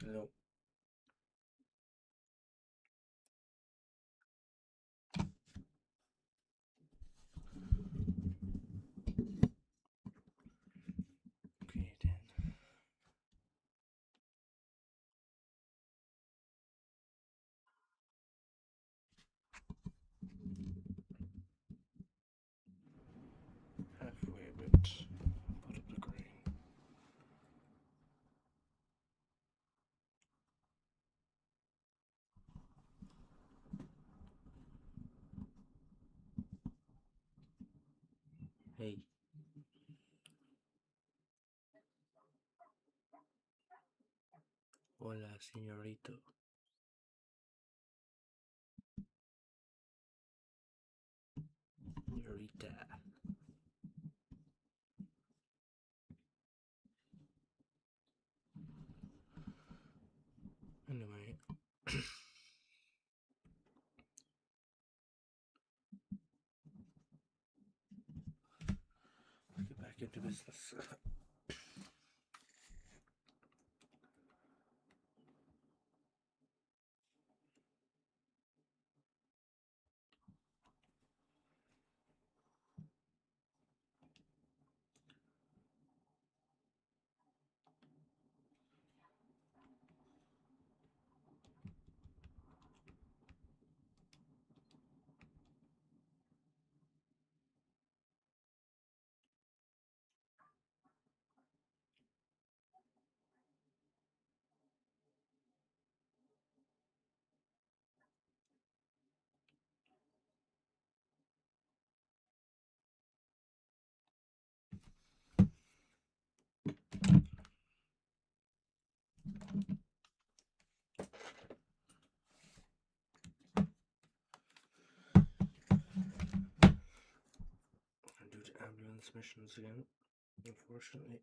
Hello. Okay then. Halfway a bit out of the green. Hey. Hola, señorito. Señorita. Anyway. Let's get back into business. Do the ambulance missions again, unfortunately.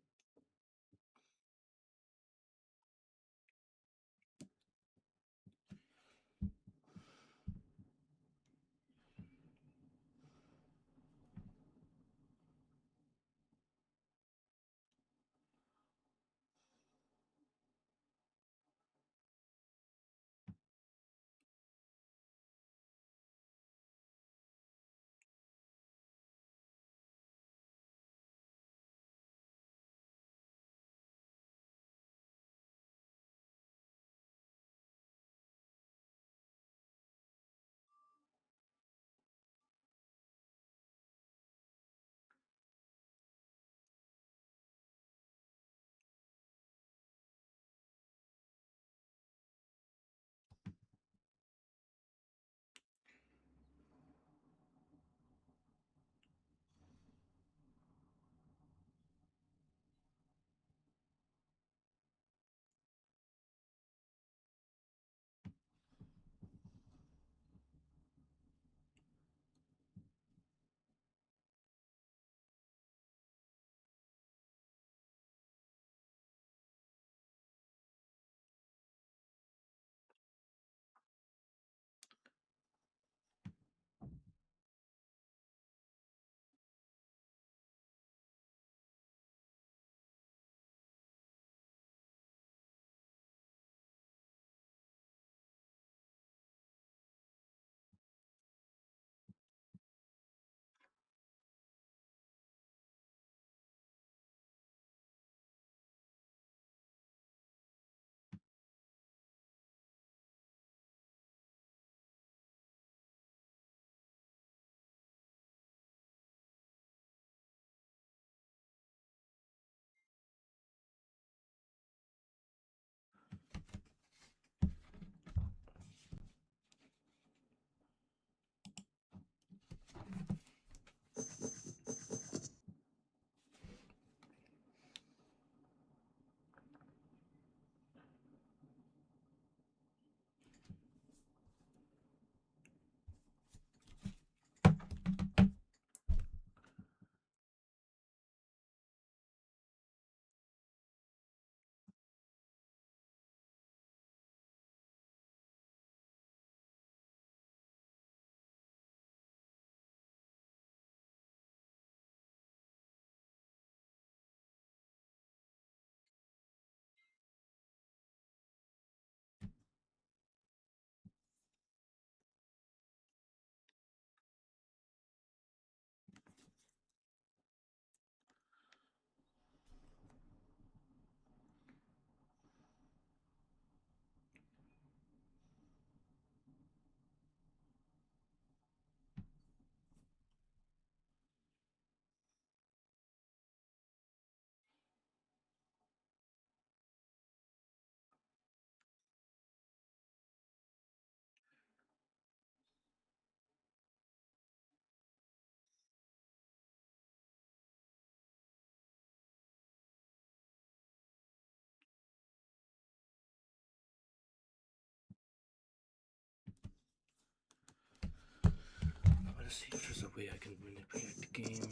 to see if there's a way I can manipulate the game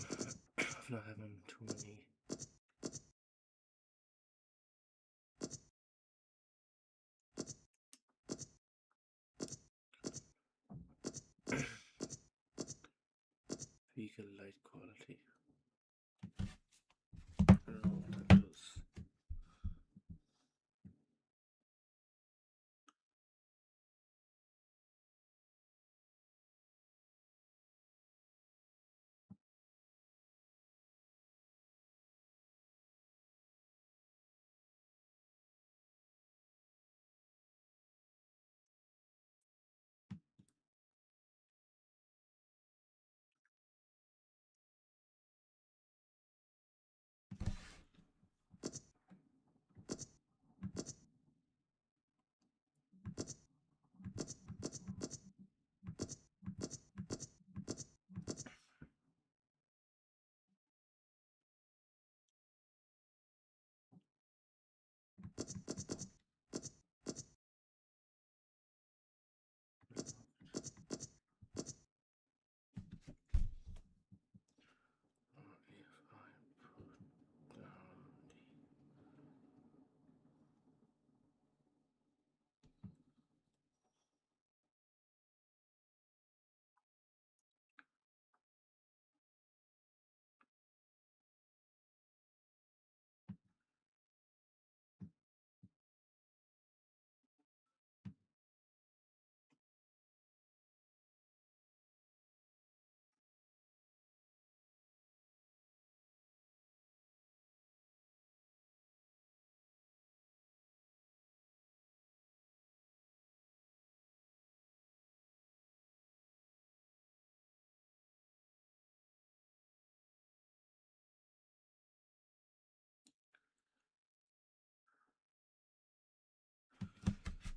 of not having too many. Vehicle light quality. I don't know what that does.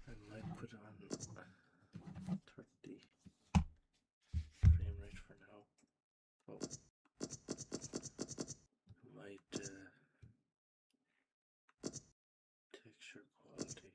I might put on 30 frame rate for now. Oh, might texture quality.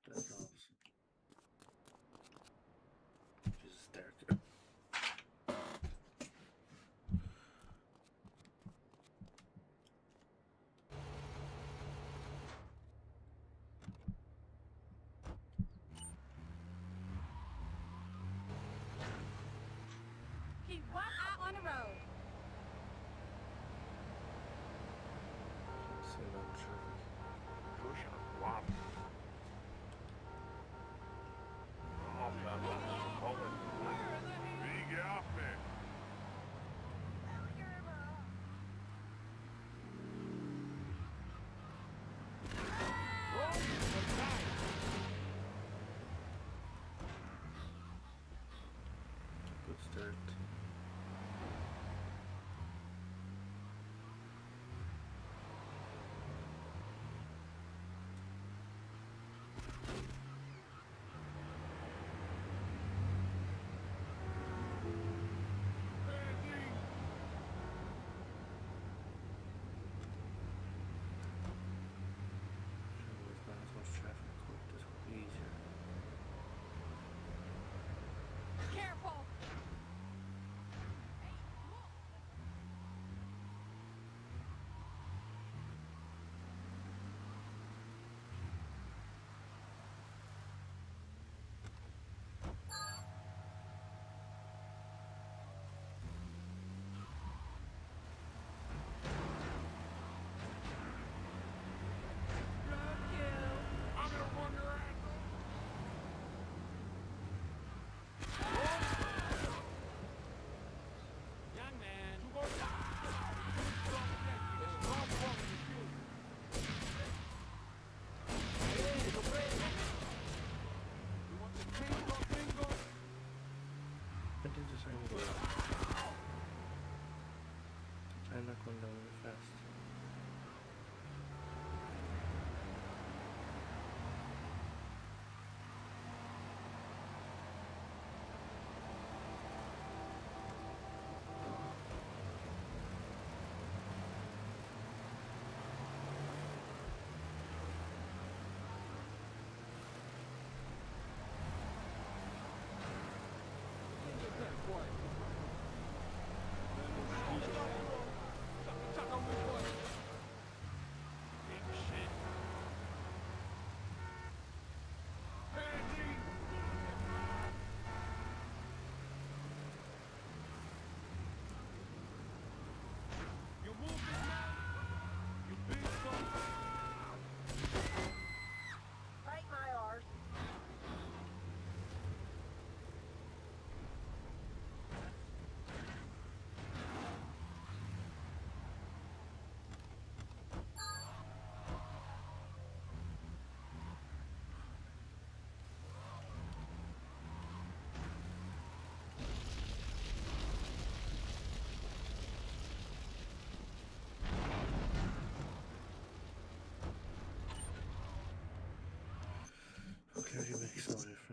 That's all. Just darker. Keep one eye on the road. See if I'm sure. Good start.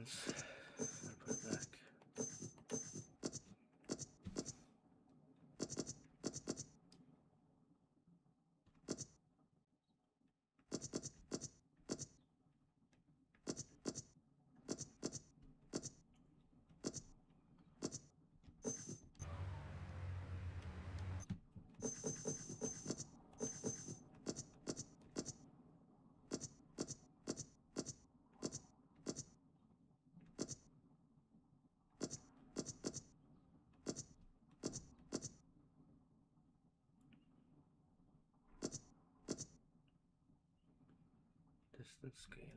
happens. I'll put it back. Distance scaling.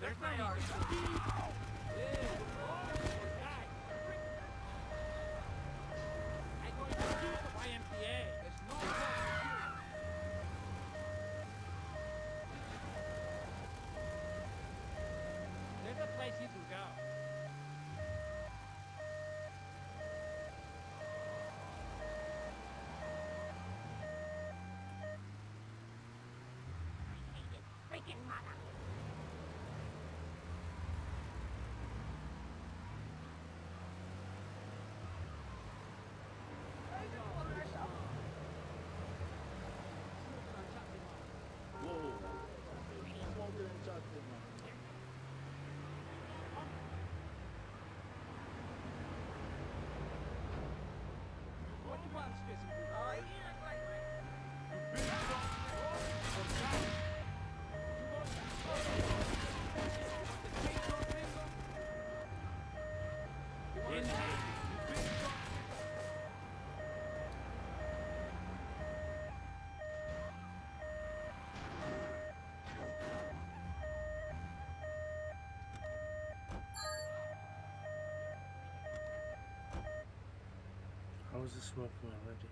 There's my arse. There's a place you can go. Freaking mother. What do you want, Spissy? Oh, you look like How is this working already?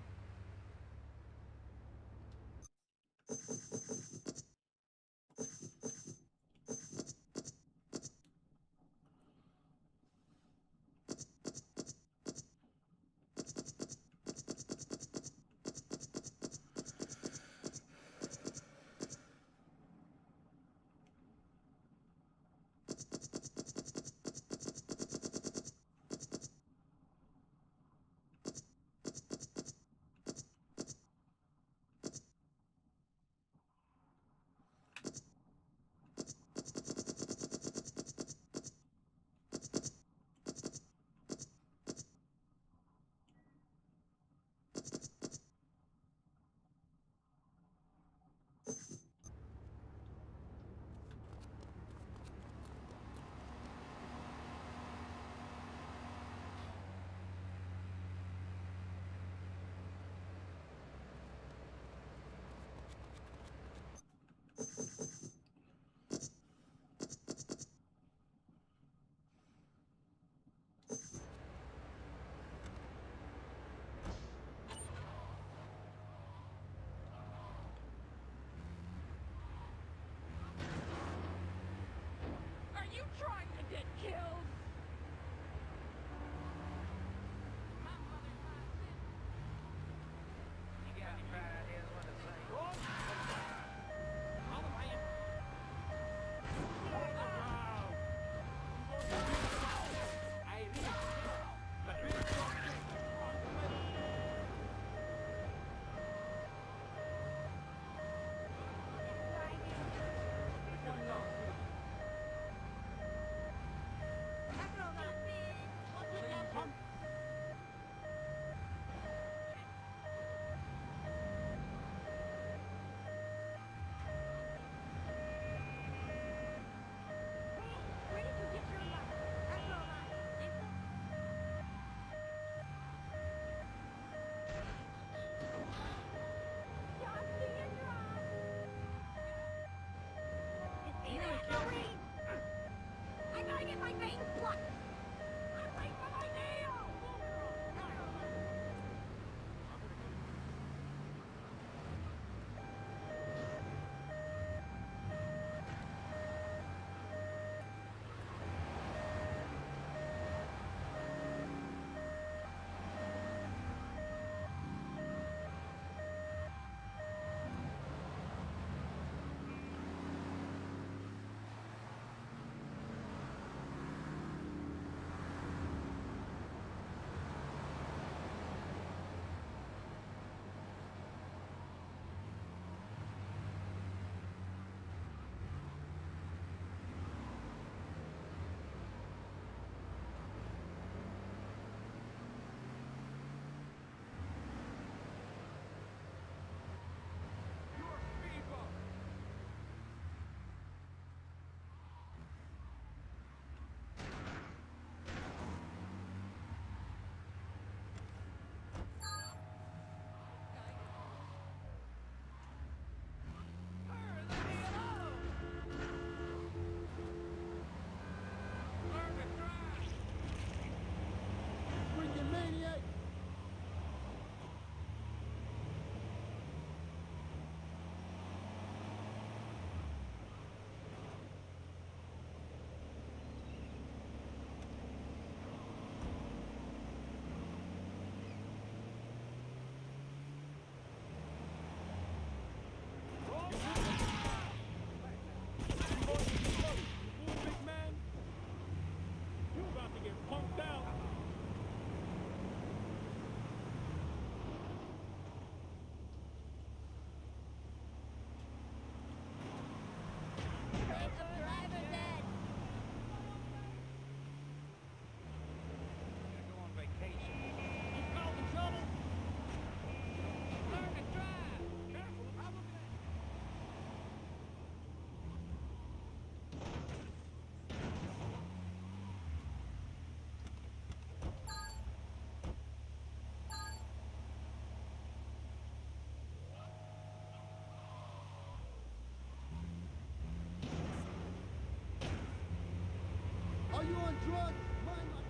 Are you on drugs? Mind my...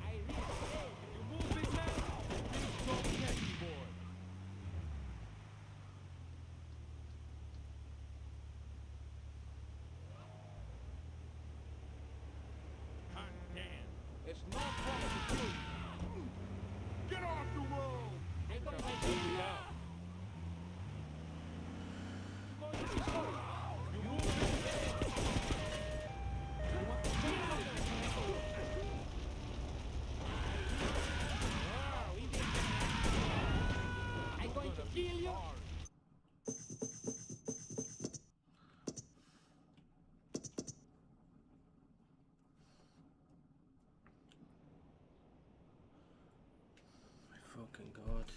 Hey, if you move, big man, please don't catch you, boy. God damn. It's no problem to do. Get off the road! Ain't gonna make you down. You move, big man. You want to get out there? Wow, easy. I'm going to kill you. My fucking god.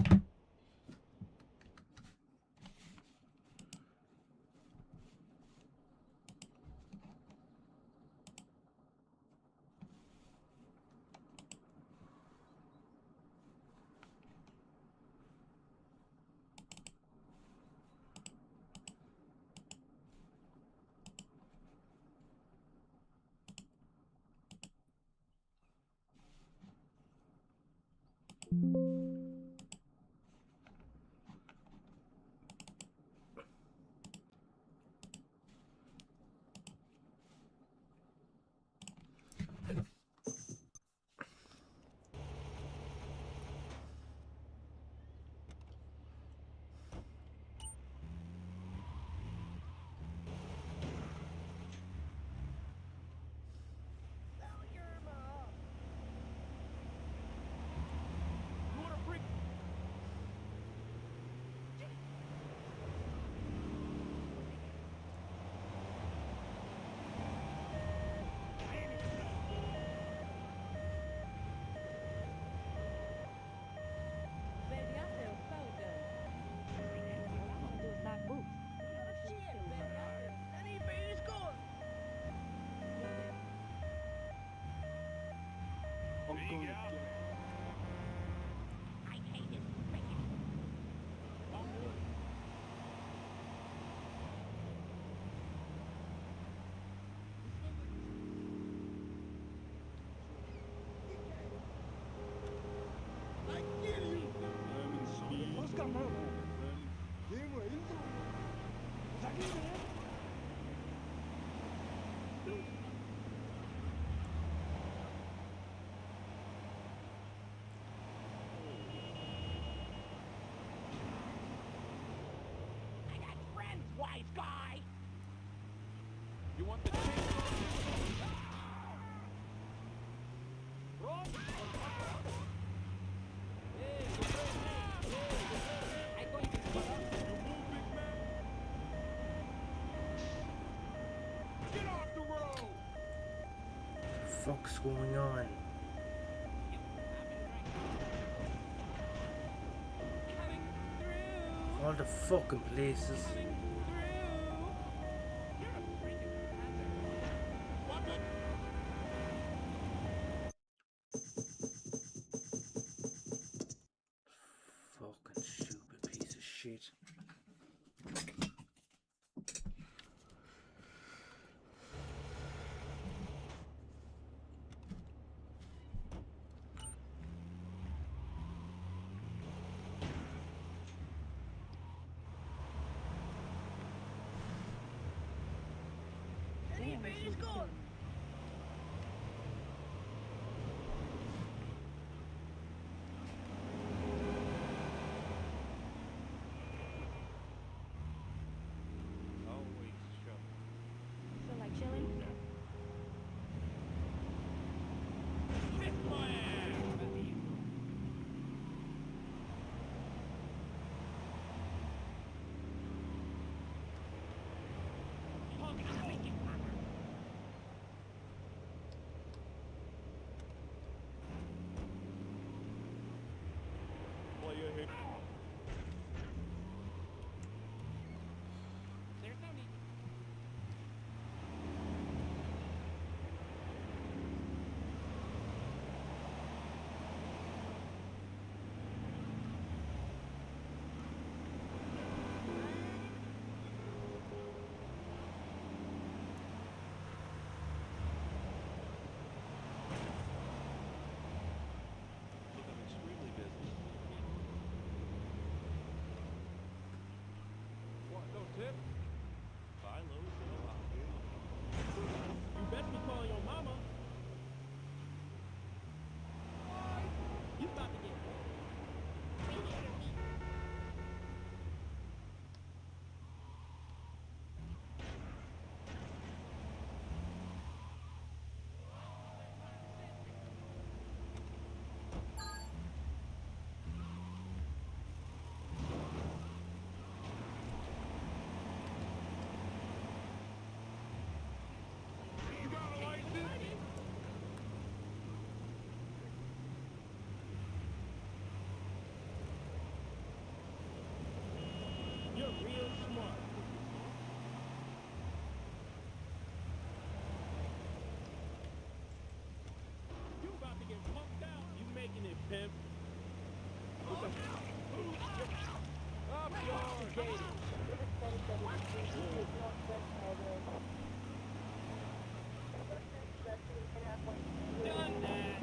I'm going to get I hate it. Make it. I got friends, wise guy. You want the chainsaw? Run! Hey, I'm going to you move, big man. Get off the road! Fuck's going on? coming through. All the fucking places. Coming through. You're a freaking hazard. What the? Fucking stupid piece of shit. He's gone. Always trouble. Feel like chilling? Kick my ass! I'm gonna make it, Mama. Pip. Buy low, sell high. You better be calling your mama. You about to get You got a license? You're real smart. You about to get punked out. You making it, pimp. Up yours. Done that.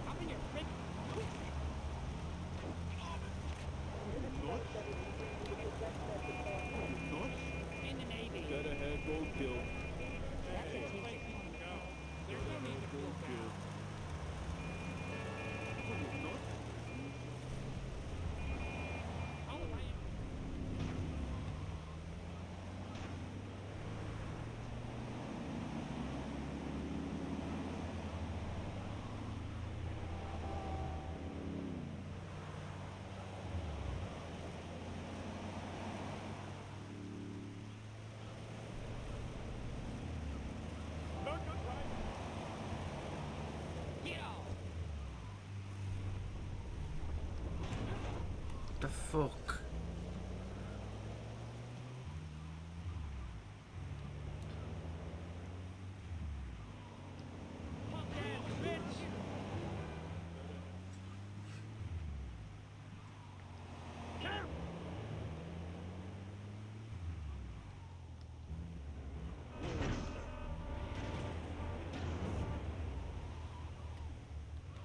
I'll be your friend. In the Navy. Better head roadkill. That's a place you can go. There's no need to prove that. Oh, I am. Not good, right? The fuck? Punk ass bitch.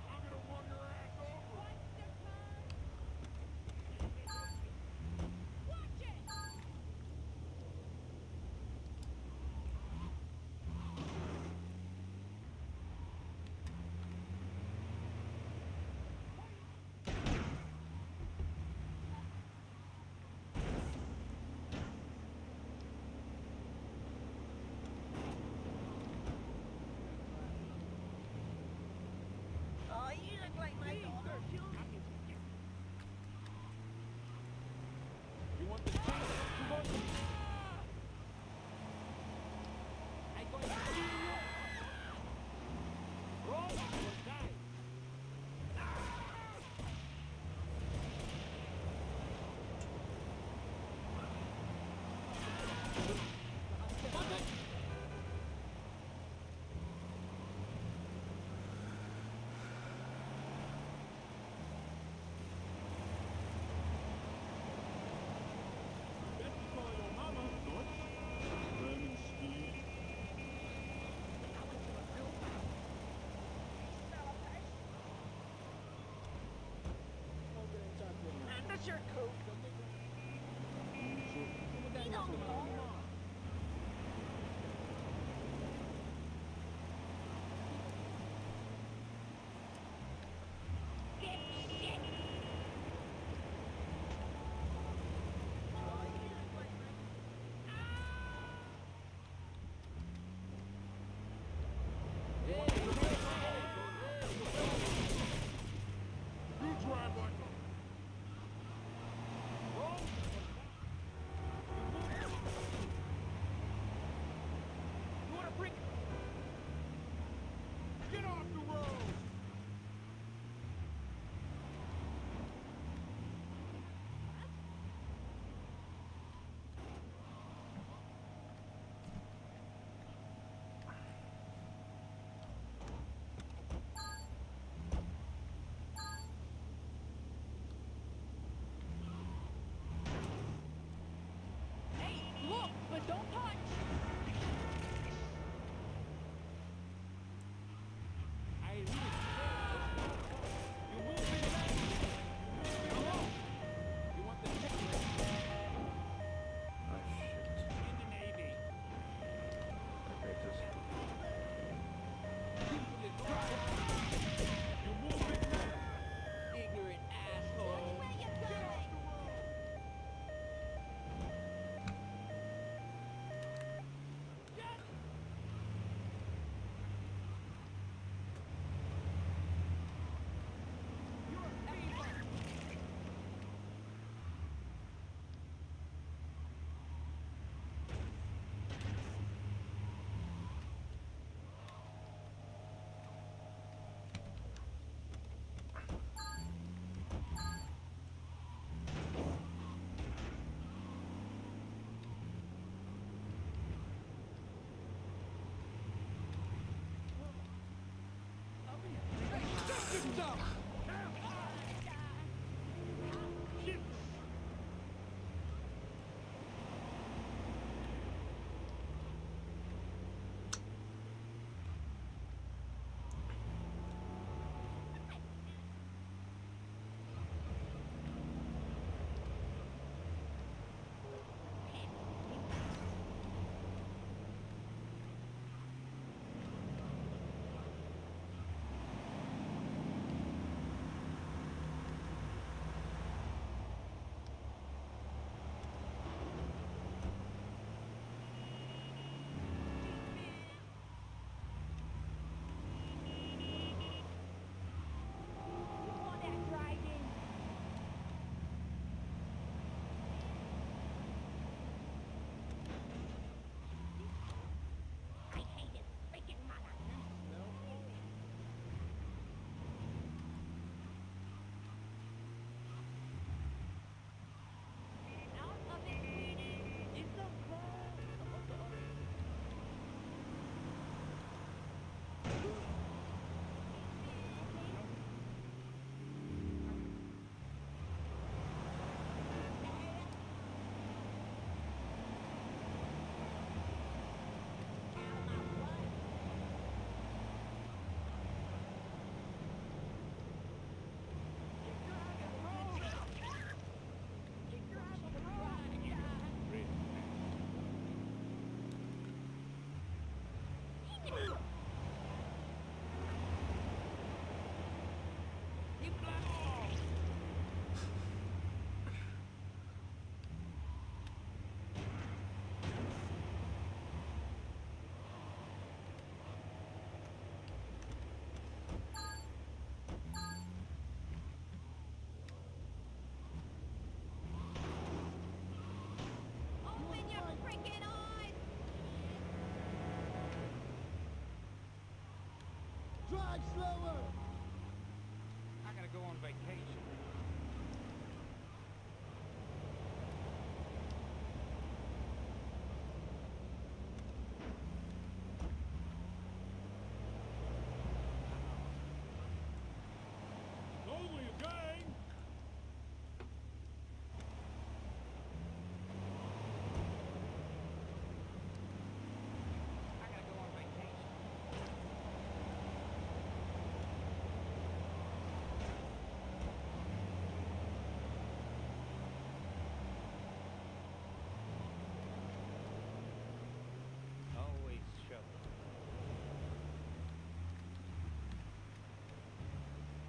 I'm gonna run your ass over. Watch it! Oh, you look like my daughter. You want the cheese? You want the I'm going to kill you. Roll or die. Better be calling your mama. lemon speed. That's your coat. You don't know. Get shit. Oh, you look like my... You drive like a... Roll or die. Don't touch! I really said you move in there. Hello? You want the ticket? Oh shit. In the Navy. Okay, just You drive. You move in there. Ignorant asshole. Where you Get off going? the road. Get. You're a thief. Stop! Shit! Want that driving? I hate his freaking mother. Out of it, sweetie. It's so cold. Open your freaking eyes! Drive slower! I gotta go on vacation. Only a gang! I gotta go on vacation. Always show.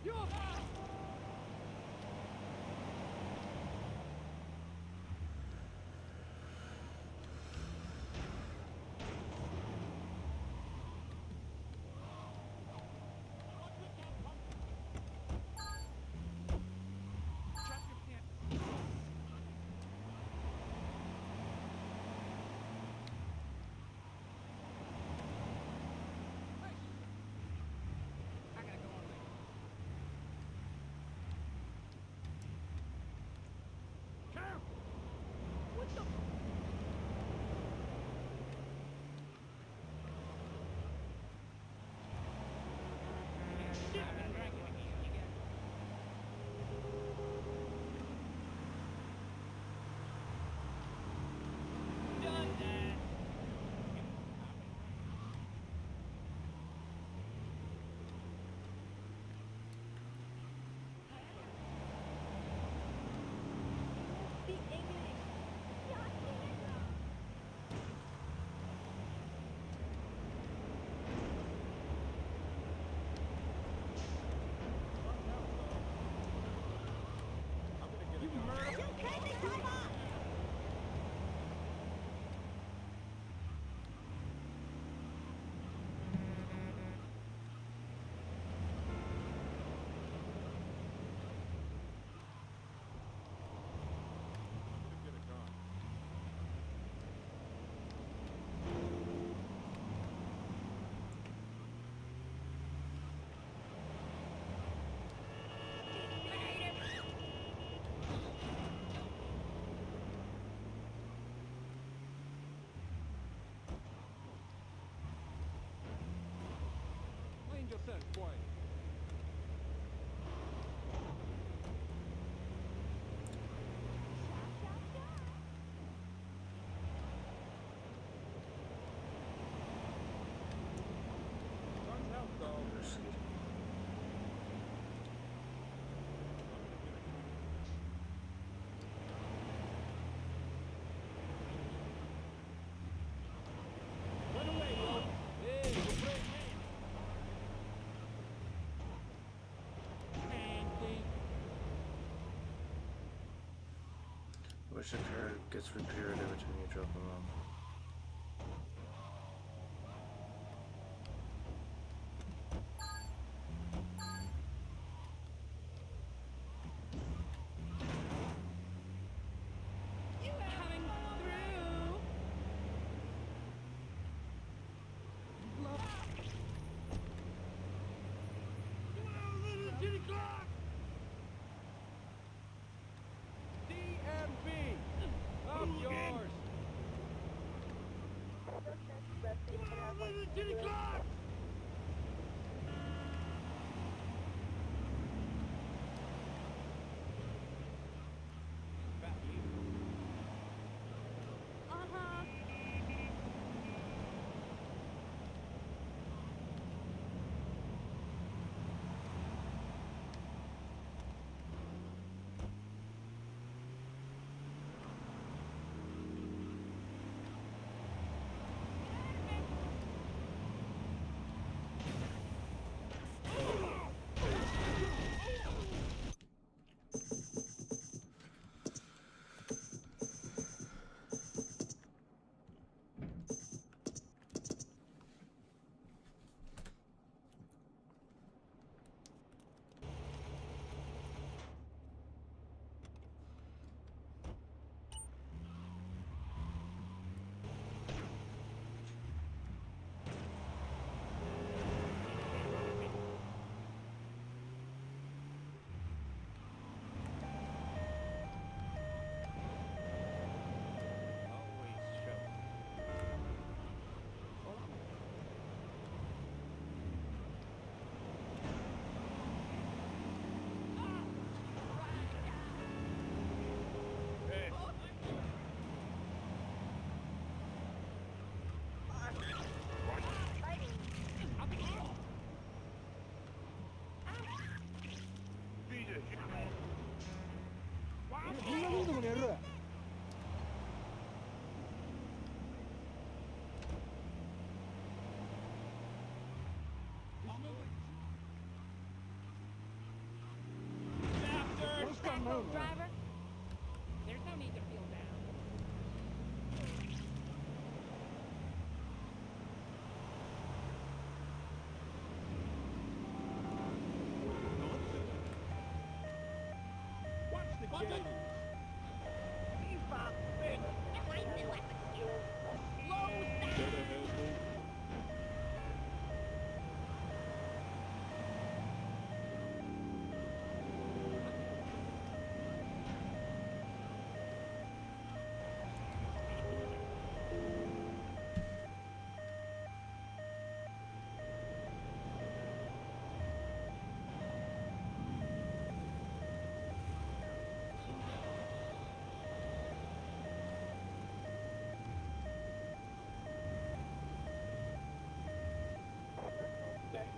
You Drop your pants. I gotta go on vacation. access point. Sun's out though. Let's see. Run away, yo. Hey, you brave man. Andy. Wish the car gets repaired every time you drop them off. Coming through. Kitty clock! DMB! Up yours! Kitty clock! Back you. Uh-huh. Always show. Hey. Beat it. Bastard! Backhoe driver. There's no need to feel down. Watch the game. You fuck. I knew I could do it. Slow down.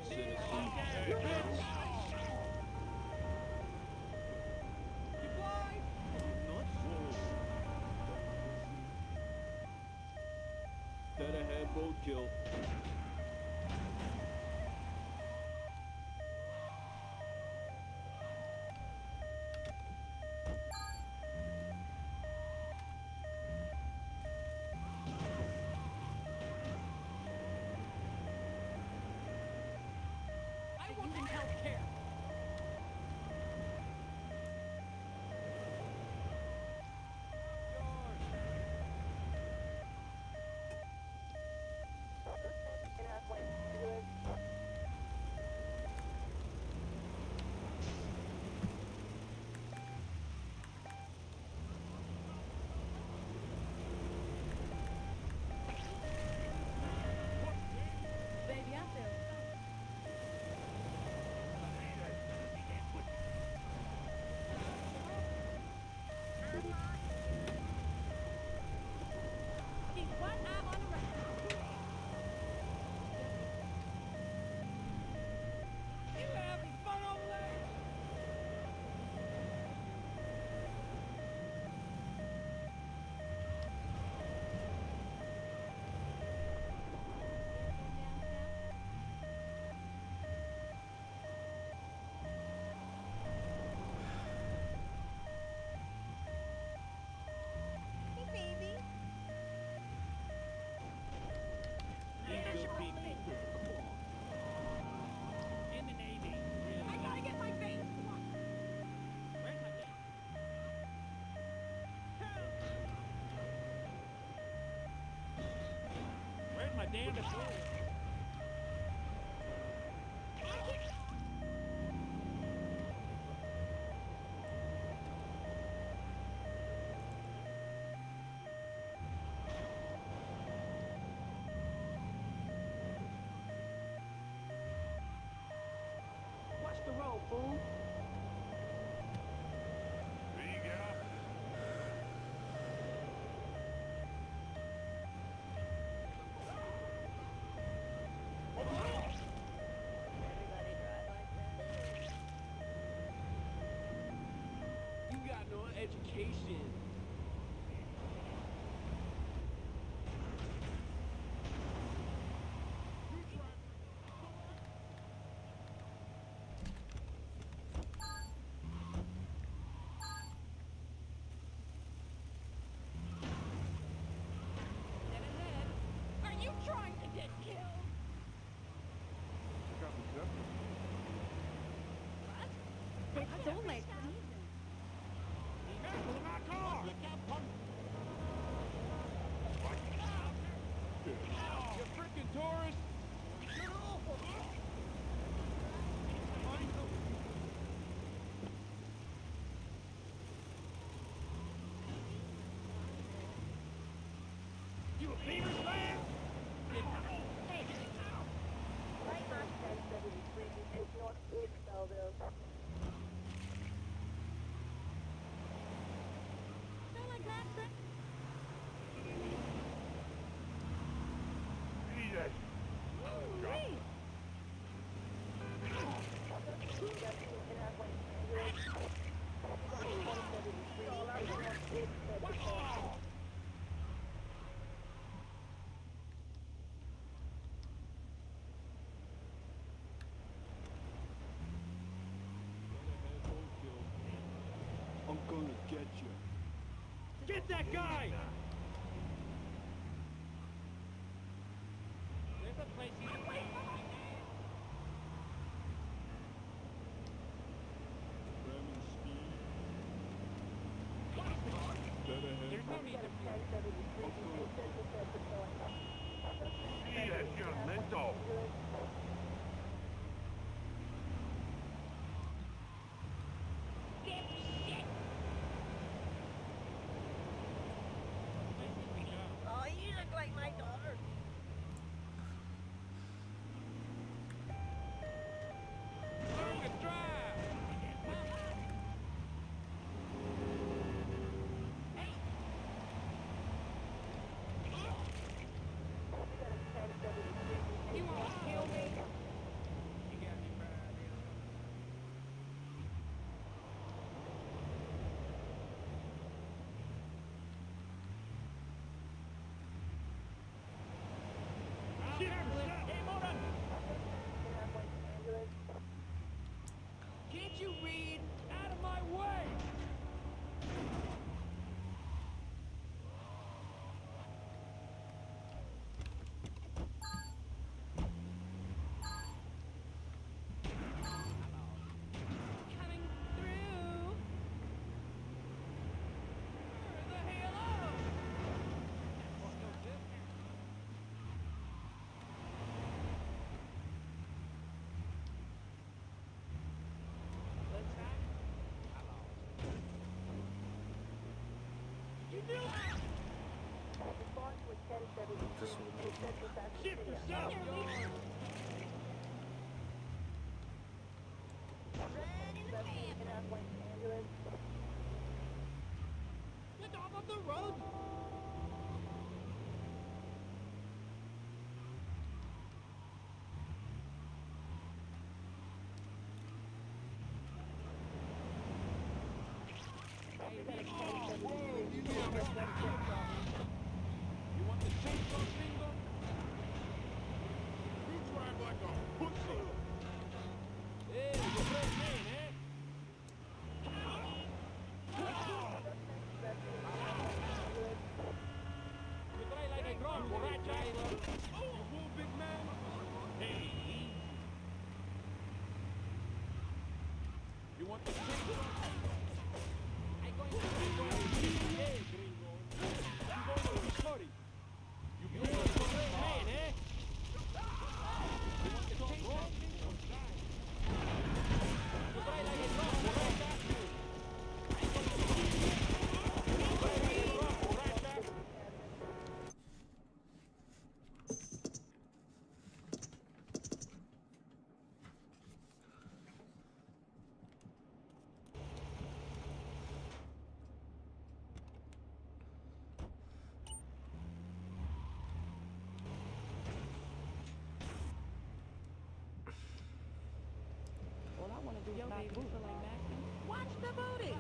Hey, bitch! You blind? Dead ahead, roadkill. I want healthcare. Yours. hand to pull. Watch the road, fool. There you go. Everybody drive like that. You got no education. Are you trying to get killed? Got me jumping. What? It's so late. Be careful of my car! You freaking tourist! Get off of me! You a Beavers fan? Hey, right on 1073 is northeast Belleville. Don't like that, sir? Jesus. Wait. I'm gonna get you. Get that guy! There's a place you can wait. Ramming speed. Better head. There's no need to Jesus, you're mental. Oh, you look like my daughter. learn to drive. You want to kill me? You got me bad. Can't you read? Out of my way! Coming through. Where the hell are you? Let's try. You knew it. This will Shift yourself! Get off of the road! You want the chainsaw finger? You drive like a pussy. Hey, you play man, eh? You try like a drunk, right, Tyler? You fool, big man? Hey, easy. You want the chainsaw? I'm going to be hey, gringo. You going to be sorry. You play like a man, eh? people feel like vacuum. Watch the booty.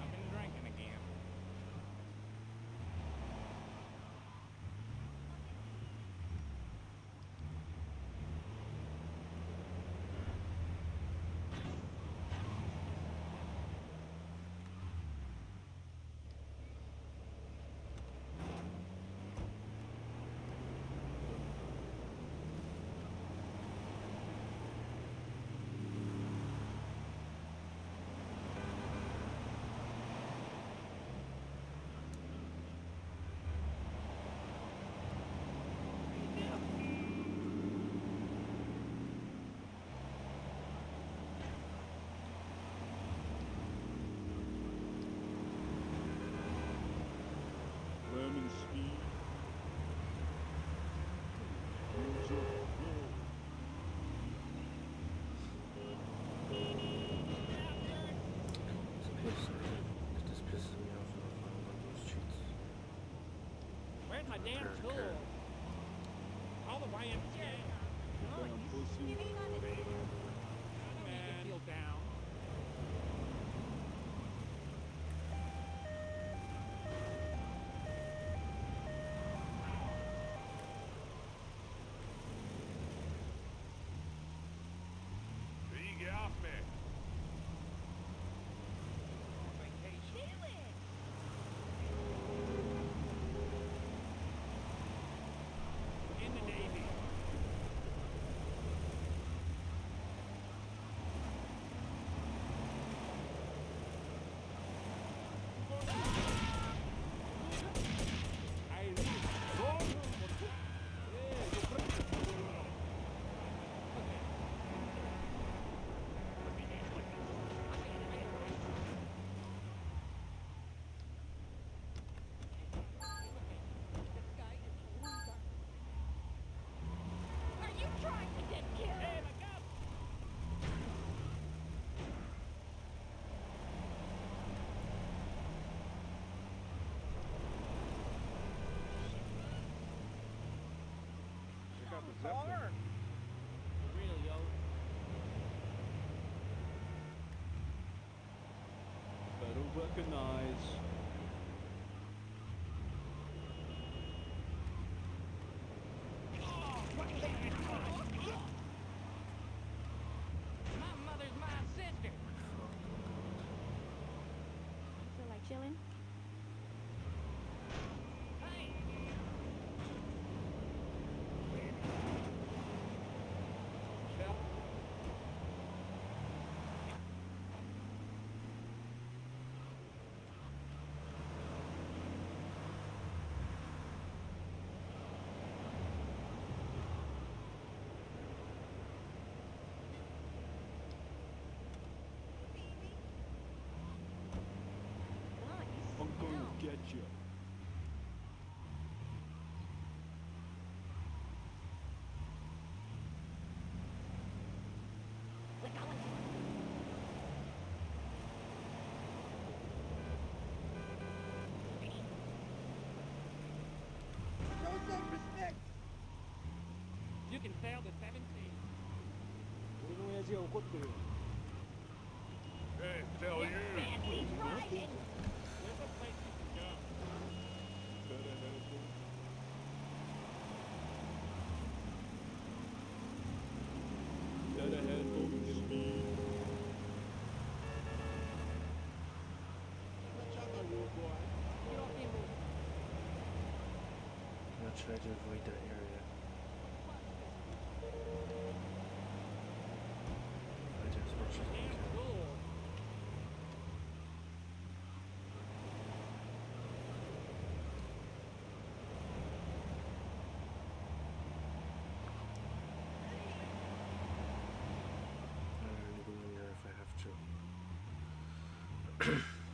I've been drinking again. Lemon speed. Use your flow. This pisses me off on those cheats. Where's my damn Carrot, tool? carrot. All the YMCA. Damn pussy. Man, feel down. You get off me. Vacation. In the Navy. Are you trying to get killed? Hey, my God! Check out the Zeppelin. For real, yo. Better recognize. My mother's my sister. You feel like chilling? Hey. Shell. I'm gonna get you. You can fail the 17. 俺の親父が怒ってるよ。 Hey, tell you. He's riding. There's a place you can go. Da, da, da, try to avoid that area. Avoid it as much as I Damn can. cool. I'll only go in there if I have to.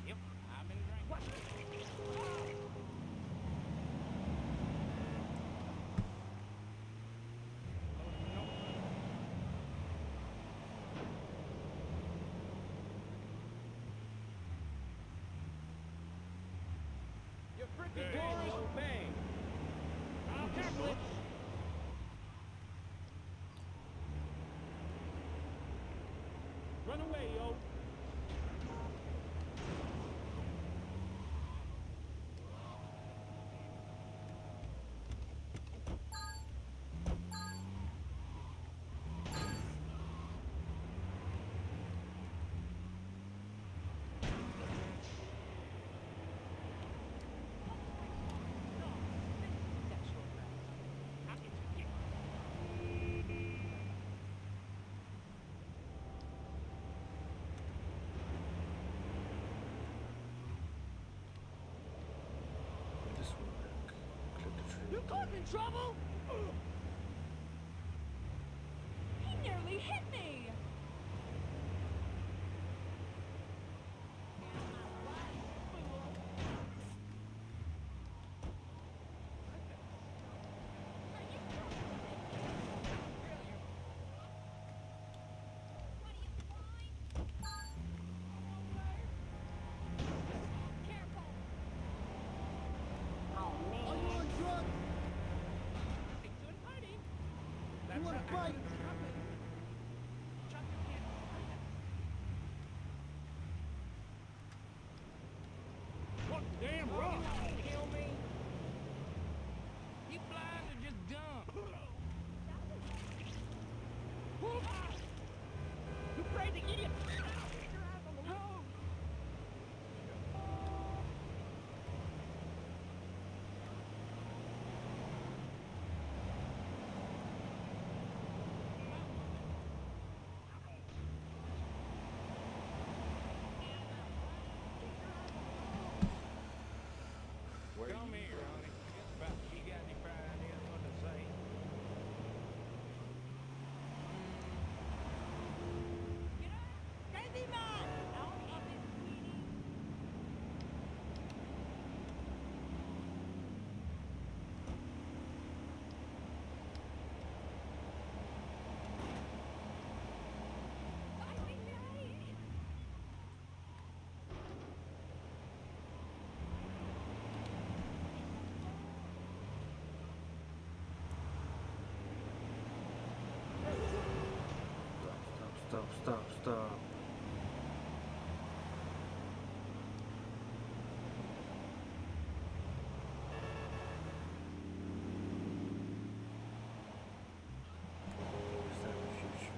Yep, I've been drinking. You freaking tourist! Obey! I'll tackle it! Run away, yo! I'll get you. This one back. Click the tree. You causing trouble? He nearly hit me! Are you on drugs? You wanna fight? What damn rock? Kill me? You blind or just dumb? You crazy idiot! Come here, honey. Just about you got any bright ideas what to say? Crazy man! Stop. Is that the future?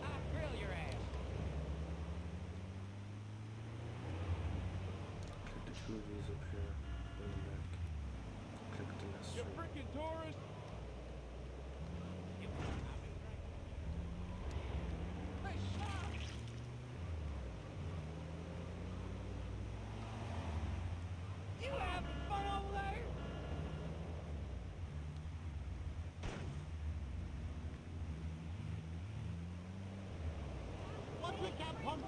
I'll grill your ass. Click the two of these up here. Bring them back. Click the last You one. freaking tourist! Yep, I've been drinking. Hey, stop! You having fun over there? What's with that punk?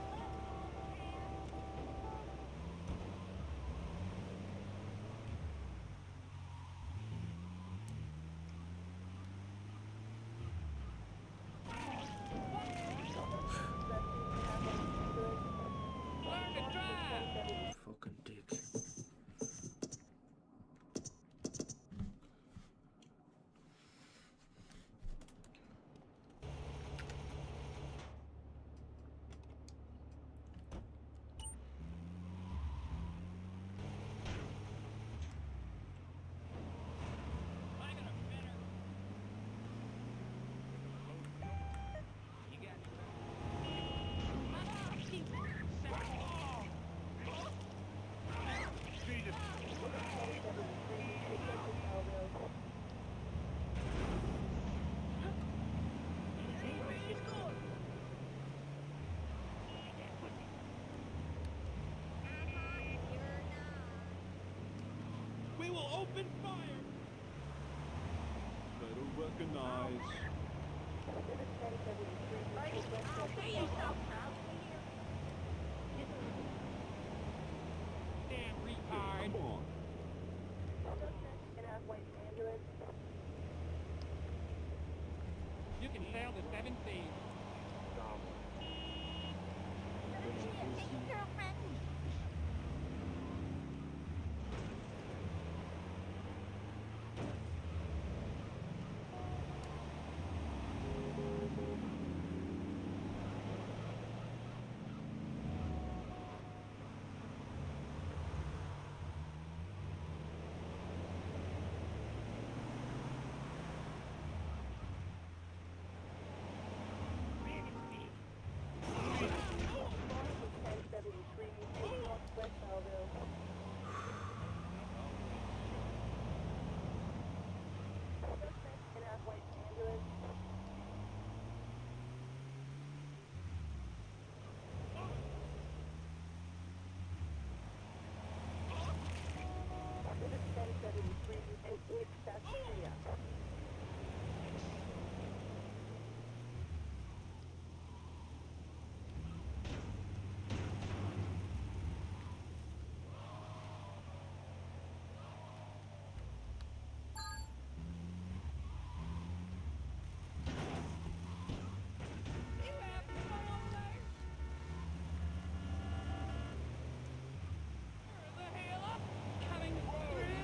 will open fire! Better recognize. I'll pay yourself out here. Damn retard! Come on. You can sail the 7 seas. Girlfriend.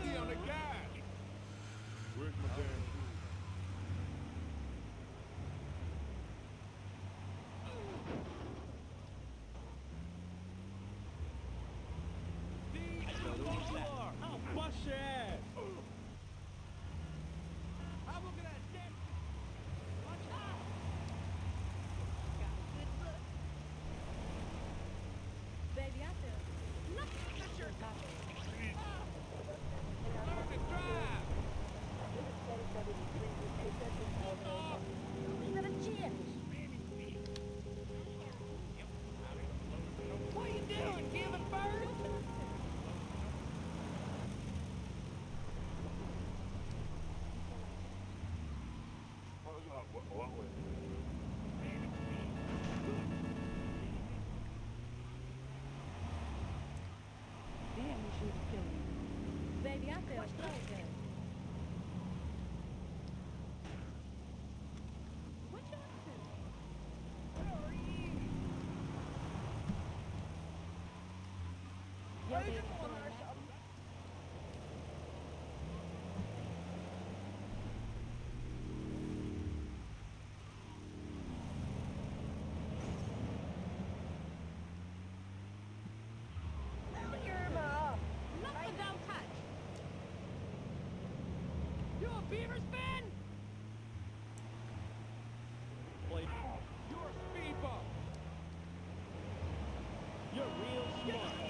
Easy on the gas. Where's my damn shoes? I'll bust your ass! I'm looking at that. Watch out. Got a good look. Baby, I feel nothing. That's your Learn to drive. Is that a chip? What are you doing? Giving birth? Damn, you should have killed me. Baby, I feel so good. What you up to? Where are you? Yo, Where's baby, your going corner or back? something? Nothing don't touch. You a Beavers fan? Play. You're a speed bump. You're real smart.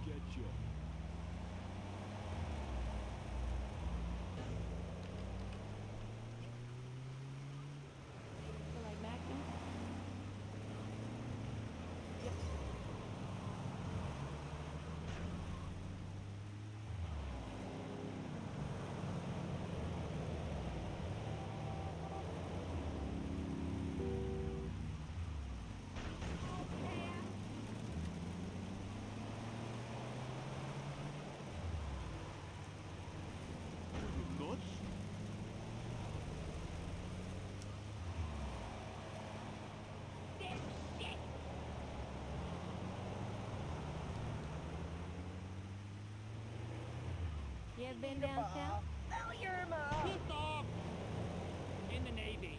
Get you. Feel like macking? You nuts? You ever been down south? Pissed off. In the Navy.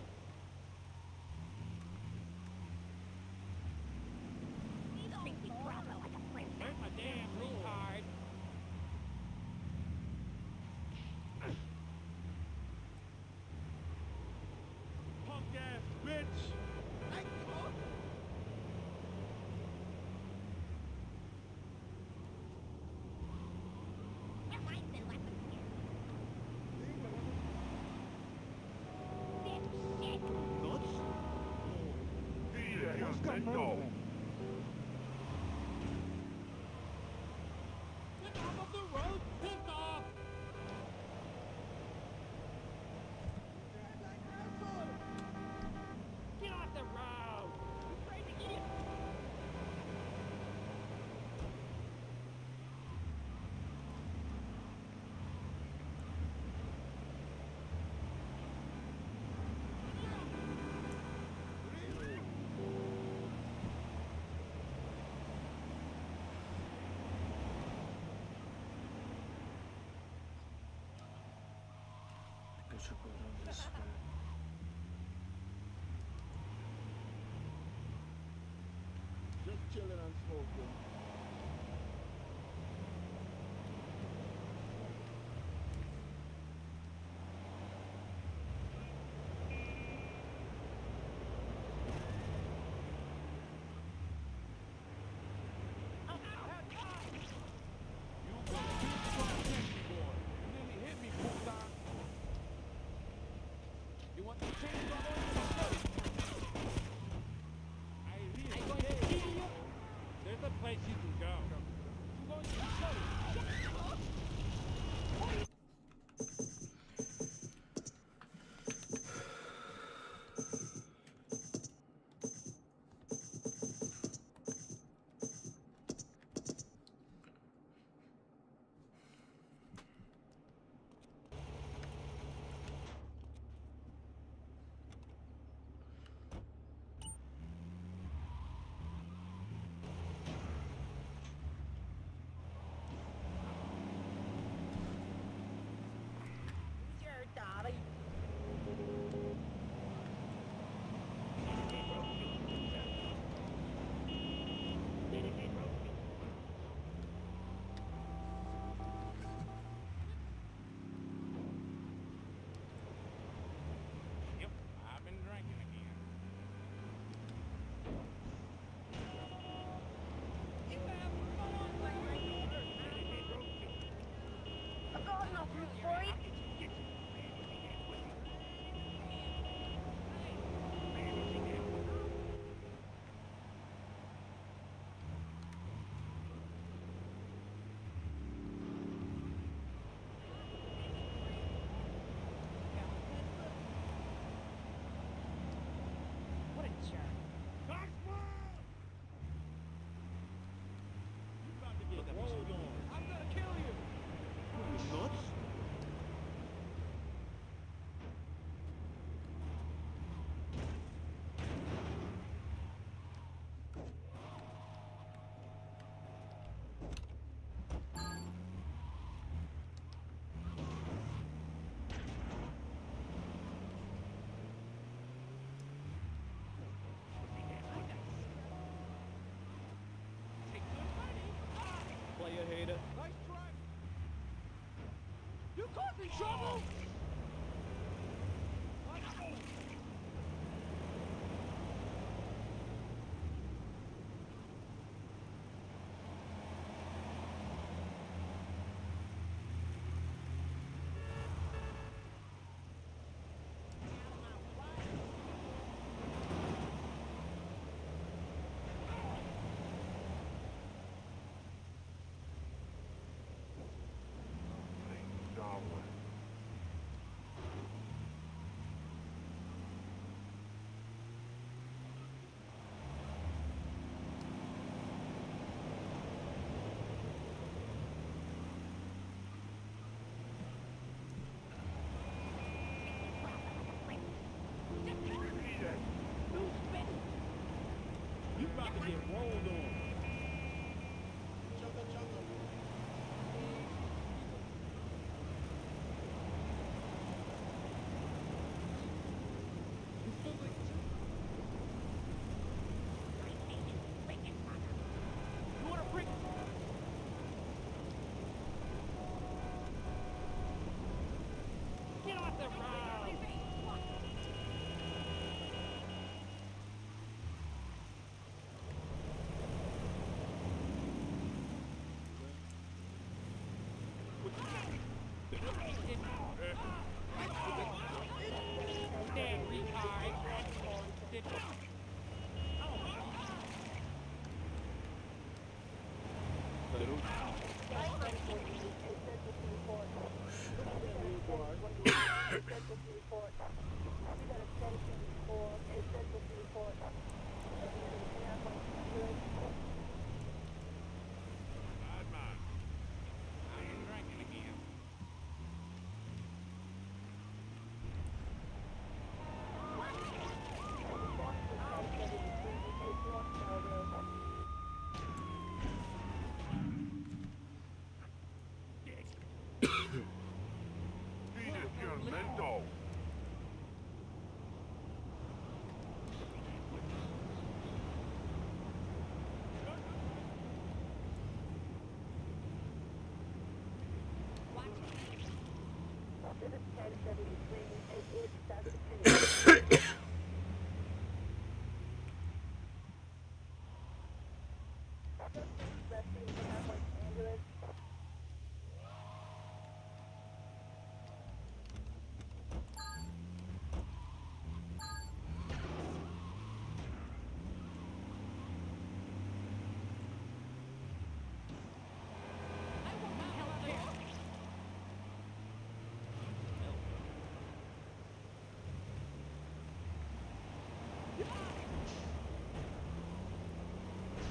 we should go down this way. Just chilling and smoking. You got a big strong safety boy. You nearly hit me, Puta. You want the chains on those? I'm going to kill you. There's a place you can go. You going to study? Sure, Dolly. Yep, I've been drinking again. You have fun, my daughter. I got nothing for it. What a jerk. You about to get rolled on. I'm gonna kill you. You nuts? Player hater. Nice try. You causing trouble? You about to get rolled on. Chugga chugga. You wanna break? Get off the road. Damn retard. Bad man. I ain't drinking again. Memento.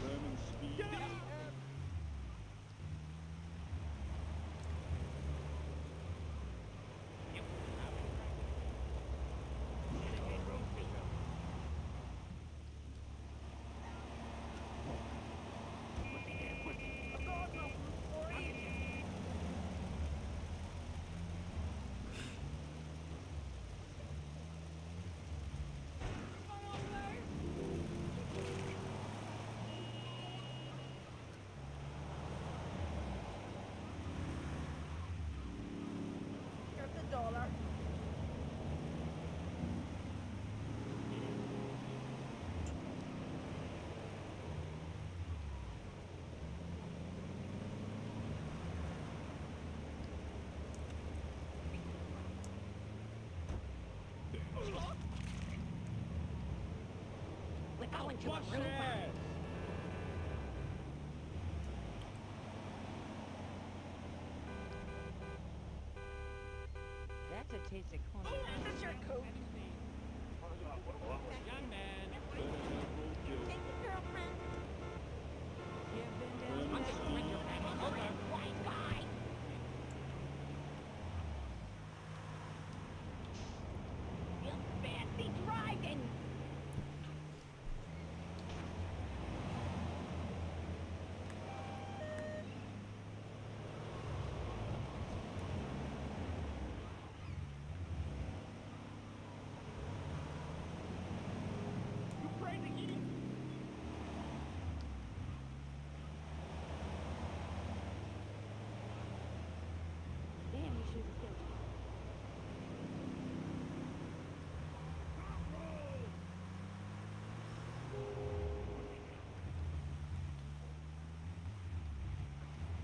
German speed. Here's $1. We're going to What's Aruba. that? That's a taste of corn. That's your coat. Young man. Take your girlfriend. Yeah, been down German there. speed. Okay. White guy. You fancy driving. You crazy? Damn, you should have killed him.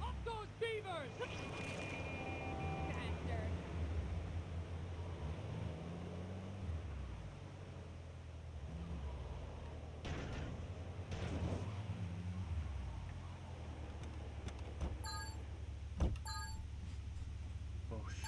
Up those beavers! Bastard. Oh shit.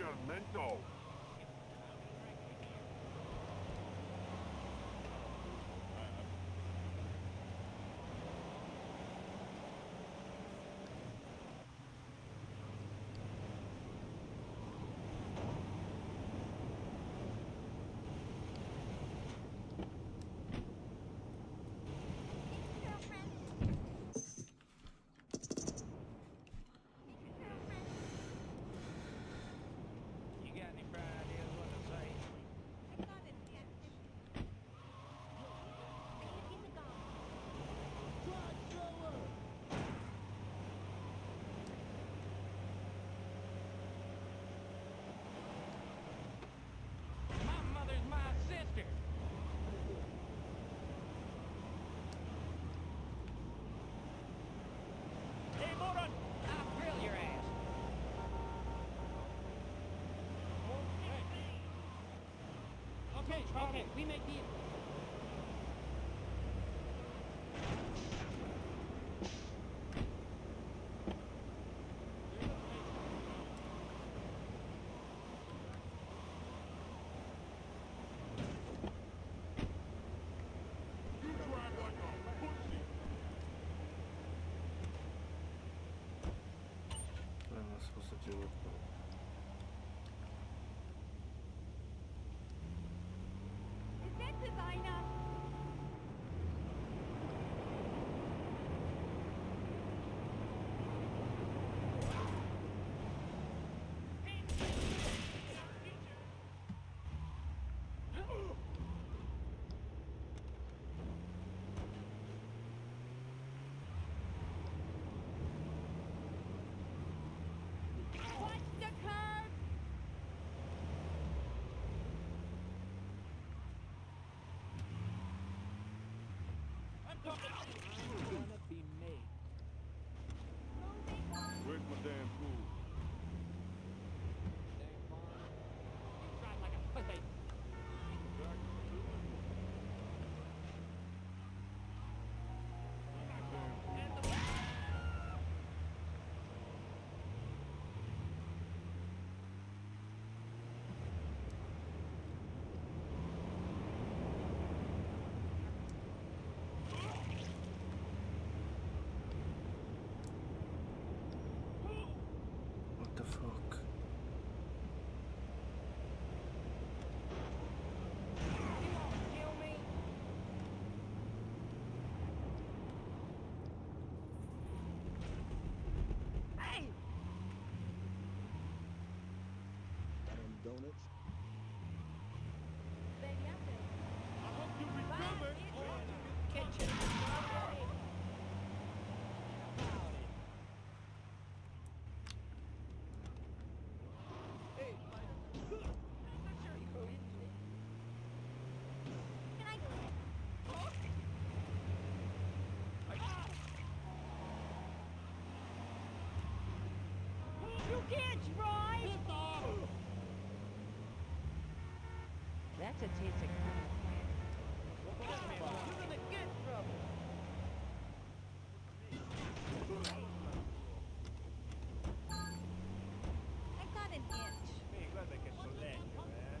Christian Mento. You got any bright ideas what to say? I got an itch. He's a gone. My mother's my sister. Hey, moron! I'll grill your ass. Okay, we make deal. You drive like a pussy. What am I supposed to do with them? Is that designer? Watch the curb! I'm gonna be made. Where's my damn food? Dang farm. You drive like a pussy. What the fuck? You won't kill me. Hey! Got them donuts? Baby, I'm ready. I hope you remember. Kitchen. Can I go? You can't drive! That's a tasty kind of plant. You're gonna get in trouble. I got an itch. Mi guarda che solegno, eh.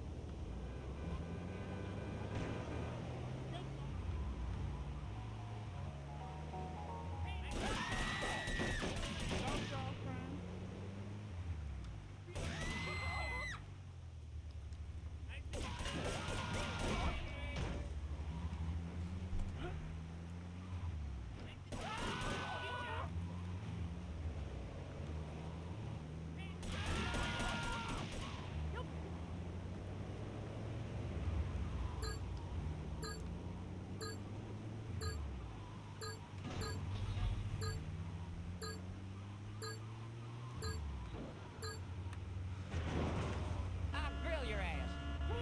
I'll grill your ass.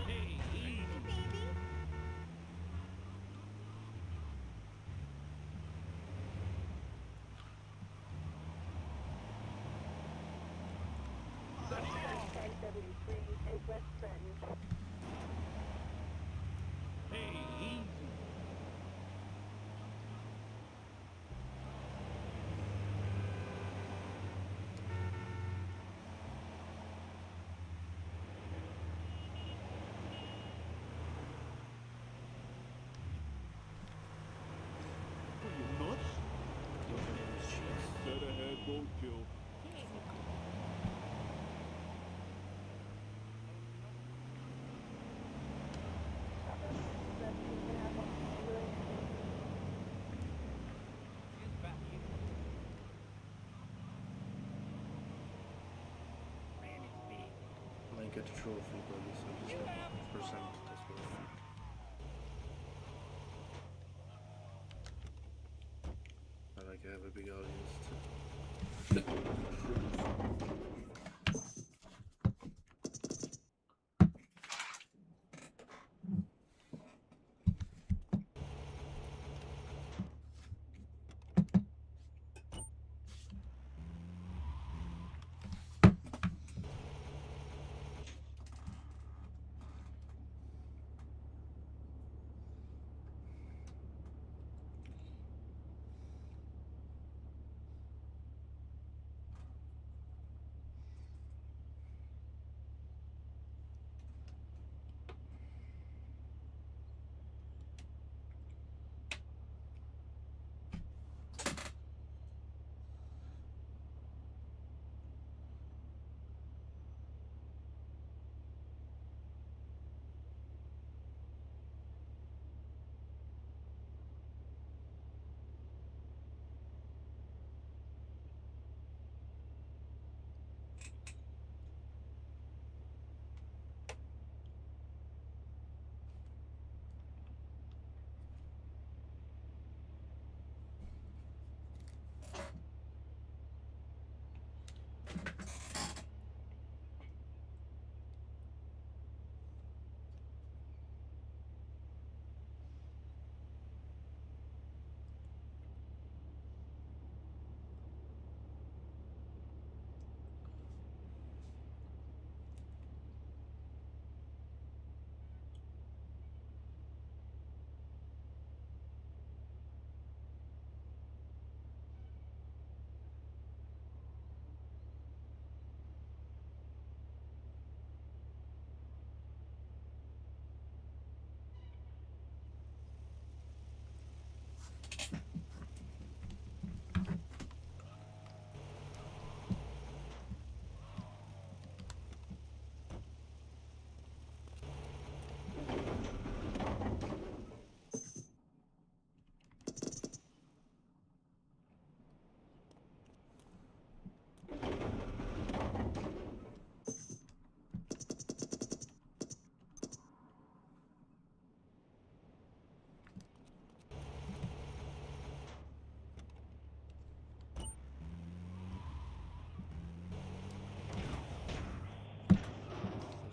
Hey, easy. Baby. Hey, easy. gold kill. I might get a trophy, but at least I just get 100%. That's what I like. I have a big audience to prove. Let's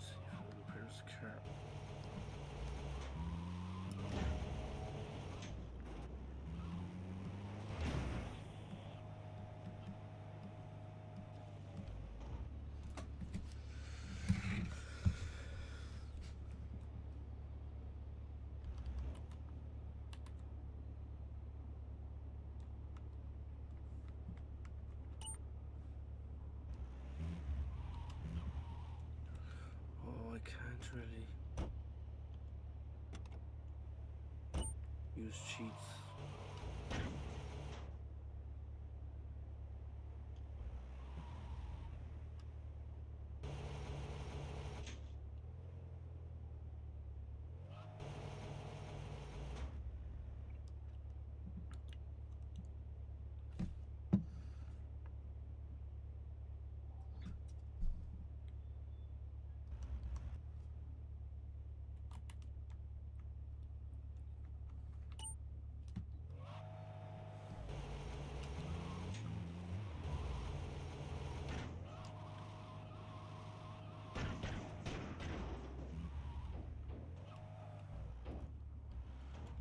see if it repairs the car. Oh, I can't really use cheats.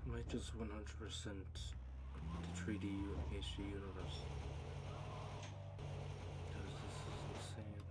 I might just 100% the 3D HD universe. Because this is insane.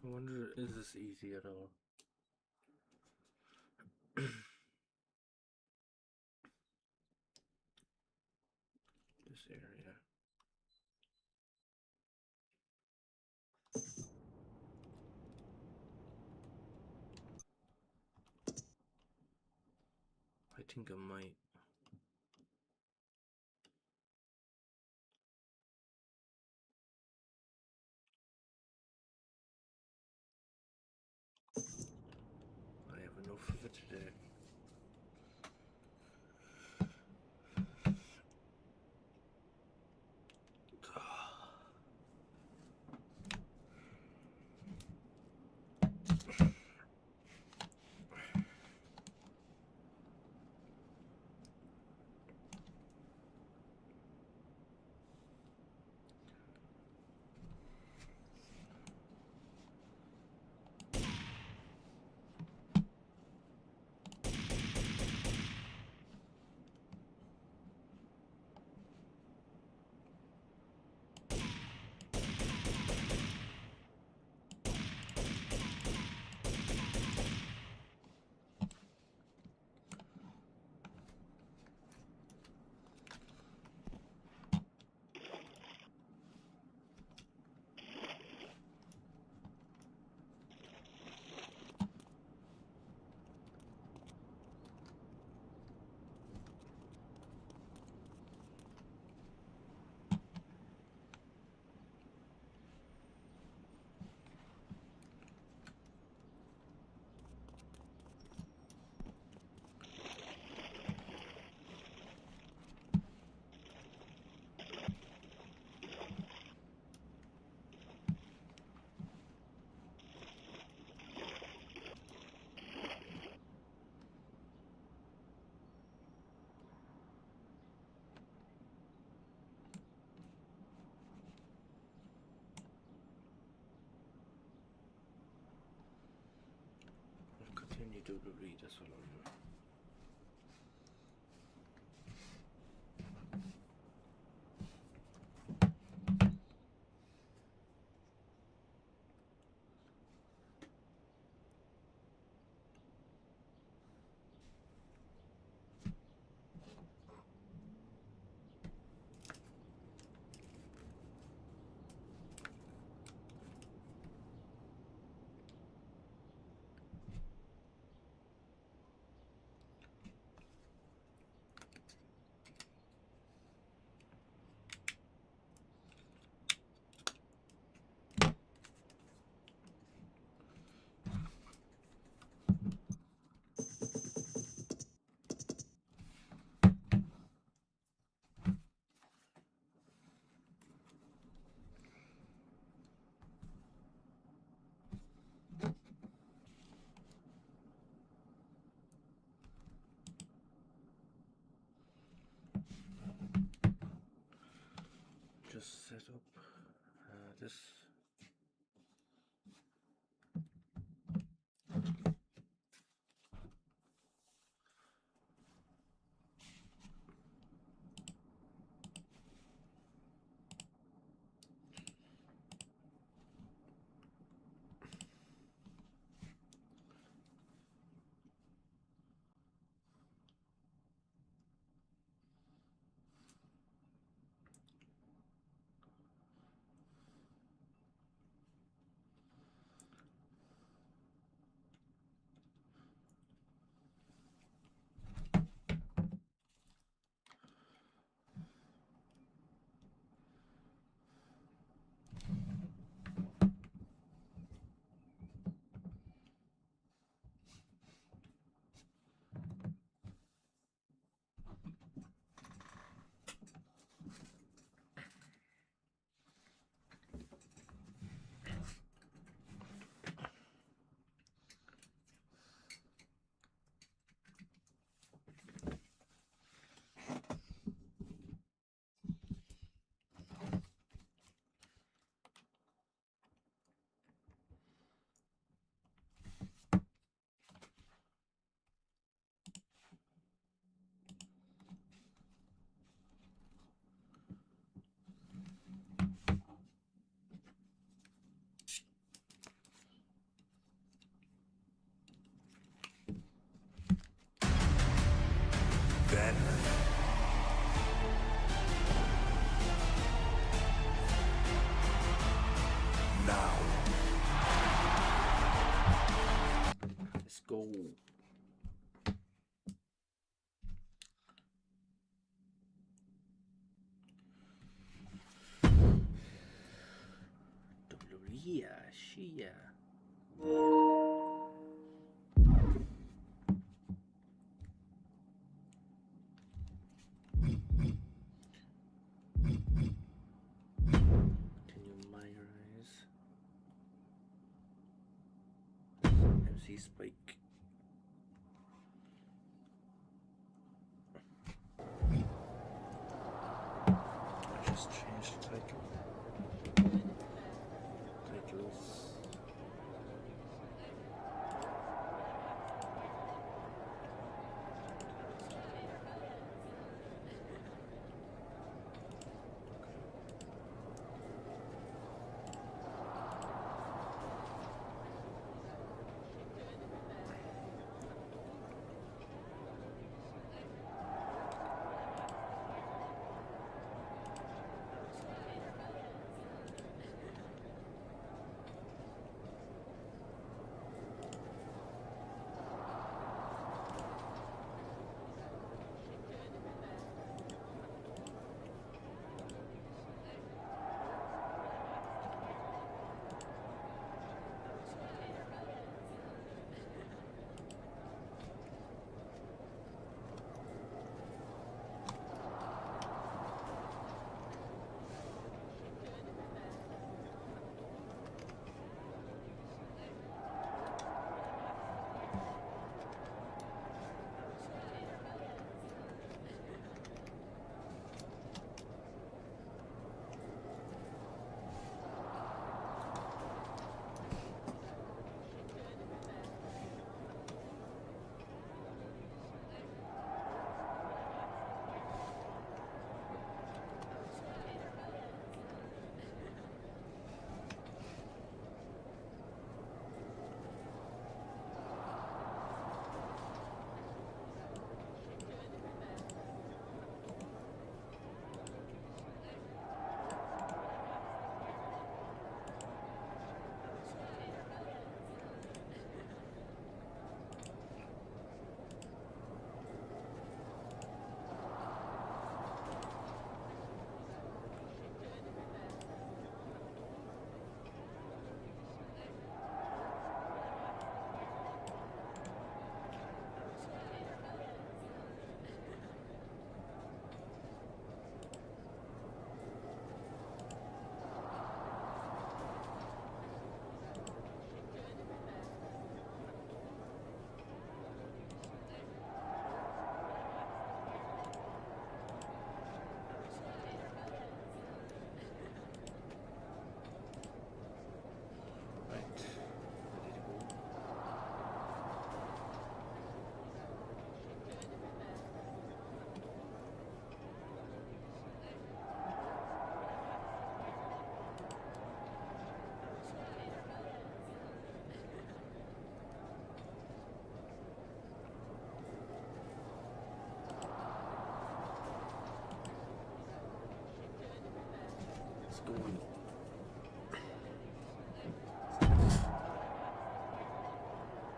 I wonder, is this easy at all? This area. I think I might. I have enough of it today. Continue to read as well. Just set up this. go. Yeah, she. Continue MyRise. MC Spike. I just changed the title. Titles.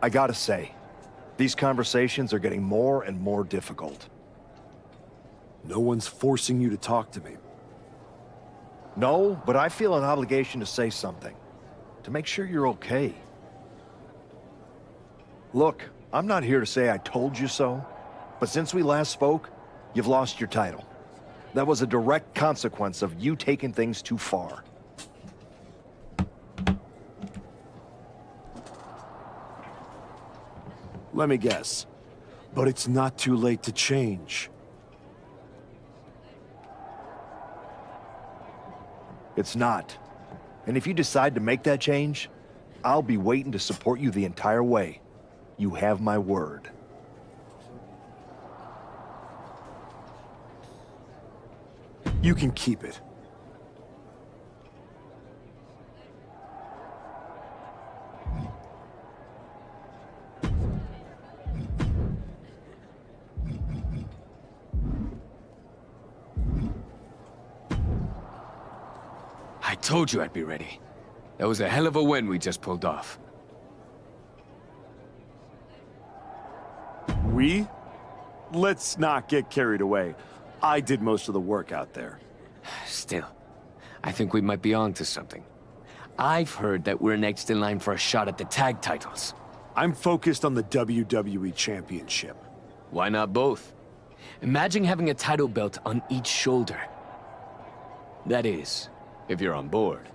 I gotta say, these conversations are getting more and more difficult. No one's forcing you to talk to me. No, but I feel an obligation to say something. To make sure you're okay. Look, I'm not here to say I told you so, but since we last spoke, you've lost your title. That was a direct consequence of you taking things too far. Let me guess. But it's not too late to change. It's not. And if you decide to make that change, I'll be waiting to support you the entire way. You have my word. You can keep it. I told you I'd be ready. That was a hell of a win we just pulled off. We? Let's not get carried away. I did most of the work out there. Still, I think we might be onto something. I've heard that we're next in line for a shot at the tag titles. I'm focused on the WWE Championship. Why not both? Imagine having a title belt on each shoulder. That is, if you're on board.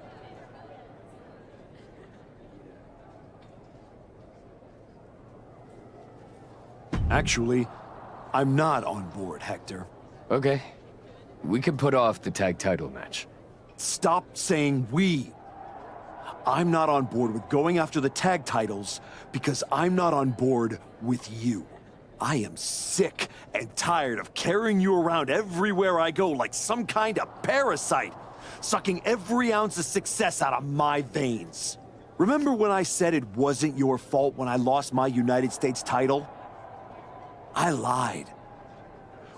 Actually, I'm not on board, Hector. Okay. We can put off the tag title match. Stop saying we. I'm not on board with going after the tag titles because I'm not on board with you. I am sick and tired of carrying you around everywhere I go like some kind of parasite, sucking every ounce of success out of my veins. Remember when I said it wasn't your fault when I lost my United States title? I lied.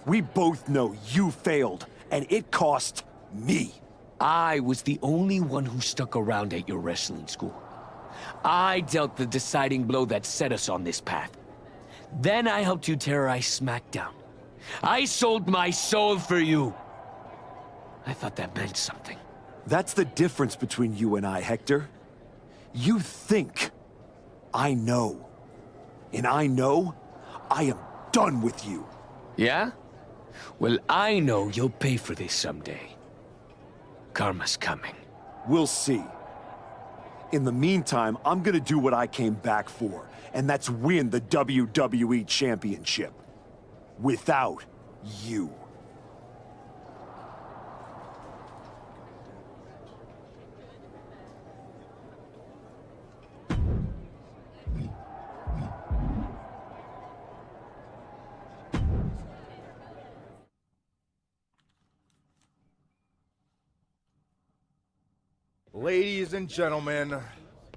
We both know you failed, and it cost me. I was the only one who stuck around at your wrestling school. I dealt the deciding blow that set us on this path. Then I helped you terrorize SmackDown. I sold my soul for you. I thought that meant something. That's the difference between you and I, Hector. You think. I know. And I know I am done with you. Yeah? Well, I know you'll pay for this someday. Karma's coming. We'll see. In the meantime, I'm gonna do what I came back for, and that's win the WWE Championship. Without you. Ladies and gentlemen,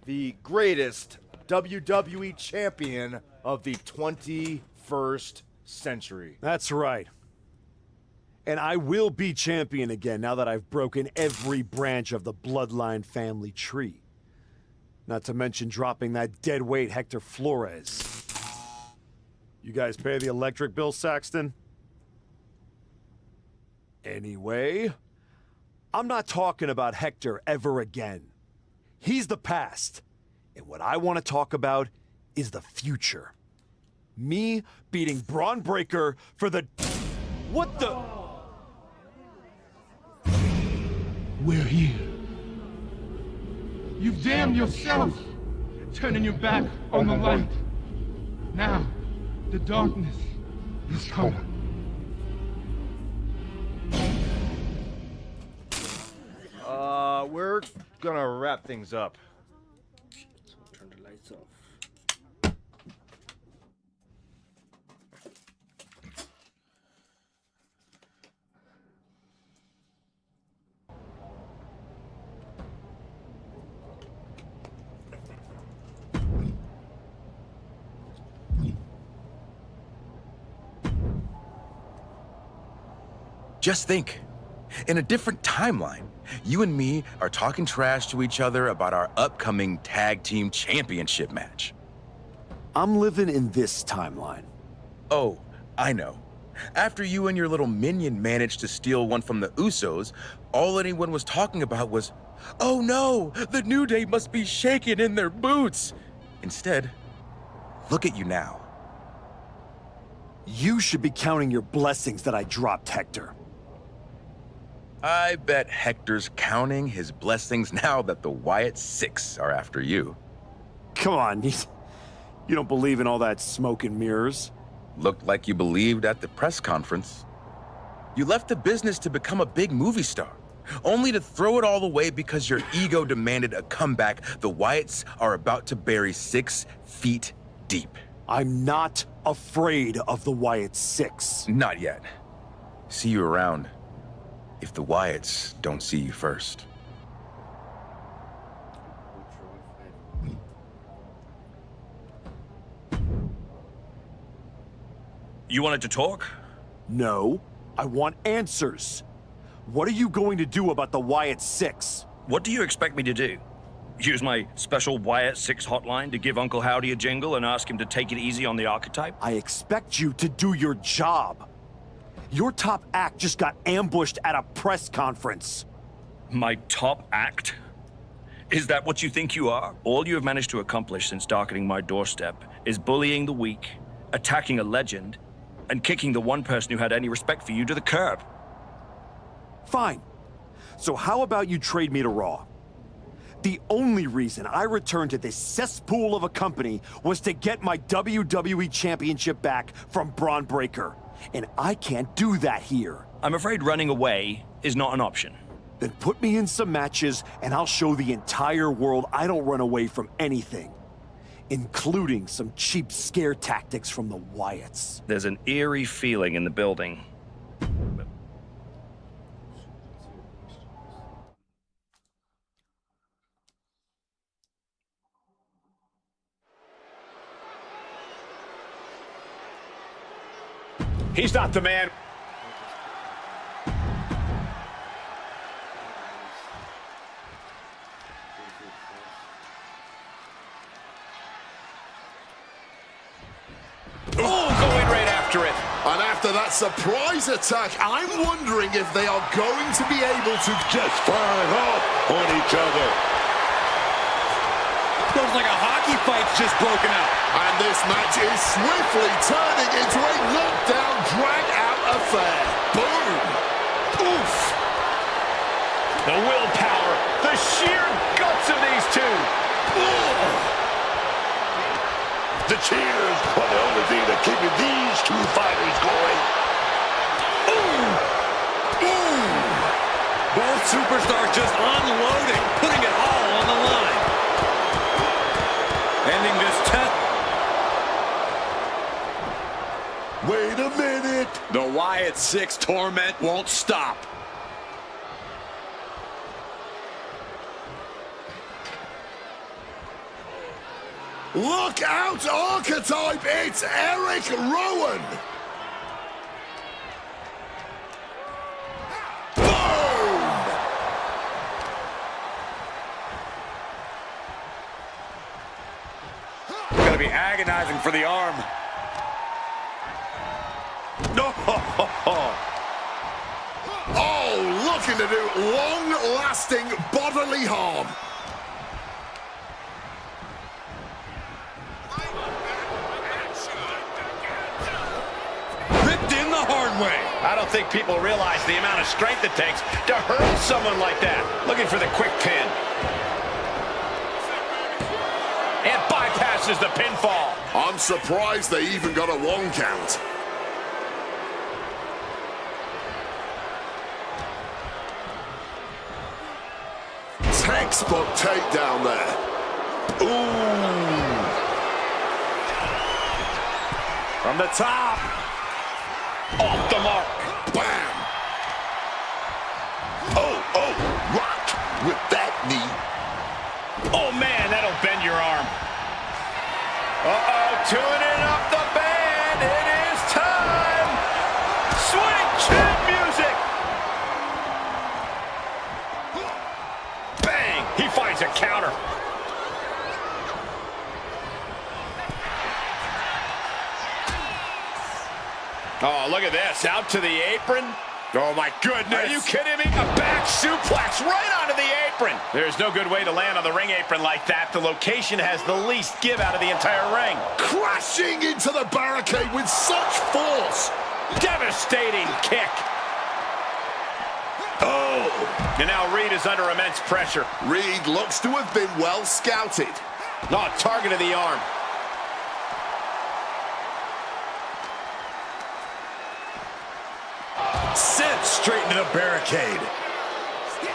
the greatest WWE champion of the 21st century. That's right. And I will be champion again now that I've broken every branch of the Bloodline family tree. Not to mention dropping that deadweight Hector Flores. You guys pay the electric bill, Saxton? Anyway, I'm not talking about Hector ever again. He's the past. And what I want to talk about is the future. Me beating Braun Breaker for the... What the... We're here. You've damned yourself, turning your back on the light. Now, the darkness is coming. We're gonna wrap things up. So turn the lights off. Just think, in a different timeline, you and me are talking trash to each other about our upcoming tag team championship match. I'm living in this timeline. Oh, I know. After you and your little minion managed to steal one from the Usos, all anyone was talking about was, oh no, the New Day must be shaking in their boots. Instead, look at you now. You should be counting your blessings that I dropped Hector. I bet Hector's counting his blessings now that the Wyatt Six are after you. Come on, you don't believe in all that smoke and mirrors? Looked like you believed at the press conference. You left the business to become a big movie star, only to throw it all away because your ego demanded a comeback the Wyatts are about to bury 6 feet deep. I'm not afraid of the Wyatt Six. Not yet. See you around. If the Wyatts don't see you first. You wanted to talk? No, I want answers. What are you going to do about the Wyatt Six? What do you expect me to do? Use my special Wyatt 6 hotline to give Uncle Howdy a jingle and ask him to take it easy on the archetype? I expect you to do your job. Your top act just got ambushed at a press conference. My top act? Is that what you think you are? All you have managed to accomplish since darkening my doorstep is bullying the weak, attacking a legend, and kicking the one person who had any respect for you to the curb. Fine. So how about you trade me to Raw? The only reason I returned to this cesspool of a company was to get my WWE Championship back from Braun Breaker. And I can't do that here. I'm afraid running away is not an option. Then put me in some matches and I'll show the entire world I don't run away from anything. Including some cheap scare tactics from the Wyatts. There's an eerie feeling in the building. He's not the man. Going right after it. And after that surprise attack, I'm wondering if they are going to be able to just fire off on each other. Feels like a hockey fight's just broken out. And this match is swiftly turning into a knockdown, drag-out affair. Boom! Oof! The willpower, the sheer guts of these two. The cheers are the only thing that keeping these two fighters going. Both superstars just unloading, putting it all on the line. Ending this test. Wait a minute. The Wyatt 6 torment won't stop. Look out, Archetype! It's Eric Rowan! Boom! Gonna be agonizing for the arm. No! Oh, looking to do long-lasting bodily harm. I don't think people realize the amount of strength it takes to hurl someone like that. Looking for the quick pin. And bypasses the pinfall. I'm surprised they even got a 1 count. Textbook takedown there. Ooh. From the top. Off the mark. Bam! Oh, rock with that knee. Oh, man, that'll bend your arm. Uh-oh, tuning up the band. It is time. Sweet chin music. Bang! He finds a counter. Oh, look at this. Out to the apron. Oh, my goodness. Are you kidding me? A back suplex right onto the apron. There's no good way to land on the ring apron like that. The location has the least give out of the entire ring. Crashing into the barricade with such force. Devastating kick. Oh. And now Reed is under immense pressure. Reed looks to have been well scouted. Not target of the arm. Sent straight into the barricade.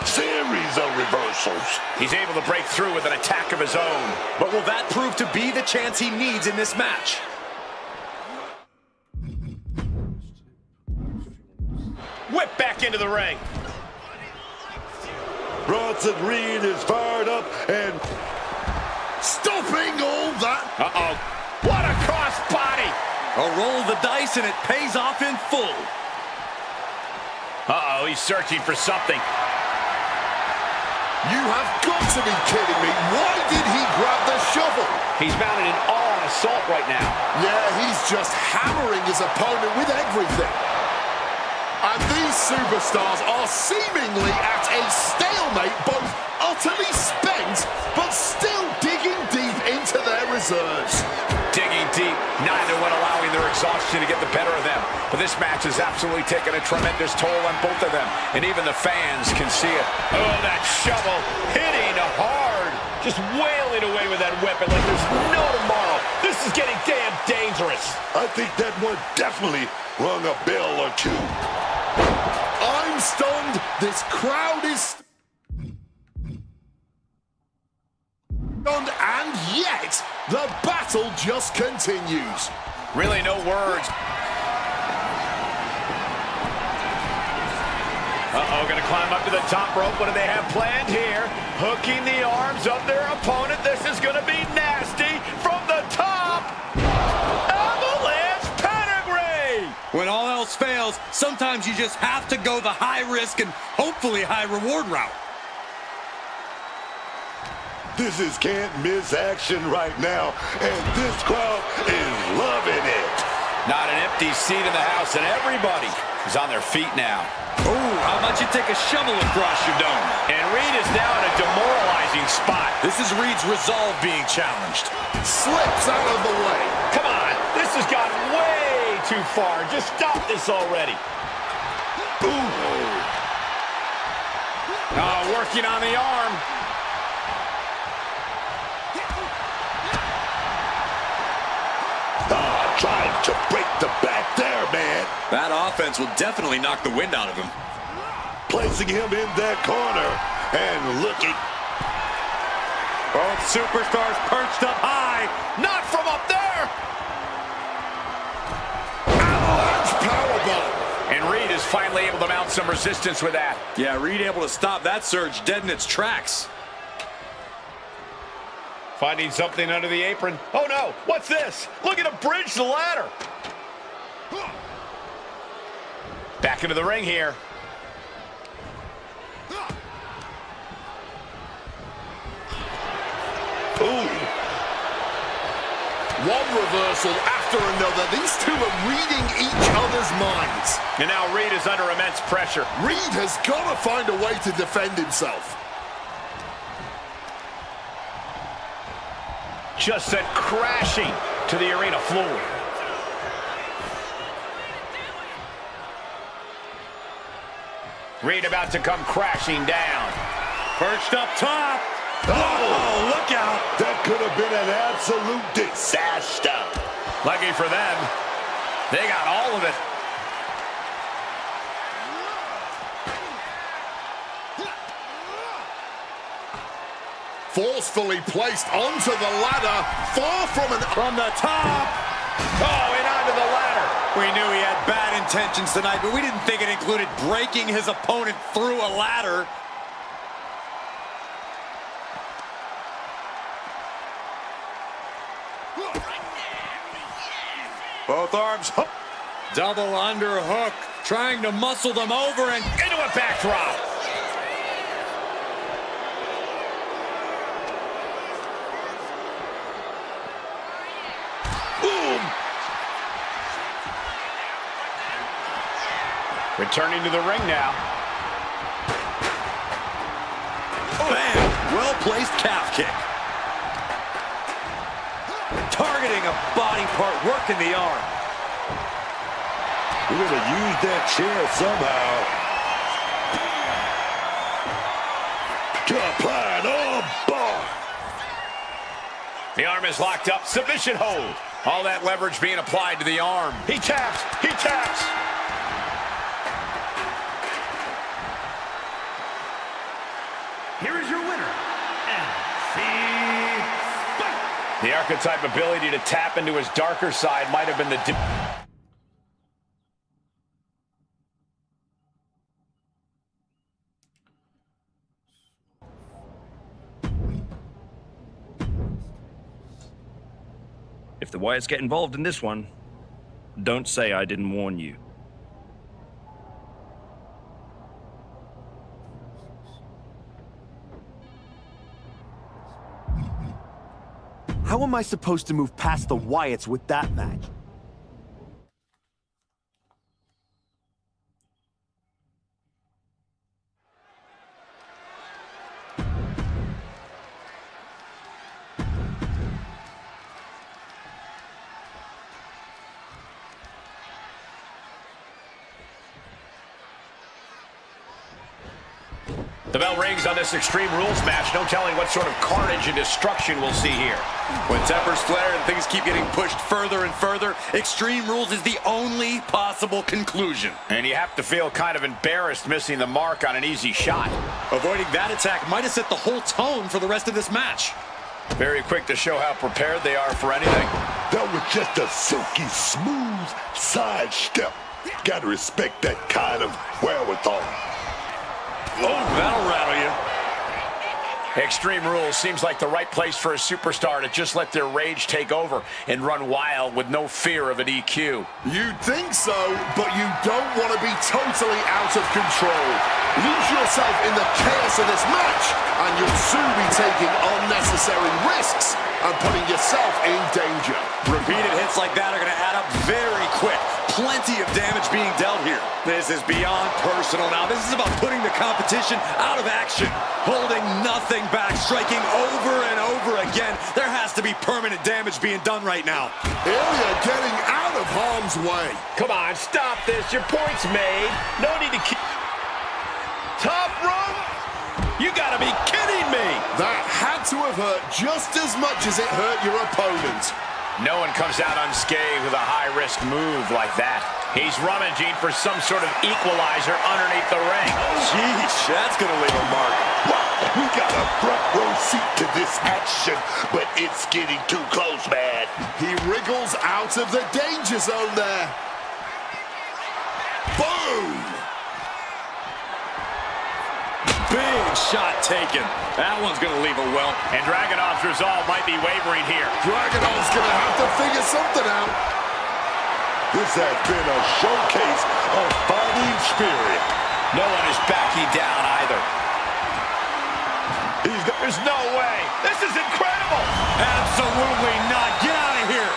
Series of reversals. He's able to break through with an attack of his own. But will that prove to be the chance he needs in this match? Whip back into the ring. Bronson Reed is fired up and stopping all that. Uh-oh. What a cross body. A roll of the dice and it pays off in full. Uh-oh, he's searching for something. You have got to be kidding me. Why did he grab the shovel? He's mounted an all-out assault right now. Yeah, he's just hammering his opponent with everything. And these superstars are seemingly at a stalemate, both utterly spent, but still digging deep into their reserves. Digging deep, neither one allowing their exhaustion to get the better of them. But this match has absolutely taken a tremendous toll on both of them, and even the fans can see it. Oh, that shovel hitting hard, just wailing away with that weapon like there's no tomorrow. This is getting damn dangerous. I think that one definitely rung a bell or two. I'm stunned. This crowd is stunned, and yet the battle just continues. Really no words. Uh-oh, gonna climb up to the top rope. What do they have planned here? Hooking the arms of their opponent. This is gonna be nasty from the top. Avalanche pedigree! When all else fails, sometimes you just have to go the high-risk and hopefully high-reward route. This is can't-miss action right now, and this crowd is loving it. Not an empty seat in the house, and everybody is on their feet now. Oh, how about you take a shovel across your dome? And Reed is now in a demoralizing spot. This is Reed's resolve being challenged. Slips out of the way. Come on, this has gone way too far. Just stop this already. Ooh. Working on the arm. Trying to break the back there, man. That offense will definitely knock the wind out of him. Placing him in that corner and looking. Both superstars perched up high. Not from up there. Avalanche powerbomb. And Reed is finally able to mount some resistance with that. Yeah, Reed able to stop that surge dead in its tracks. Finding something under the apron. Oh no, what's this? Look at him bridge the ladder. Back into the ring here. Ooh. One reversal after another. These two are reading each other's minds. And now Reed is under immense pressure. Reed has got to find a way to defend himself. Just sent crashing to the arena floor. Reed about to come crashing down. Perched up top. Oh, look out. That could have been an absolute disaster. Lucky for them, they got all of it. Forcefully placed onto the ladder, far from the top. Oh, and onto the ladder. We knew he had bad intentions tonight, but we didn't think it included breaking his opponent through a ladder. Both arms hooked. Double underhook, trying to muscle them over and into a backdrop. boom. Returning to the ring now. Bam! Well-placed calf kick. Targeting a body part, working the arm. We're gonna use that chair somehow to apply an arm bar. The arm is locked up. Submission hold. All that leverage being applied to the arm. He taps. He taps. Here is your winner, The archetype ability to tap into his darker side might have been the... If the Wyatts get involved in this one, don't say I didn't warn you. How am I supposed to move past the Wyatts with that match? The bell rings on this Extreme Rules match. No telling what sort of carnage and destruction we'll see here. When tempers flare and things keep getting pushed further and further, Extreme Rules is the only possible conclusion. And you have to feel kind of embarrassed missing the mark on an easy shot. Avoiding that attack might have set the whole tone for the rest of this match. Very quick to show how prepared they are for anything. That was just a silky smooth sidestep. Gotta respect that kind of wherewithal. Oh, that'll rattle you. Extreme Rules seems like the right place for a superstar to just let their rage take over and run wild with no fear of an EQ. You'd think so, but you don't want to be totally out of control. Lose yourself in the chaos of this match, and you'll soon be taking unnecessary risks and putting yourself in danger. Repeated hits like that are going to add up very quick. Plenty of damage being dealt here. This is beyond personal now. This is about putting the competition out of action. Holding nothing back, striking over and over again. There has to be permanent damage being done right now. Ilya getting out of harm's way. Come on, stop this. Your point's made. No need to keep... Top rope? You gotta be kidding me! That had to have hurt just as much as it hurt your opponent. No one comes out unscathed with a high-risk move like that. He's rummaging for some sort of equalizer underneath the ring. Jeez, that's gonna leave a mark. We got a front row seat to this action, but it's getting too close, man. He wriggles out of the danger zone there. Boom! Big shot taken. That one's gonna leave a welt. And Dragunov's resolve might be wavering here. Dragunov's gonna have to figure something out. This has been a showcase of fighting spirit. No one is backing down either. There's no way. This is incredible. Absolutely not. Get out of here.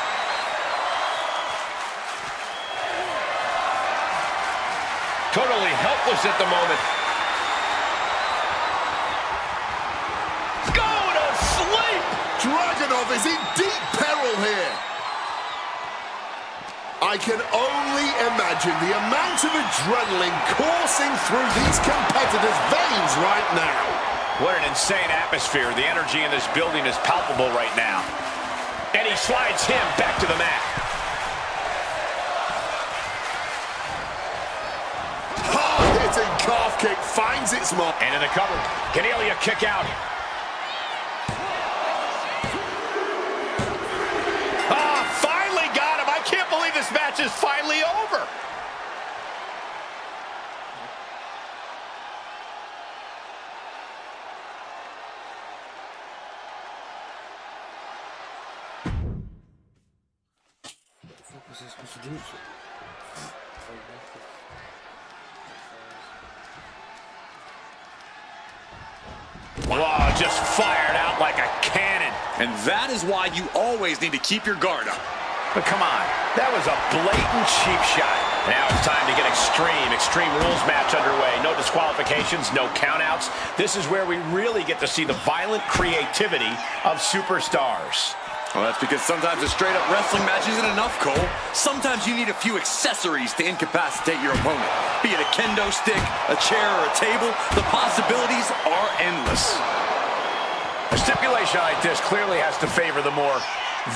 Totally helpless at the moment. Go to sleep. Dragunov is in deep peril here. I can only imagine the amount of adrenaline coursing through these competitors' veins right now. What an insane atmosphere. The energy in this building is palpable right now. And he slides him back to the mat. Hard-hitting calf kick finds its mark. And in the cover. Can Ilya kick out? Finally got him. I can't believe this match is finally over. Wow, just fired out like a cannon. And that is why you always need to keep your guard up. But come on, that was a blatant cheap shot. Now it's time to get Extreme Rules match underway. No disqualifications, no countouts. This is where we really get to see the violent creativity of superstars. Well, that's because sometimes a straight-up wrestling match isn't enough, Cole. Sometimes you need a few accessories to incapacitate your opponent. Be it a kendo stick, a chair, or a table, the possibilities are endless. A stipulation like this clearly has to favor the more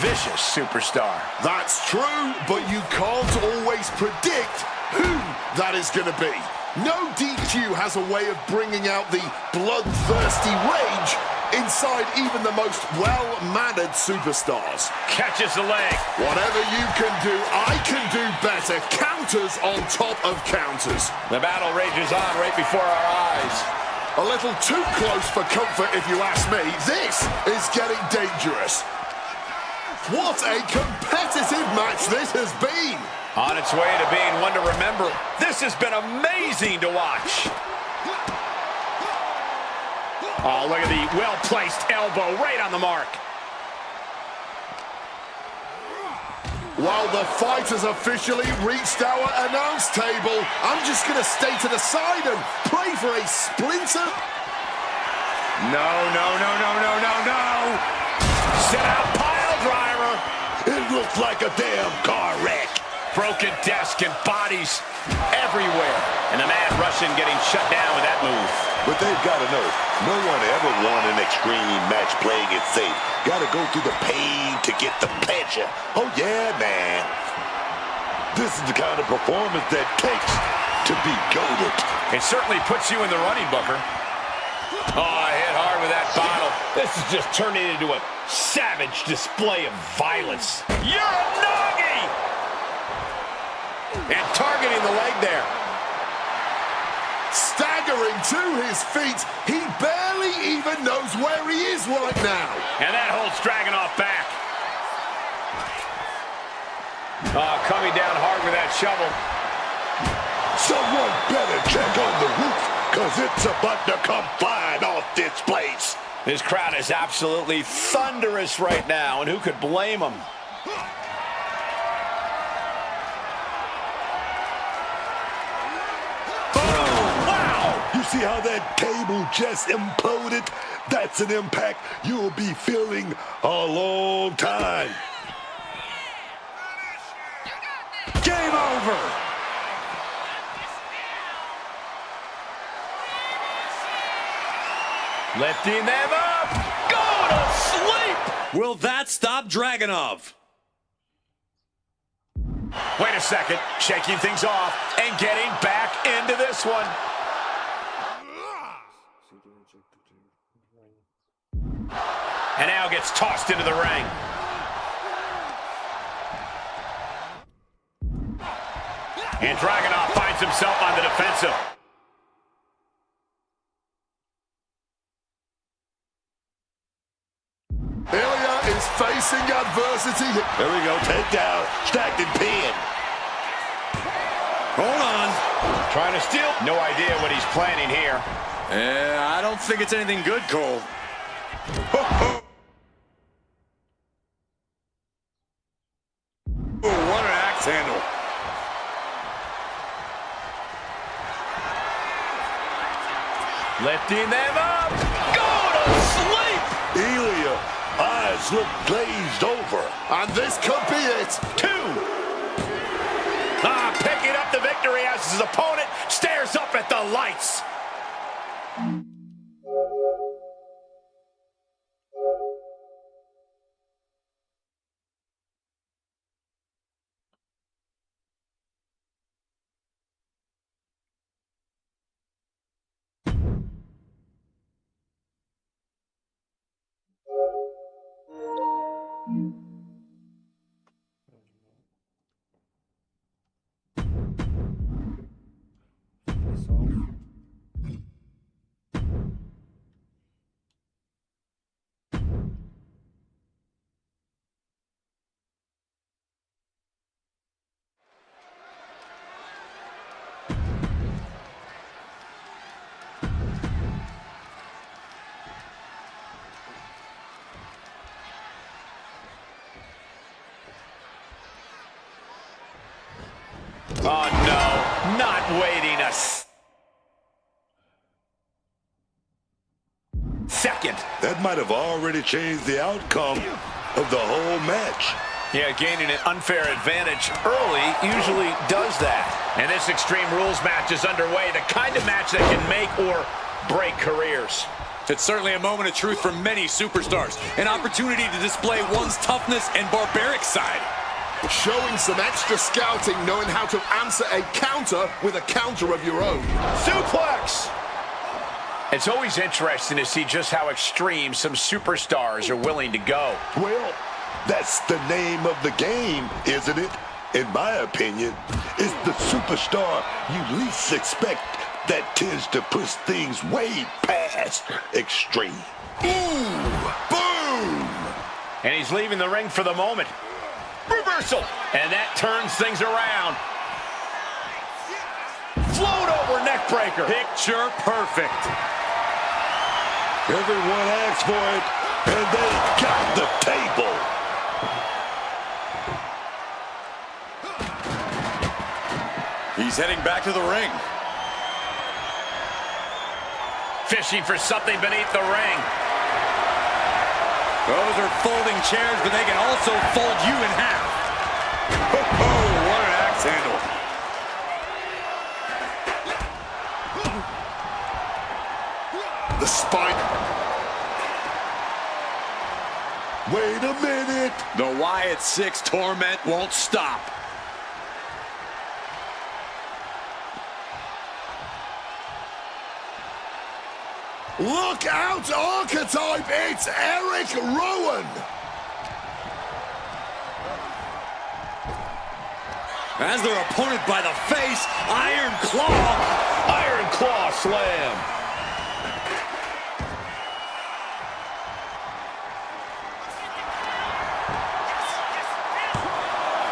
vicious superstar. That's true, but you can't always predict who that is going to be. No DQ has a way of bringing out the bloodthirsty rage inside even the most well-mannered superstars. Catches the leg. Whatever you can do, I can do better. Counters on top of counters. The battle rages on right before our eyes. A little too close for comfort, if you ask me. This is getting dangerous. What a competitive match this has been. On its way to being one to remember. This has been amazing to watch. Oh, look at the well-placed elbow right on the mark. While the fighters officially reached our announce table, I'm just going to stay to the side and pray for a splinter. No, no, no, no, no, no, no. Sit out pile driver. It looks like a damn car wreck. Broken desk and bodies everywhere. And the man Russian getting shut down with that move. But they've got to know, no one ever won an extreme match playing it safe. Got to go through the pain to get the pleasure. Oh, yeah, man. This is the kind of performance that takes to be goated. It certainly puts you in the running, Booker. Oh, hit hard with that bottle. This is just turning into a savage display of violence. You're a noggy! And targeting the leg there. Staggering to his feet, he barely even knows where he is right now. And that holds Dragunov back. Coming down hard with that shovel. Someone better check on the roof, because it's about to come flying off this place. This crowd is absolutely thunderous right now, and who could blame them? You see how that table just imploded? That's an impact you'll be feeling a long time. Game over! Lifting them up! Go to sleep! Will that stop Dragunov? Wait a second, shaking things off and getting back into this one. And now gets tossed into the ring. And Dragunov finds himself on the defensive. Ilya is facing adversity. There we go, takedown, stacked and pinned. Hold on. Trying to steal. No idea what he's planning here. I don't think it's anything good, Cole. What an axe handle. Lifting them up. Go to sleep. Ilya, eyes look glazed over. And this could be it. 2. Picking up the victory as his opponent stares up at the lights. Oh, no, not waiting a second. That might have already changed the outcome of the whole match. Yeah, gaining an unfair advantage early usually does that. And this Extreme Rules match is underway, the kind of match that can make or break careers. It's certainly a moment of truth for many superstars. An opportunity to display one's toughness and barbaric side. Showing some extra scouting, knowing how to answer a counter with a counter of your own. Suplex! It's always interesting to see just how extreme some superstars are willing to go. Well, that's the name of the game, isn't it? In my opinion, it's the superstar you least expect that tends to push things way past extreme. Ooh! Boom! And he's leaving the ring for the moment. Reversal! And that turns things around. Float over neck breaker. Picture perfect. Everyone asked for it, and they got the table. heading back to the ring. Fishing for something beneath the ring. Those are folding chairs, but they can also fold you in half. Oh, what an axe handle. The spine. Wait a minute. The Wyatt 6 torment won't stop. Look out, Archetype! It's Eric Rowan! As their opponent by the face, Iron Claw. Iron Claw slam.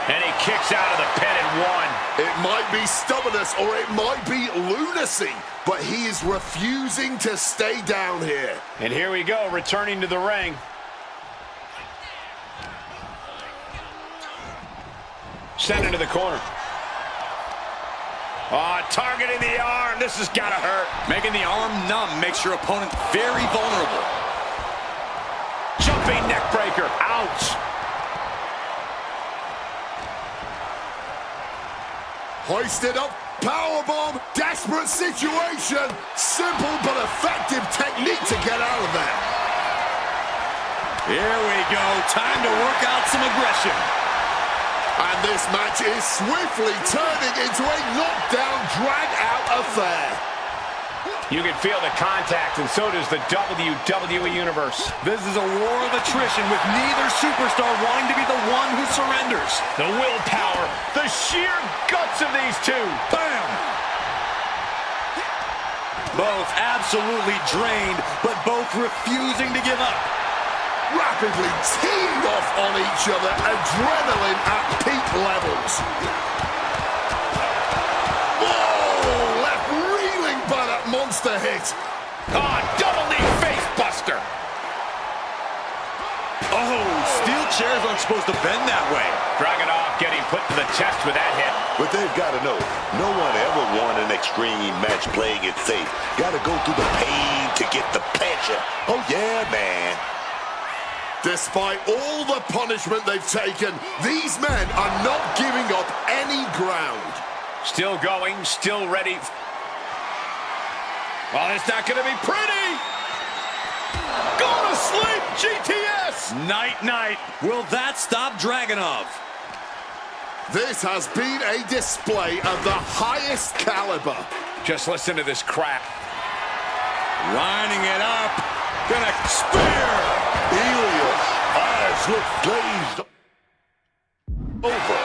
And he kicks out of the pin at one. It might be stubbornness or it might be lunacy, but he is refusing to stay down here. And here we go, returning to the ring. Sent into the corner. Targeting the arm. This has got to hurt. Making the arm numb makes your opponent very vulnerable. Jumping neck breaker. Ouch. Hoisted up, powerbomb, desperate situation. Simple but effective technique to get out of there. Here we go, time to work out some aggression. And this match is swiftly turning into a knockdown, drag-out affair. You can feel the contact, and so does the WWE Universe. This is a war of attrition with neither superstar wanting to be the one who surrenders. The willpower, the sheer guts of these two. Bam! Both absolutely drained, but both refusing to give up. Rapidly teeing off on each other, adrenaline at peak levels. Whoa, left reeling by that monster hit. Double knee face buster. Oh, steel chairs aren't supposed to bend that way. Dragunov getting put to the chest with that hit. But they've got to know, no one ever won an extreme match playing it safe. Got to go through the pain to get the pleasure. Oh, yeah, man. Despite all the punishment they've taken, these men are not giving up any ground. Still going, still ready. Well, it's not going to be pretty. Go to sleep, GTS. Night-night. Will that stop Dragunov? This has been a display of the highest caliber. Just listen to this crap. Lining it up. Gonna spear. Elias, eyes look glazed over.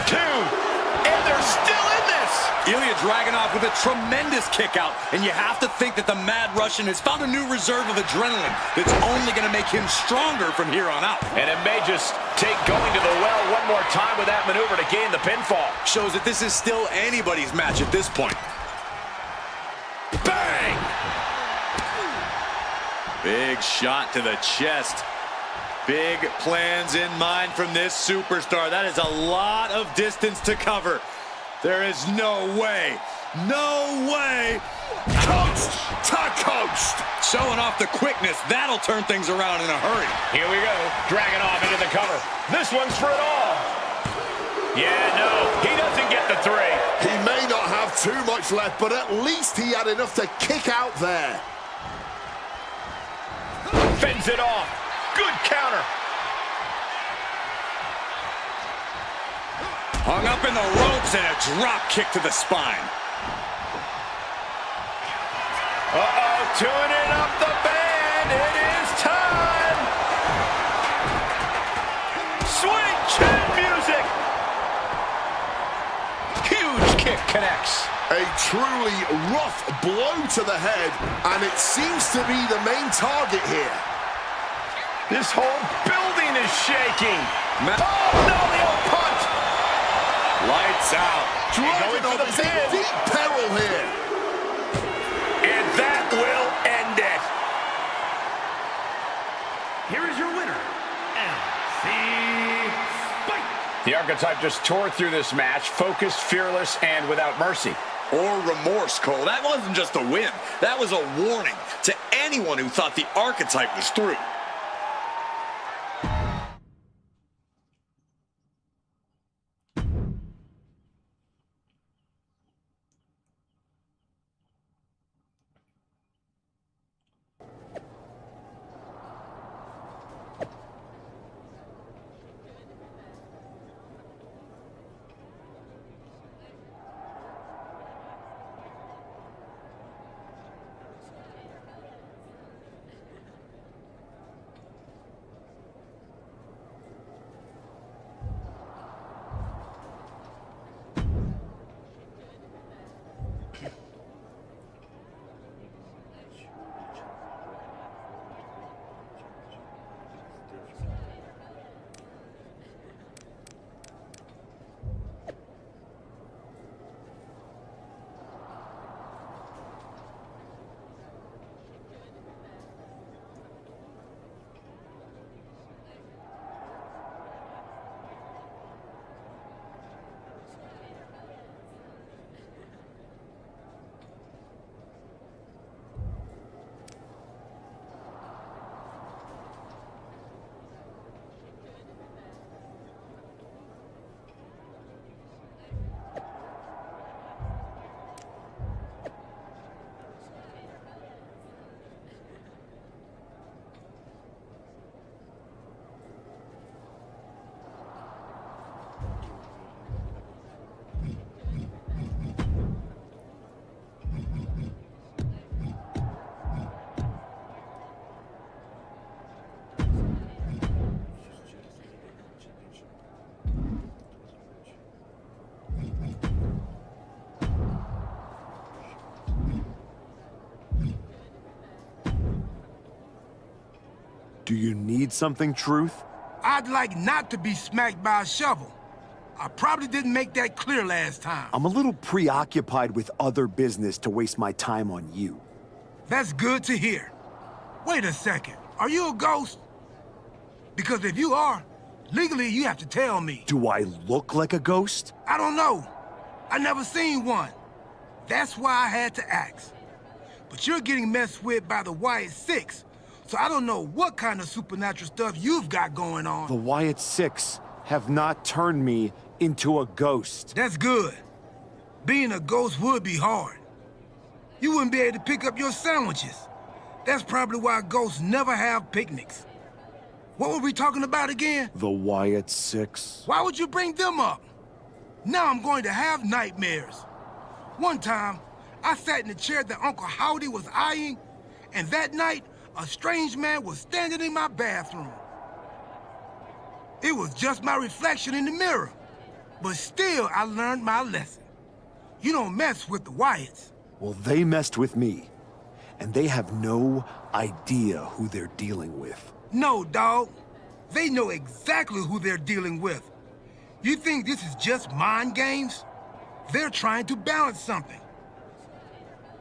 2, and they're still in this. Ilya Dragunov with a tremendous kick out, and you have to think that the Mad Russian has found a new reserve of adrenaline that's only going to make him stronger from here on out. And it may just take going to the well one more time with that maneuver to gain the pinfall. Shows that this is still anybody's match at this point. Bang! Big shot to the chest. Big plans in mind from this superstar. That is a lot of distance to cover. There is no way. Coast to coast. Showing off the quickness. That'll turn things around in a hurry. Here we go. Dragunov into the cover. This one's for it all. Yeah, no. He doesn't get the 3. He may not have too much left, but at least he had enough to kick out there. Fends it off. Good counter. Hung up in the ropes and a drop kick to the spine. Uh-oh, tuning up the band. It is time. Sweet chin music. Huge kick connects. A truly rough blow to the head, and it seems to be the main target here. This whole building is shaking. Oh, no, the old punt. Lights out. Dragunov is in deep peril here. And that will end it. Here is your winner, LC Spike. The archetype just tore through this match, focused, fearless, and without mercy. Or remorse, Cole. That wasn't just a win. That was a warning to anyone who thought the archetype was through. Do you need something, Truth? I'd like not to be smacked by a shovel. I probably didn't make that clear last time. I'm a little preoccupied with other business to waste my time on you. That's good to hear. Wait a second. Are you a ghost? Because if you are, legally you have to tell me. Do I look like a ghost? I don't know. I never seen one. That's why I had to ask. But you're getting messed with by the Wyatt Six, so I don't know what kind of supernatural stuff you've got going on. The Wyatt Six have not turned me into a ghost. That's good. Being a ghost would be hard. You wouldn't be able to pick up your sandwiches. That's probably why ghosts never have picnics. What were we talking about again? The Wyatt Six. Why would you bring them up? Now I'm going to have nightmares. One time, I sat in the chair that Uncle Howdy was eyeing, and that night, a strange man was standing in my bathroom. It was just my reflection in the mirror. But still, I learned my lesson. You don't mess with the Wyatts. Well, they messed with me. And they have no idea who they're dealing with. No, dog. They know exactly who they're dealing with. You think this is just mind games? They're trying to balance something.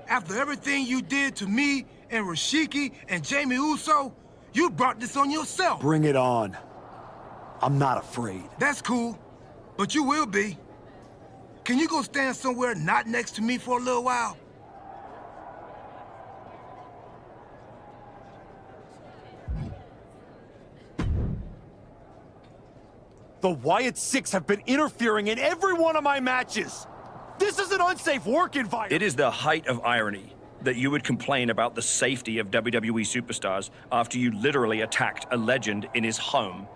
After everything you did to me and Rashiki and Jamie Uso, you brought this on yourself. Bring it on. I'm not afraid. That's cool, but you will be. Can you go stand somewhere not next to me for a little while? The Wyatt Six have been interfering in every one of my matches. This is an unsafe work environment. It is the height of irony that you would complain about the safety of WWE superstars after you literally attacked a legend in his home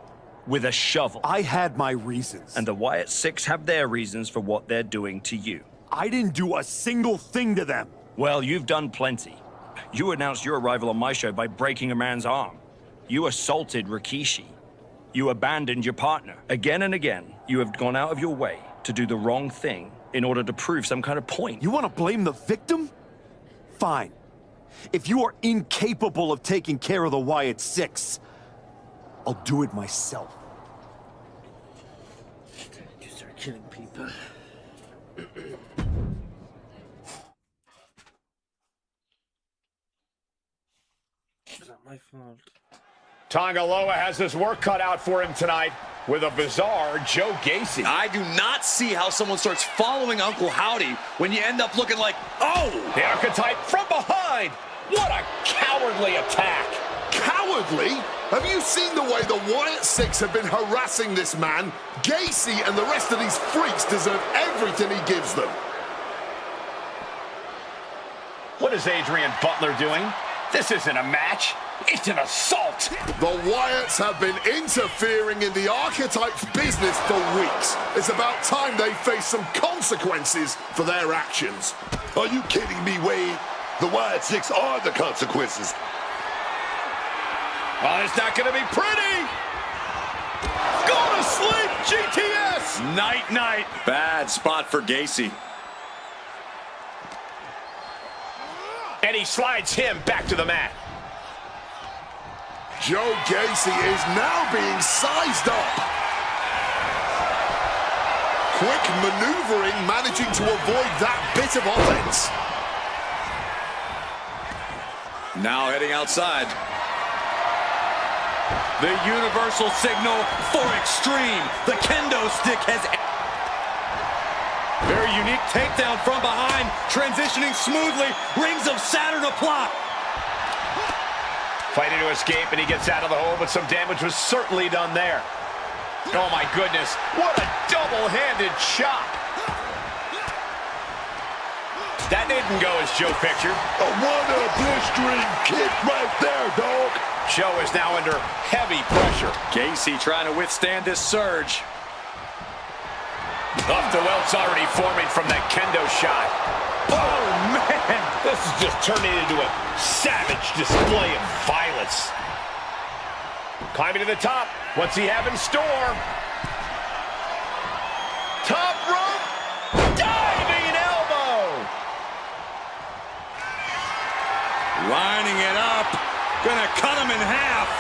with a shovel. I had my reasons. And the Wyatt Six have their reasons for what they're doing to you. I didn't do a single thing to them. Well, you've done plenty. You announced your arrival on my show by breaking a man's arm. You assaulted Rikishi. You abandoned your partner. Again and again, you have gone out of your way to do the wrong thing in order to prove some kind of point. You want to blame the victim? Fine. If you are incapable of taking care of the Wyatt Six, I'll do it myself. You start killing people. It's not my fault. Tonga Loa has his work cut out for him tonight. with a bizarre Joe Gacy. I do not see how someone starts following Uncle Howdy when you end up looking like, oh! The Archetype from behind. What a cowardly attack. Cowardly? Have you seen the way the Wyatt Six have been harassing this man? Gacy and the rest of these freaks deserve everything he gives them. What is Adrian Butler doing? This isn't a match. It's an assault. The Wyatts have been interfering in the Archetype's business for weeks. It's about time they face some consequences for their actions. Are you kidding me, Wade? The Wyatt Six are the consequences. Well, it's not going to be pretty. Go to sleep, GTS. Night, night. Bad spot for Gacy. And he slides him back to the mat. Joe Gacy is now being sized up. Quick maneuvering, managing to avoid that bit of offense. Now heading outside. The universal signal for extreme. The kendo stick has... Very unique takedown from behind, transitioning smoothly. Rings of Saturn apply. Fighting to escape, and he gets out of the hole, but some damage was certainly done there. Oh, my goodness. What a double-handed chop. That didn't go as Joe pictured. What a blistering kick right there, dog. Joe is now under heavy pressure. Gacy trying to withstand this surge. Off the welts already forming from that kendo shot. Oh, man. This is just turning into a savage display of violence. Climbing to the top. What's he have in store? Top rope. Diving elbow. Lining it up. Gonna cut him in half.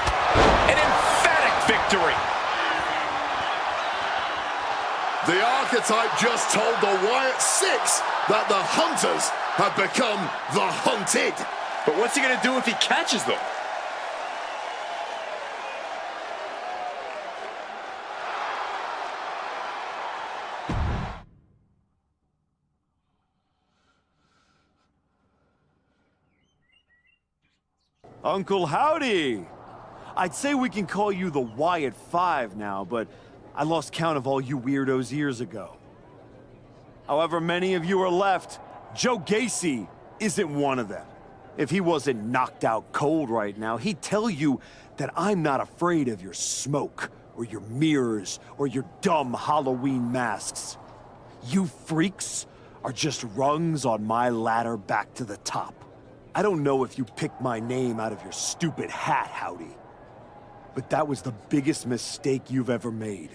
An emphatic victory. The Archetype just told the Wyatt Six that the Hunters have become the Hunted. But what's he gonna do if he catches them? Uncle Howdy! I'd say we can call you the Wyatt Five now, but I lost count of all you weirdos years ago. However many of you are left, Joe Gacy isn't one of them. If he wasn't knocked out cold right now, he'd tell you that I'm not afraid of your smoke, or your mirrors, or your dumb Halloween masks. You freaks are just rungs on my ladder back to the top. I don't know if you picked my name out of your stupid hat, Howdy, but that was the biggest mistake you've ever made.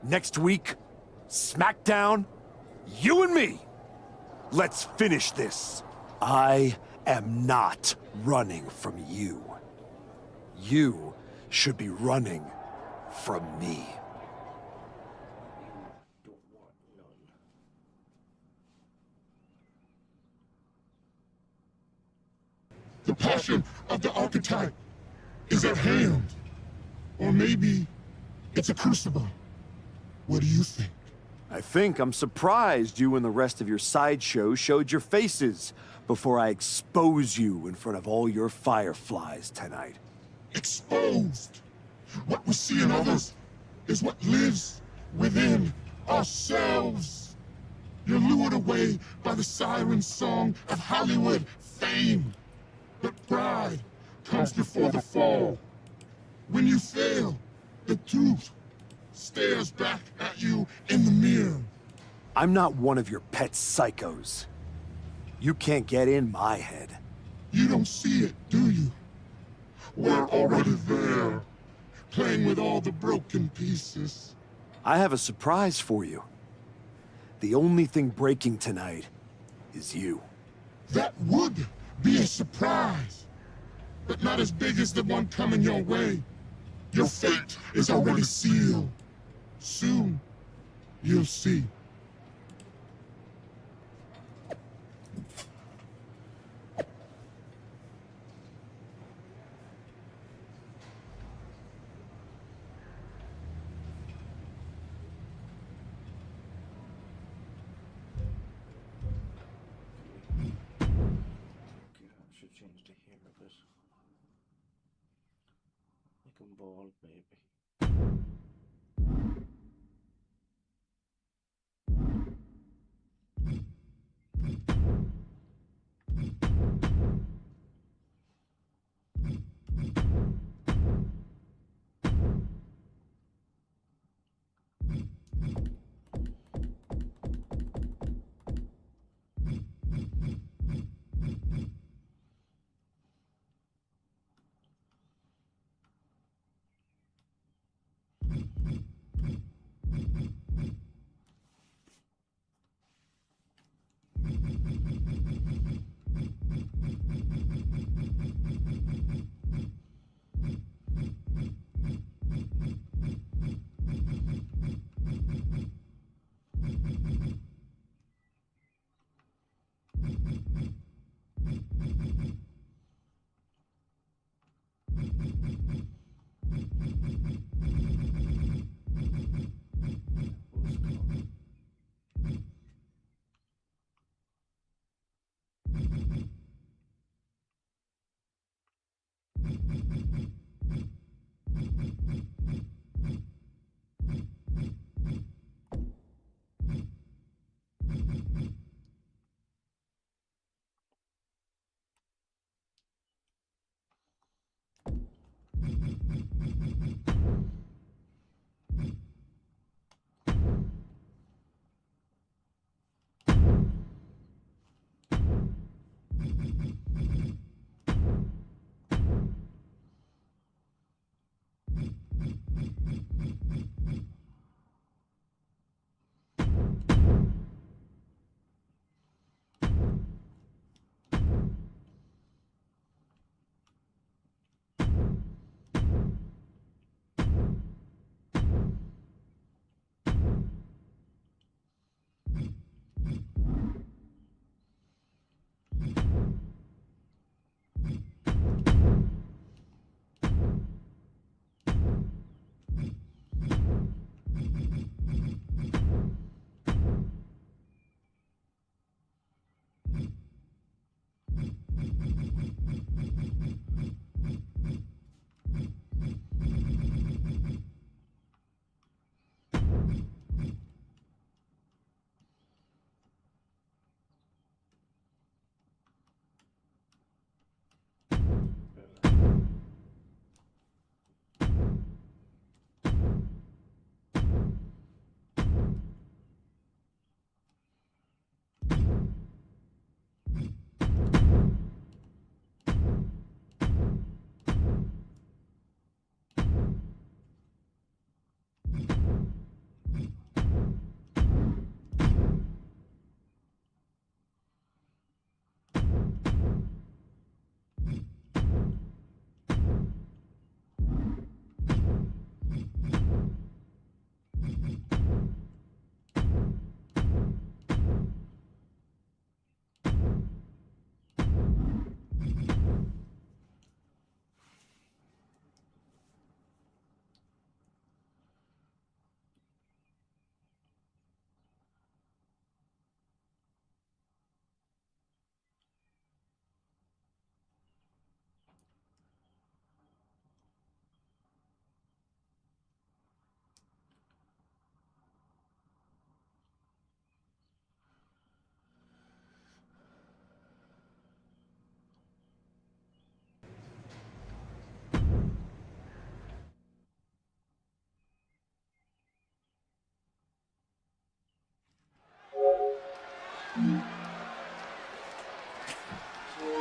Next week, SmackDown, you and me. Let's finish this. I am not running from you. You should be running from me. The passion of the Archetype is at hand. Or maybe it's a crucible. What do you think? I think I'm surprised you and the rest of your sideshow showed your faces before I expose you in front of all your fireflies tonight. Exposed. What we see in others is what lives within ourselves. You're lured away by the siren song of Hollywood fame. But pride comes before the fall. When you fail, the truth stares back at you in the mirror. I'm not one of your pet psychos. You can't get in my head. You don't see it, do you? We're already there, playing with all the broken pieces. I have a surprise for you. The only thing breaking tonight is you. That would be a surprise, but not as big as the one coming your way. Your fate is already sealed. Soon, you'll see. can ball, maybe.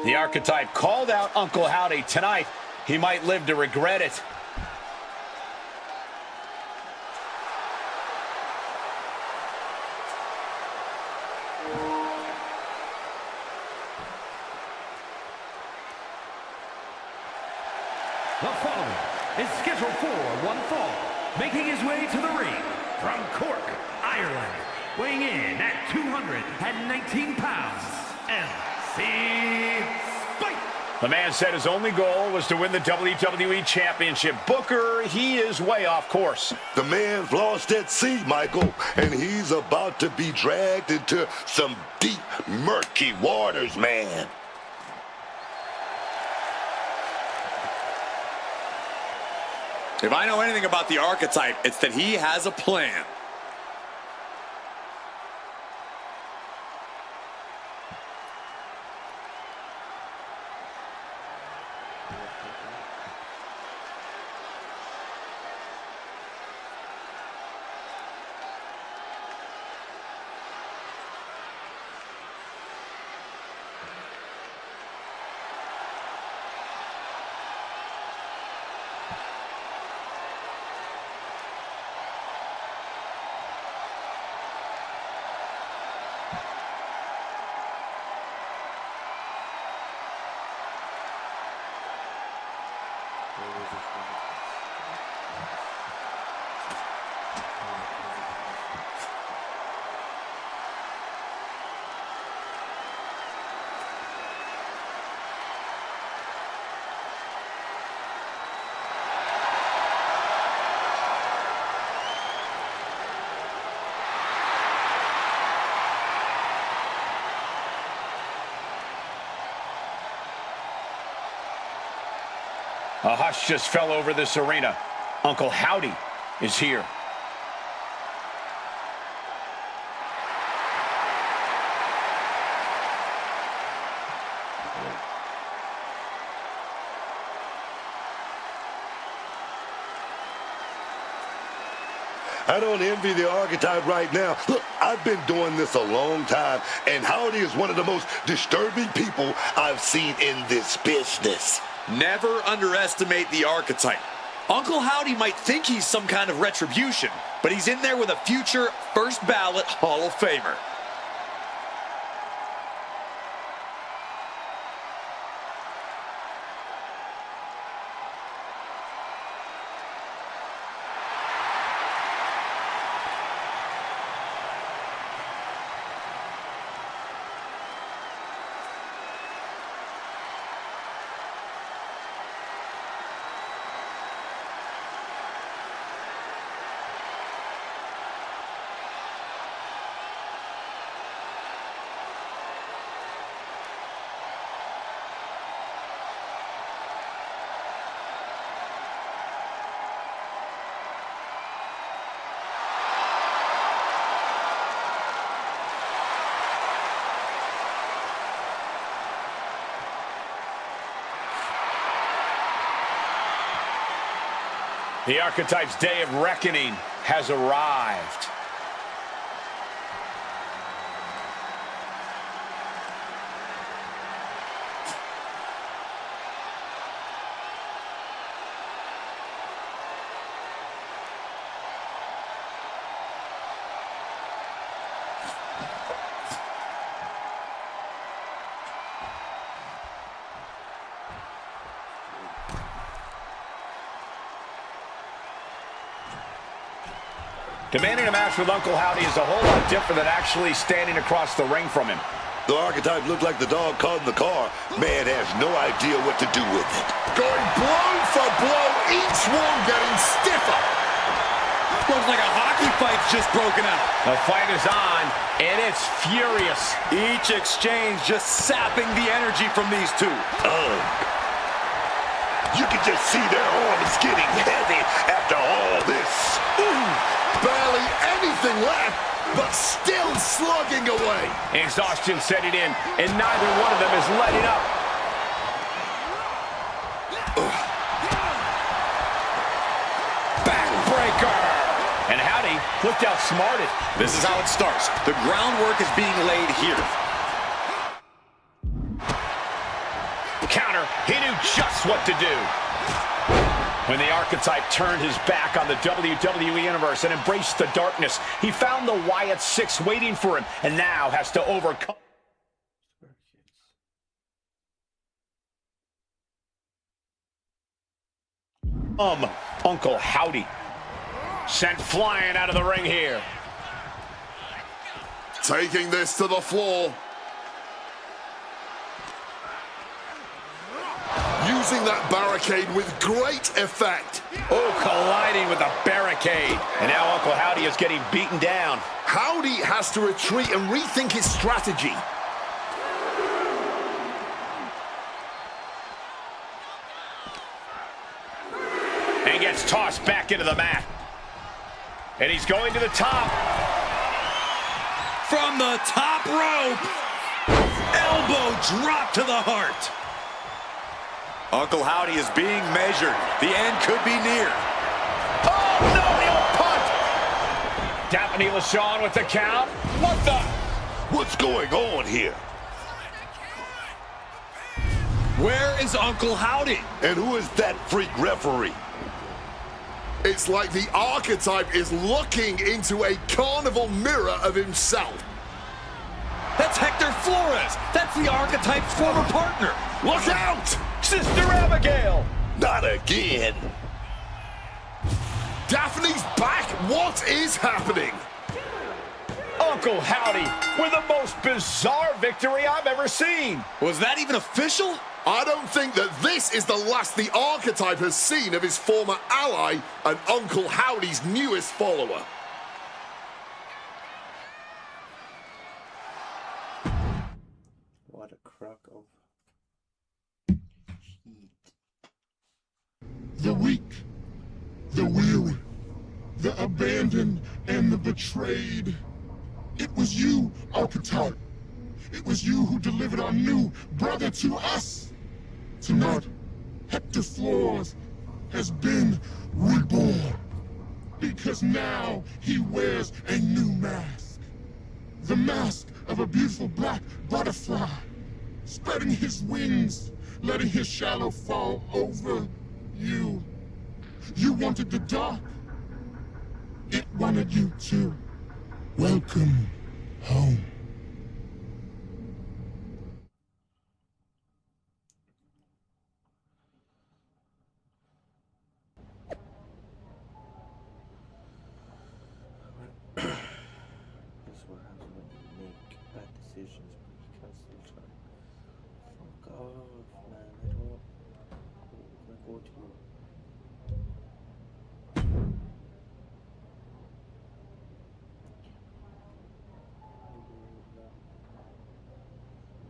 The archetype called out Uncle Howdy tonight. He might live to regret it. The following is scheduled for one fall, making his way to the ring from Cork, Ireland, weighing in at 219 pounds, MC Spike. The man said his only goal was to win the WWE Championship. Booker, he is way off course. The man's lost at sea, Michael, and he's about to be dragged into some deep, murky waters, man. If I know anything about the archetype, it's that he has a plan. A hush just fell over this arena. Uncle Howdy is here. I don't envy the archetype right now. Look, I've been doing this a long time, and Howdy is one of the most disturbing people I've seen in this business. Never underestimate the archetype. Uncle Howdy might think he's some kind of retribution, but he's in there with a future first ballot Hall of Famer. The archetype's day of reckoning has arrived. Demanding a match with Uncle Howdy is a whole lot different than actually standing across the ring from him. The archetype looked like the dog caught in the car. Man has no idea what to do with it. Going blow for blow, each one getting stiffer. Looks like a hockey fight's just broken out. The fight is on, and it's furious. Each exchange just sapping the energy from these two. You can just see their arms getting heavy after all this. Barely anything left, but still slugging away. Exhaustion setting in, and neither one of them is letting up. Backbreaker! And Howdy looked outsmarted. This is how it starts. The groundwork is being laid here. Counter, he knew just what to do. When the archetype turned his back on the WWE Universe and embraced the darkness, he found the Wyatt Six waiting for him and now has to overcome. Uncle Howdy. Sent flying out of the ring here. Taking this to the floor. Using that barricade with great effect. Oh, colliding with the barricade. And now Uncle Howdy is getting beaten down. Howdy has to retreat and rethink his strategy. And gets tossed back into the mat. And he's going to the top. From the top rope. Elbow drop to the heart. Uncle Howdy is being measured. The end could be near. Oh, no, he'll punt. Daphne LaShawn with the count. What the? What's going on here? Where is Uncle Howdy? And who is that freak referee? It's like the archetype is looking into a carnival mirror of himself. That's Hector Flores. That's the archetype's former partner. Look out! Sister Abigail. Not again. Daphne's back. What is happening? Uncle Howdy with the most bizarre victory I've ever seen. Was that even official? I don't think that this is the last the archetype has seen of his former ally and Uncle Howdy's newest follower. What a crock of heat. The weak, the weary, the abandoned, and the betrayed. It was you, archetype. It was you who delivered our new brother to us. Tonight, Hector Flores has been reborn. Because now he wears a new mask. The mask of a beautiful black butterfly, spreading his wings, letting his shadow fall over you. You wanted the dark. It wanted you too. Welcome home. This is what happens when you make bad decisions, but you can still try. Fuck off, man. I don't wanna go to you.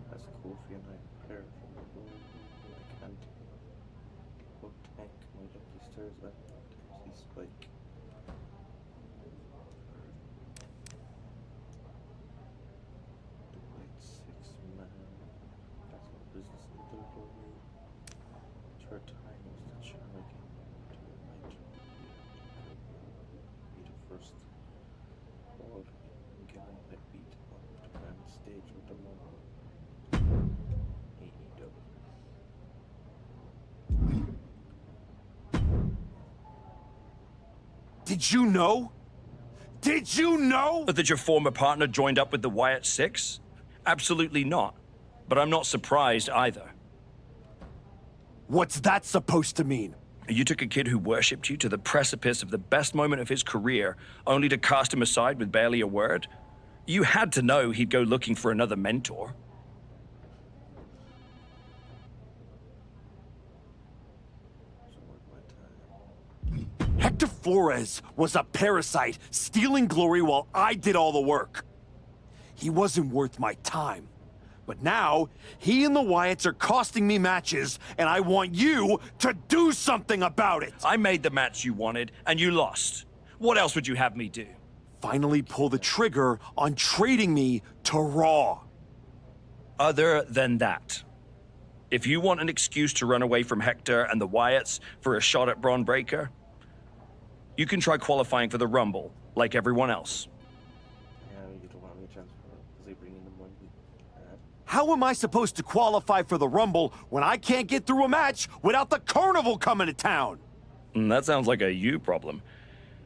That's cool if you're not prepared for the goal. I can't go tank my lucky stars that empty spike. Did you know? Did you know? That your former partner joined up with the Wyatt Six? Absolutely not. But I'm not surprised either. What's that supposed to mean? You took a kid who worshipped you to the precipice of the best moment of his career, only to cast him aside with barely a word? You had to know he'd go looking for another mentor. Hector Flores was a parasite, stealing glory while I did all the work. He wasn't worth my time. But now, he and the Wyatts are costing me matches, and I want you to do something about it! I made the match you wanted, and you lost. What else would you have me do? Finally pull the trigger on trading me to Raw. Other than that, if you want an excuse to run away from Hector and the Wyatts for a shot at Braun Breaker, you can try qualifying for the Rumble, like everyone else. Yeah, you don't want me to transfer because they bring in the money. How am I supposed to qualify for the Rumble when I can't get through a match without the Carnival coming to town? That sounds like a you problem.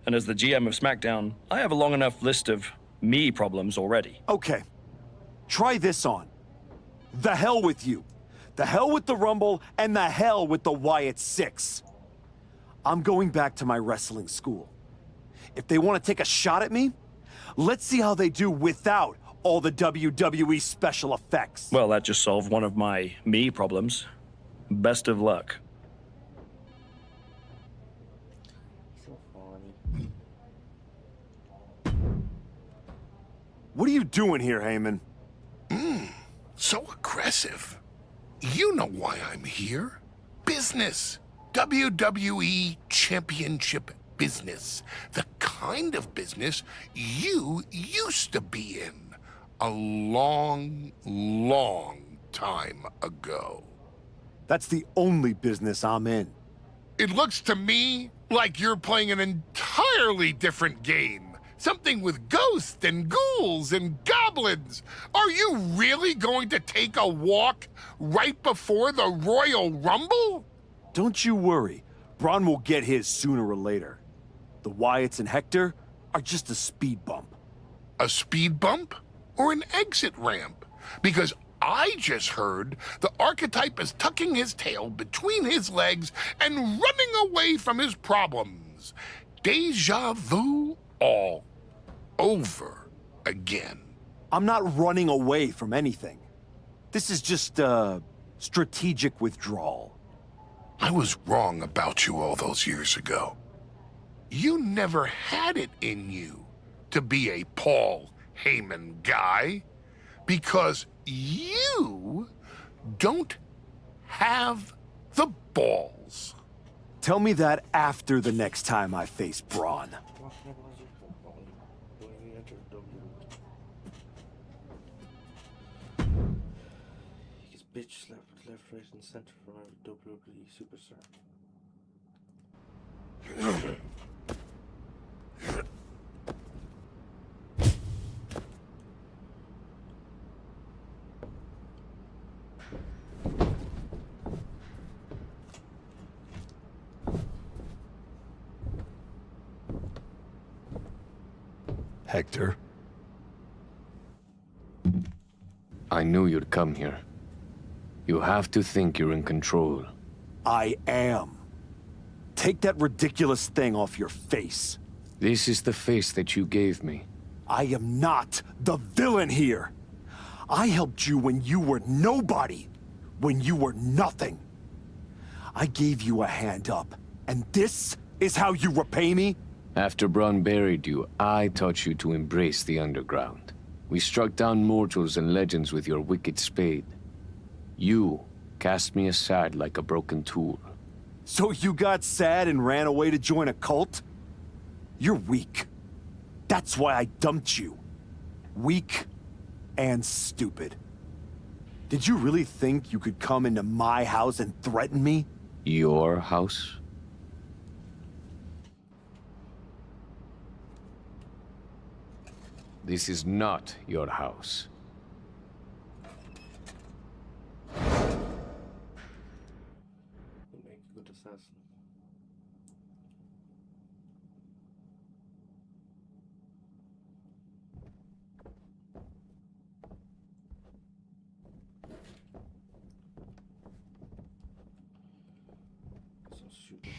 And as the GM of SmackDown, I have a long enough list of me problems already. Okay. Try this on. The hell with you. The hell with the Rumble, and the hell with the Wyatt Six. I'm going back to my wrestling school. If they want to take a shot at me, let's see how they do without all the WWE special effects. Well, that just solved one of my me problems. Best of luck. So funny. What are you doing here, Heyman? So aggressive. You know why I'm here. Business. WWE championship business. The kind of business you used to be in a long, long time ago. That's the only business I'm in. It looks to me like you're playing an entirely different game. Something with ghosts and ghouls and goblins. Are you really going to take a walk right before the Royal Rumble? Don't you worry. Braun will get his sooner or later. The Wyatts and Hector are just a speed bump. A speed bump or an exit ramp? Because I just heard the archetype is tucking his tail between his legs and running away from his problems. Deja vu all over again. I'm not running away from anything. This is just strategic withdrawal. I was wrong about you all those years ago. You never had it in you to be a Paul Heyman guy because you don't have the balls. Tell me that after the next time I face Braun. He gets bitch slapped left, right, and center from every WWE superstar. Hector? I knew you'd come here. You have to think you're in control. I am. Take that ridiculous thing off your face. This is the face that you gave me. I am not the villain here. I helped you when you were nobody, when you were nothing. I gave you a hand up, and this is how you repay me? After Braun buried you, I taught you to embrace the underground. We struck down mortals and legends with your wicked spade. You cast me aside like a broken tool. So you got sad and ran away to join a cult? You're weak. That's why I dumped you. Weak and stupid. Did you really think you could come into my house and threaten me? Your house? This is not your house. You make a good assassin. So stupid.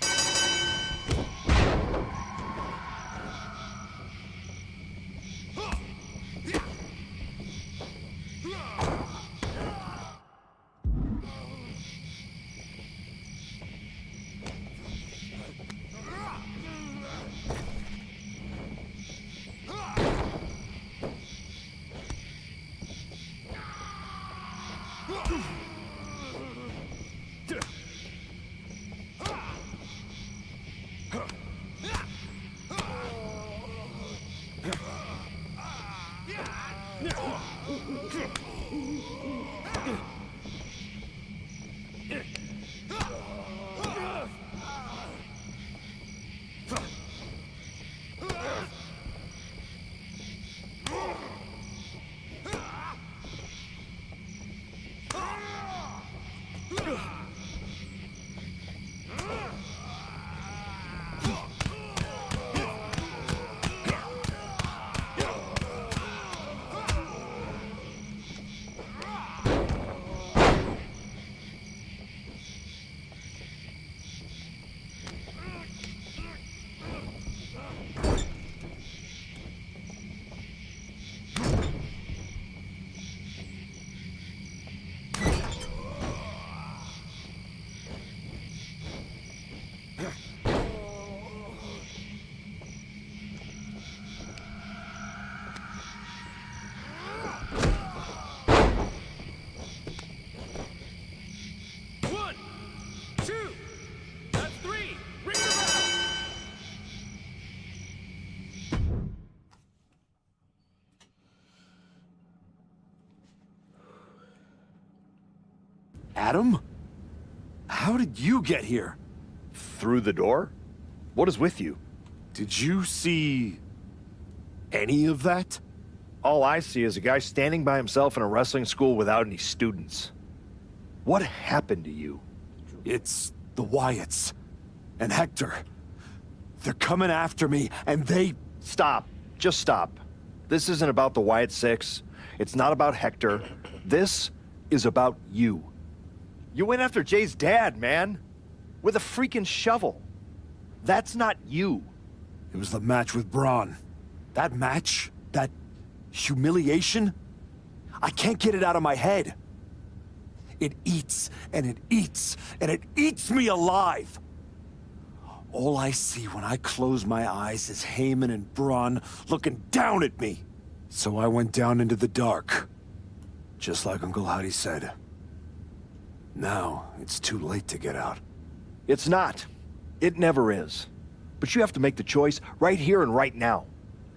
Adam? How did you get here? Through the door? What is with you? Did you see any of that? All I see is a guy standing by himself in a wrestling school without any students. What happened to you? It's the Wyatts. And Hector. They're coming after me, and they... Stop. Just stop. This isn't about the Wyatt Six. It's not about Hector. This is about you. You went after Jay's dad, man. With a freaking shovel. That's not you. It was the match with Braun. That match? That humiliation? I can't get it out of my head. It eats, and it eats, and it eats me alive. All I see when I close my eyes is Heyman and Braun looking down at me. So I went down into the dark. Just like Uncle Howdy said. Now, it's too late to get out. It's not. It never is. But you have to make the choice right here and right now.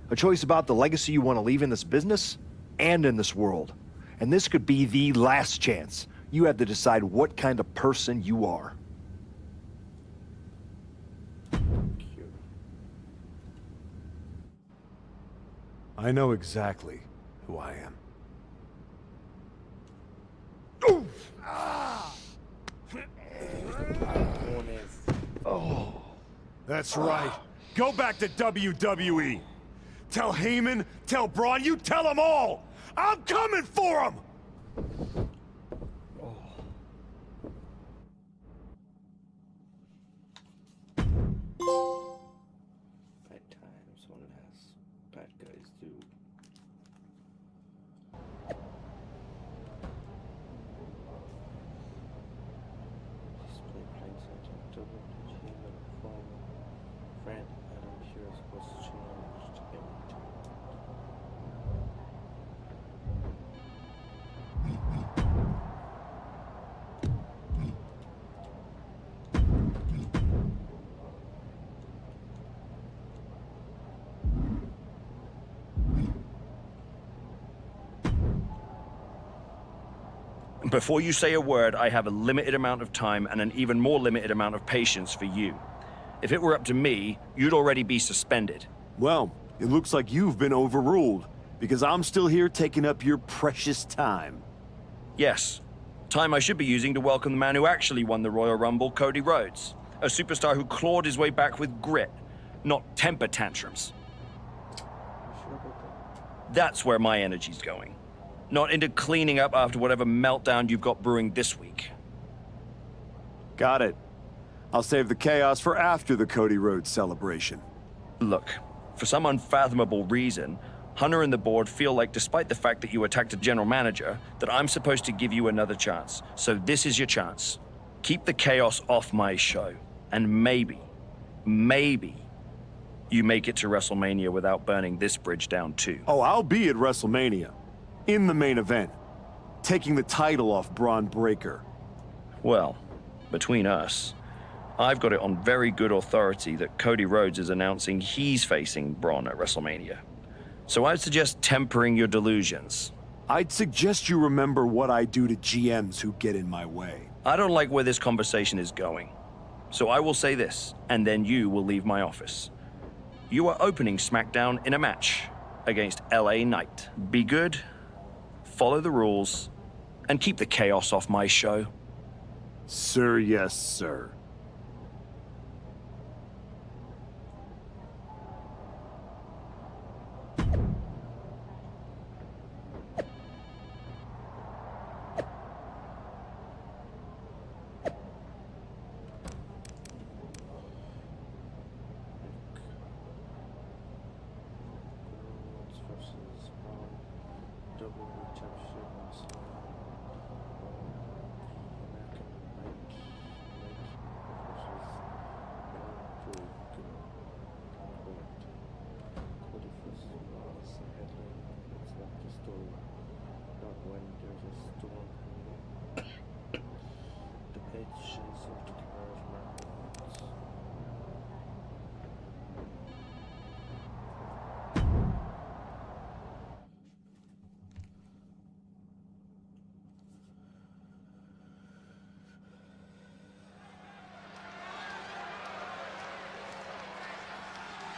A choice about the legacy you want to leave in this business and in this world. And this could be the last chance. You have to decide what kind of person you are. I know exactly who I am. Oh. That's right. Go back to WWE. Tell Heyman, tell Braun, you tell them all! I'm coming for them! Bad times one has bad guys do. Display hindsight on double achievement from friend Adam Pierce was challenged every time. Before you say a word, I have a limited amount of time and an even more limited amount of patience for you. If it were up to me, you'd already be suspended. Well, it looks like you've been overruled, because I'm still here taking up your precious time. Yes. Time I should be using to welcome the man who actually won the Royal Rumble, Cody Rhodes. A superstar who clawed his way back with grit, not temper tantrums. That's where my energy's going. Not into cleaning up after whatever meltdown you've got brewing this week. Got it. I'll save the chaos for after the Cody Rhodes celebration. Look, for some unfathomable reason, Hunter and the board feel like despite the fact that you attacked a general manager, that I'm supposed to give you another chance. So this is your chance. Keep the chaos off my show. And maybe, you make it to WrestleMania without burning this bridge down too. Oh, I'll be at WrestleMania. In the main event. Taking the title off Braun Breaker. Well, between us, I've got it on very good authority that Cody Rhodes is announcing he's facing Braun at WrestleMania. So I'd suggest tempering your delusions. I'd suggest you remember what I do to GMs who get in my way. I don't like where this conversation is going. So I will say this, and then you will leave my office. You are opening SmackDown in a match against LA Knight. Be good, follow the rules, and keep the chaos off my show. Sir, yes, sir.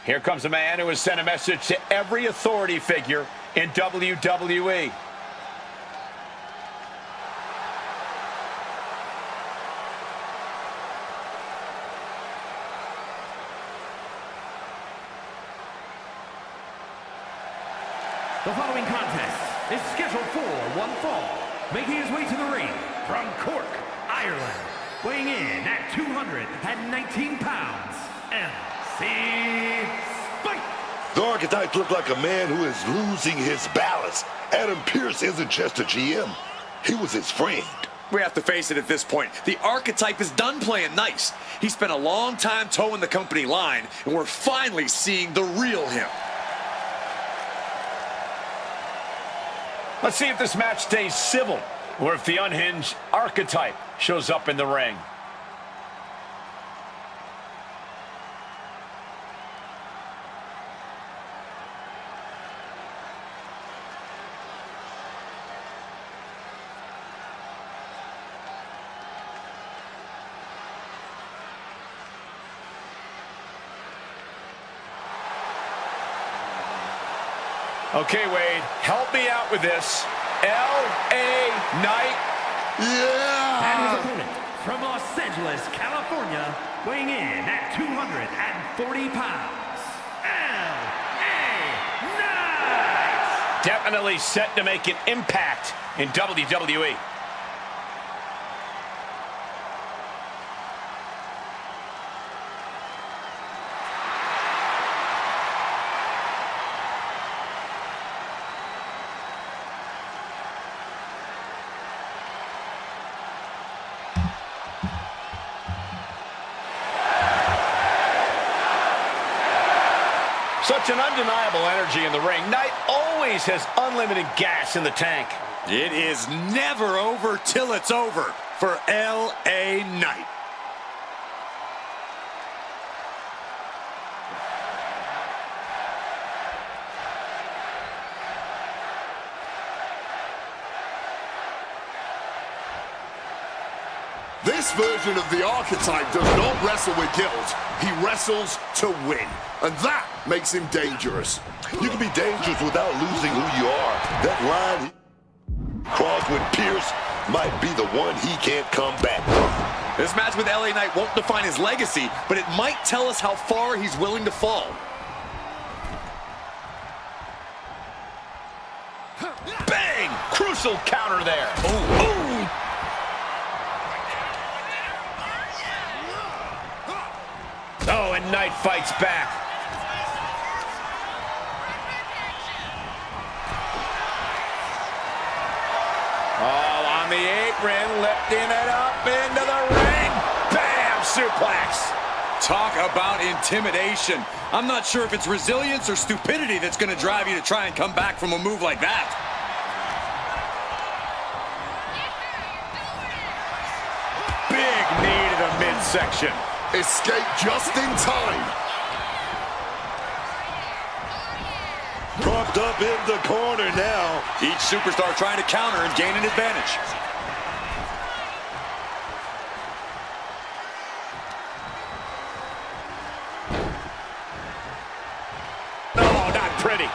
Here comes a man who has sent a message to every authority figure in WWE. The following contest is scheduled for one fall. Making his way to the ring from Cork, Ireland, weighing in at 219 pounds, MC Spike. The Archetype looked like a man who is losing his balance. Adam Pearce isn't just a GM. He was his friend. We have to face it at this point. The Archetype is done playing nice. He spent a long time towing the company line, and we're finally seeing the real him. Let's see if this match stays civil, or if the unhinged Archetype shows up in the ring. Okay, Wade, help me out with this. L.A. Knight. Yeah! And his opponent from Los Angeles, California, weighing in at 240 pounds, L.A. Knight! Definitely set to make an impact in WWE. Such an undeniable energy in the ring. Knight always has unlimited gas in the tank. It is never over till it's over for L.A. Knight. This version of the Archetype does not wrestle with guilt. He wrestles to win. And that makes him dangerous. You can be dangerous without losing who you are. That line crossed with Pierce might be the one he can't come back from. This match with L.A. Knight won't define his legacy, but it might tell us how far he's willing to fall. Bang! Crucial counter there. Ooh. Ooh. Oh, and Knight fights back. Oh, on the apron, lifting it up into the ring. Bam! Suplex. Talk about intimidation. I'm not sure if it's resilience or stupidity that's going to drive you to try and come back from a move like that. Big knee to the midsection. Escape just in time. Propped up in the corner now. Each superstar trying to counter and gain an advantage. Oh, not pretty.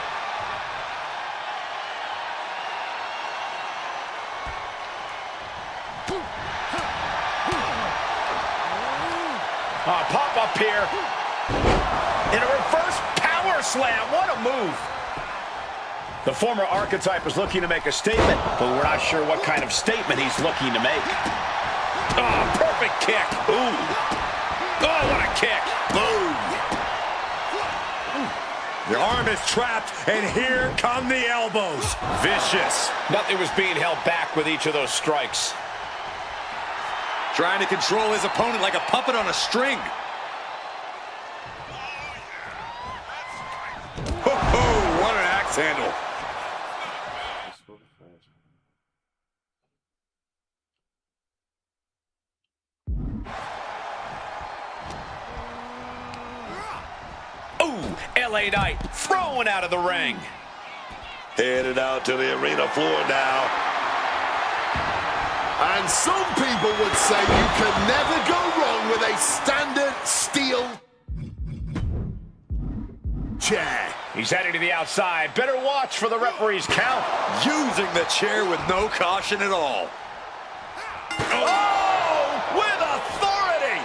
Pop up here. In a reverse power slam. What a move. The former Archetype is looking to make a statement, but we're not sure what kind of statement he's looking to make. Oh, perfect kick. Ooh. Oh, what a kick. Boom. The arm is trapped, and here come the elbows. Vicious. Nothing was being held back with each of those strikes. Trying to control his opponent like a puppet on a string. Ho-ho, what an axe handle. Ooh, L.A. Knight thrown out of the ring. Headed out to the arena floor now. And some people would say you can never go wrong with a standard steel. chair. He's heading to the outside. Better watch for the referee's count. Using the chair with no caution at all. Oh, with authority.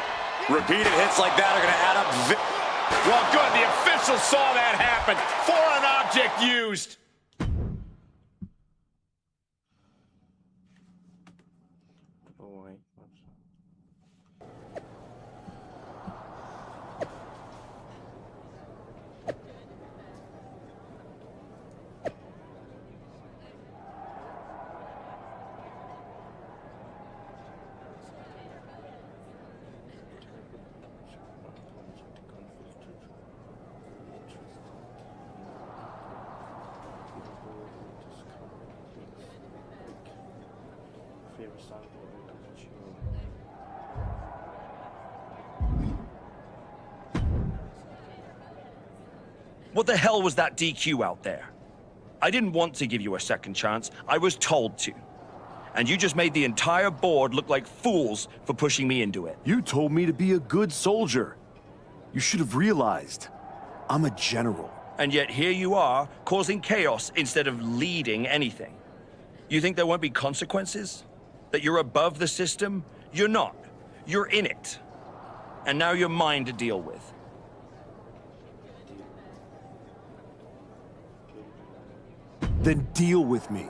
Repeated hits like that are going to add up. Well, good. The official saw that happen. Foreign object used. What the hell was that DQ out there? I didn't want to give you a second chance. I was told to. And you just made the entire board look like fools for pushing me into it. You told me to be a good soldier. You should have realized I'm a general. And yet here you are, causing chaos instead of leading anything. You think there won't be consequences? That you're above the system? You're not. You're in it. And now you're mine to deal with. Then deal with me.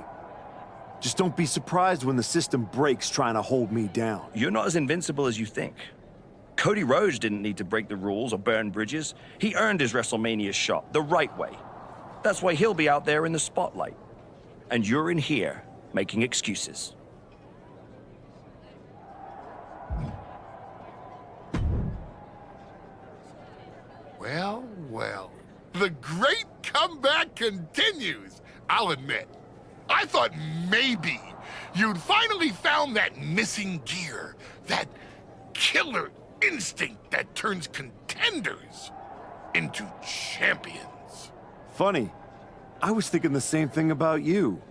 Just don't be surprised when the system breaks trying to hold me down. You're not as invincible as you think. Cody Rhodes didn't need to break the rules or burn bridges. He earned his WrestleMania shot the right way. That's why he'll be out there in the spotlight. And you're in here making excuses. Well, well. The great comeback continues, I'll admit. I thought maybe you'd finally found that missing gear, that killer instinct that turns contenders into champions. Funny. I was thinking the same thing about you.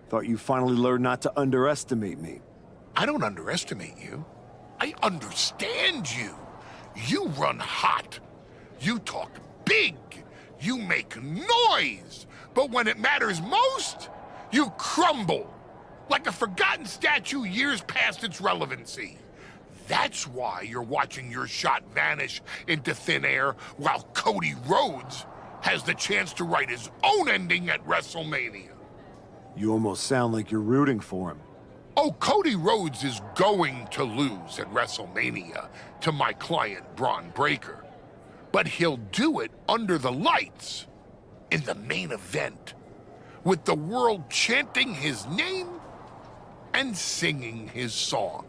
Thought you finally learned not to underestimate me. I don't underestimate you. I understand you. You run hot. You talk big. You make noise. But when it matters most, you crumble. Like a forgotten statue years past its relevancy. That's why you're watching your shot vanish into thin air while Cody Rhodes has the chance to write his own ending at WrestleMania. You almost sound like you're rooting for him. Oh, Cody Rhodes is going to lose at WrestleMania to my client, Braun Breaker. But he'll do it under the lights, in the main event, with the world chanting his name and singing his song.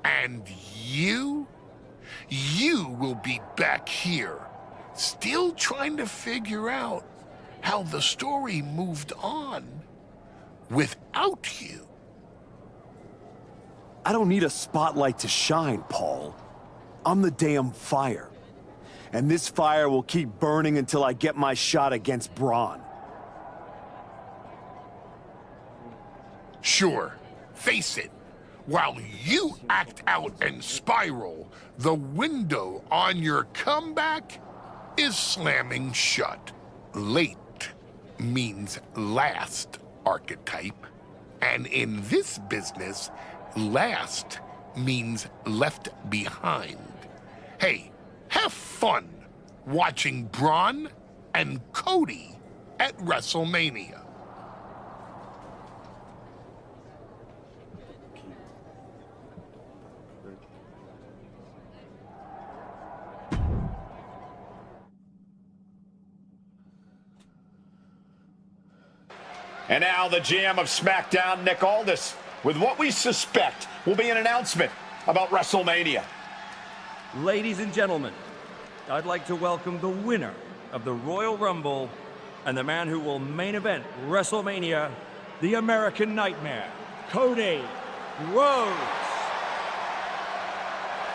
And you will be back here, still trying to figure out how the story moved on without you. I don't need a spotlight to shine, Paul. I'm the damn fire. And this fire will keep burning until I get my shot against Braun. Sure, face it. While you act out and spiral, the window on your comeback is slamming shut. Late means last, archetype. And in this business, last means left behind. Hey, have fun watching Braun and Cody at WrestleMania. And now the GM of SmackDown, Nick Aldis, with what we suspect will be an announcement about WrestleMania. Ladies and gentlemen, I'd like to welcome the winner of the Royal Rumble and the man who will main event WrestleMania, the American Nightmare, Cody Rhodes.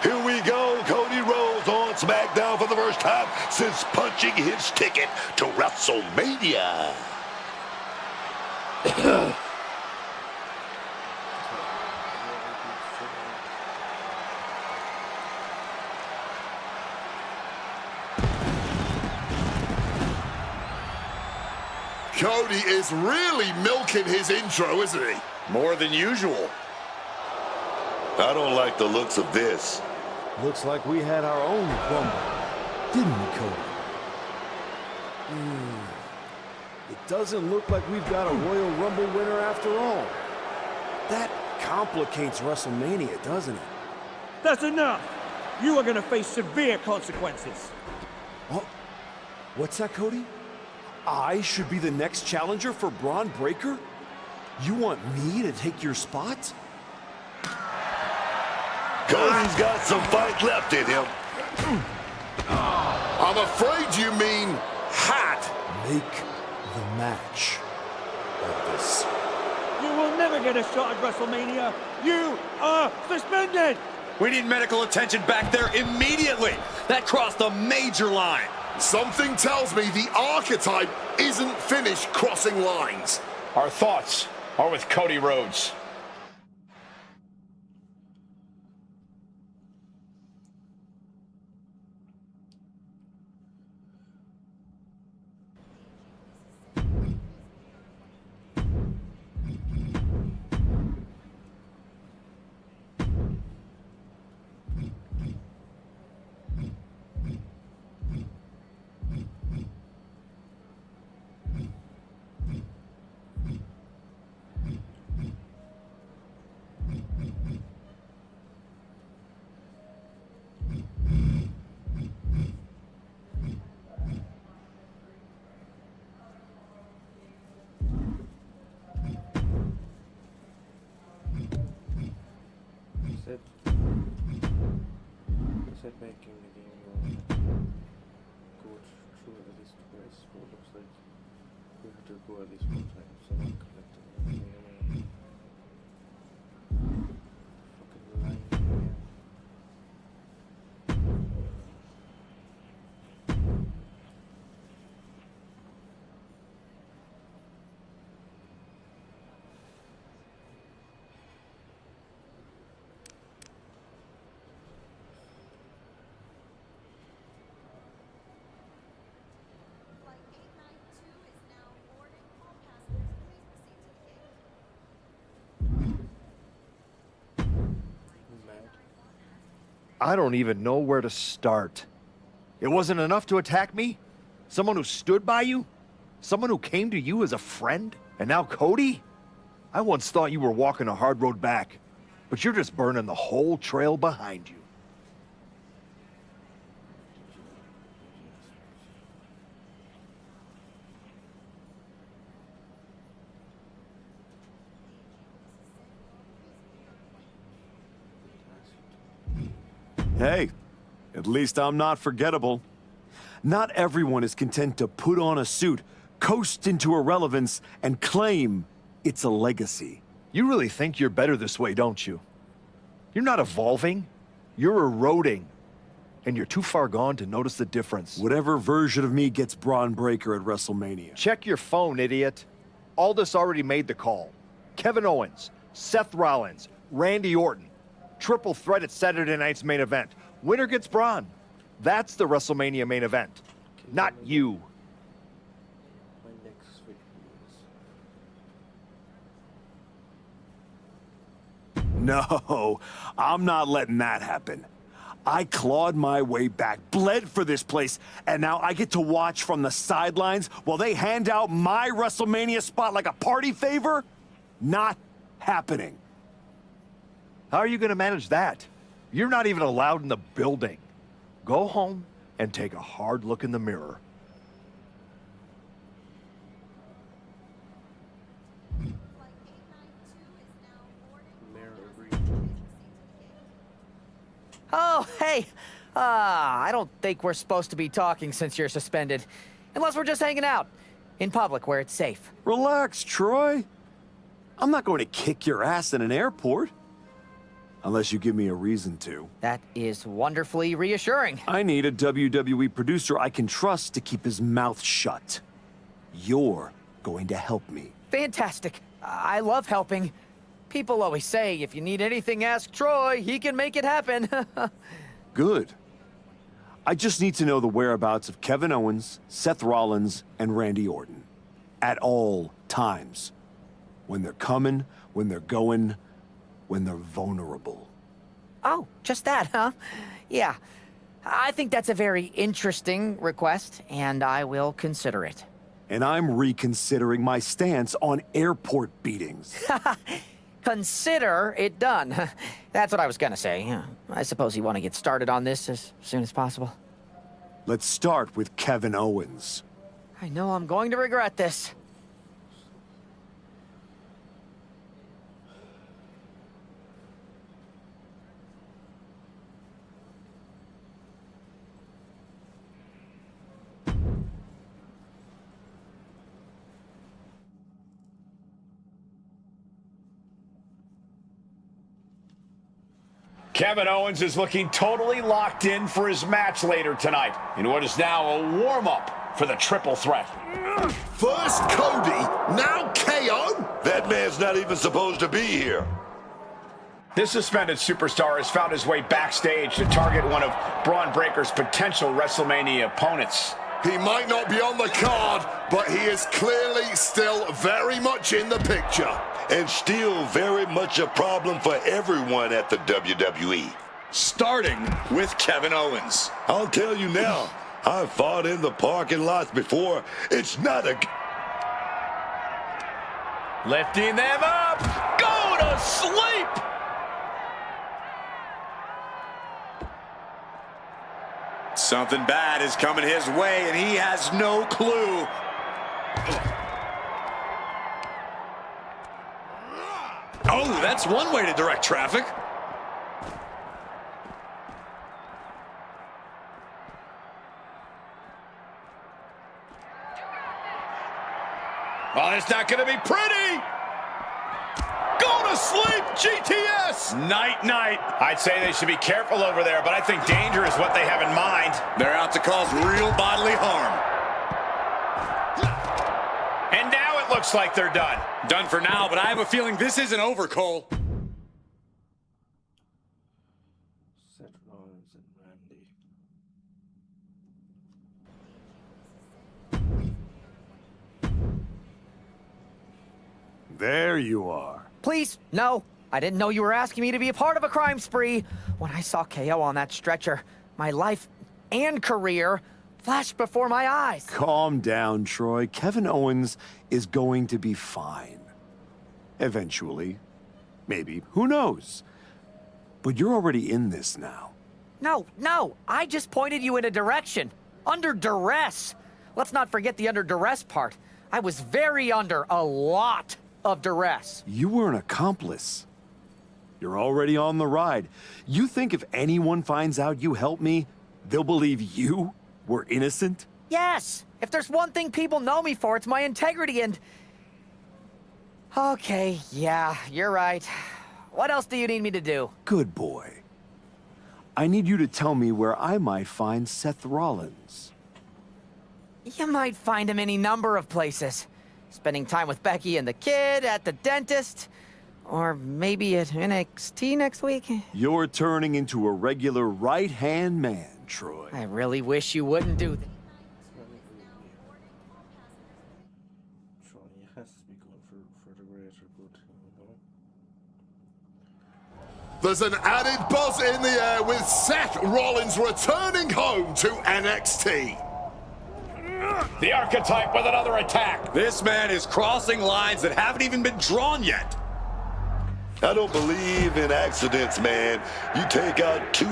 Here we go, Cody Rhodes on SmackDown for the first time since punching his ticket to WrestleMania. Cody is really milking his intro, isn't he? More than usual. I don't like the looks of this. Looks like we had our own Rumble, didn't we, Cody? It doesn't look like we've got a Royal Rumble winner after all. That complicates WrestleMania, doesn't it? That's enough! You are gonna face severe consequences. Oh, what's that, Cody? I should be the next challenger for Braun Breaker? You want me to take your spot? Cody's got some fight left in him. I'm afraid you mean had. Make the match of this. You will never get a shot at WrestleMania. You are suspended! We need medical attention back there immediately. That crossed a major line. Something tells me the archetype isn't finished crossing lines. Our thoughts are with Cody Rhodes. Is it making the game go through at least twice? Well, it looks like we have to go at least one time, so I'm collecting everything. Fucking line again. I don't even know where to start. It wasn't enough to attack me? Someone who stood by you? Someone who came to you as a friend? And now Cody? I once thought you were walking a hard road back, but you're just burning the whole trail behind you. Hey, at least I'm not forgettable. Not everyone is content to put on a suit, coast into irrelevance, and claim it's a legacy. You really think you're better this way, don't you? You're not evolving. You're eroding. And you're too far gone to notice the difference. Whatever version of me gets Braun Breaker at WrestleMania. Check your phone, idiot. Aldous already made the call. Kevin Owens, Seth Rollins, Randy Orton. Triple threat at Saturday night's main event. Winner gets Braun. That's the WrestleMania main event. Not you. My next week is... No, I'm not letting that happen. I clawed my way back, bled for this place, and now I get to watch from the sidelines while they hand out my WrestleMania spot like a party favor? Not happening. How are you going to manage that? You're not even allowed in the building. Go home and take a hard look in the mirror. Oh, hey! I don't think we're supposed to be talking since you're suspended. Unless we're just hanging out. In public, where it's safe. Relax, Troy. I'm not going to kick your ass in an airport. Unless you give me a reason to. That is wonderfully reassuring. I need a WWE producer I can trust to keep his mouth shut. You're going to help me. Fantastic. I love helping. People always say, if you need anything, ask Troy. He can make it happen. Good. I just need to know the whereabouts of Kevin Owens, Seth Rollins, and Randy Orton. at all times. When they're coming, when they're going, when they're vulnerable. Oh, just that, huh? Yeah. I think that's a very interesting request, and I will consider it. And I'm reconsidering my stance on airport beatings. Consider it done. That's what I was gonna say. Yeah. I suppose you want to get started on this as soon as possible. Let's start with Kevin Owens. I know I'm going to regret this. Kevin Owens is looking totally locked in for his match later tonight in what is now a warm-up for the triple threat. First Cody, now KO? That man's not even supposed to be here. This suspended superstar has found his way backstage to target one of Braun Breaker's potential WrestleMania opponents. He might not be on the card, but he is clearly still very much in the picture. And still very much a problem for everyone at the WWE. Starting with Kevin Owens. I'll tell you now, I've fought in the parking lots before. It's not a... Lifting them up. Go to sleep. Something bad is coming his way, and he has no clue. Oh, that's one way to direct traffic. Oh, it's not going to be pretty. Go to sleep, GTS. Night, night. I'd say they should be careful over there, but I think danger is what they have in mind. They're out to cause real bodily harm. And now it looks like they're done. Done for now, but I have a feeling this isn't over, Cole. Seth Rollins and Randy. There you are. Please, no. I didn't know you were asking me to be a part of a crime spree. When I saw KO on that stretcher, my life and career flashed before my eyes. Calm down, Troy. Kevin Owens is going to be fine. Eventually. Maybe. Who knows? But you're already in this now. No. I just pointed you in a direction. Under duress. Let's not forget the under duress part. I was very under a lot of duress. You were an accomplice. You're already on the ride. You think if anyone finds out you helped me, they'll believe you were innocent? Yes. If there's one thing people know me for, it's my integrity and... Okay, yeah, you're right. What else do you need me to do? Good boy. I need you to tell me where I might find Seth Rollins. You might find him any number of places. Spending time with Becky and the kid, at the dentist, or maybe at NXT next week. You're turning into a regular right-hand man, Troy. I really wish you wouldn't do that. Troy has to be going for the greater good, you know? There's an added buzz in the air with Seth Rollins returning home to NXT. The archetype with another attack. This man is crossing lines that haven't even been drawn yet. I don't believe in accidents, man. You take out 2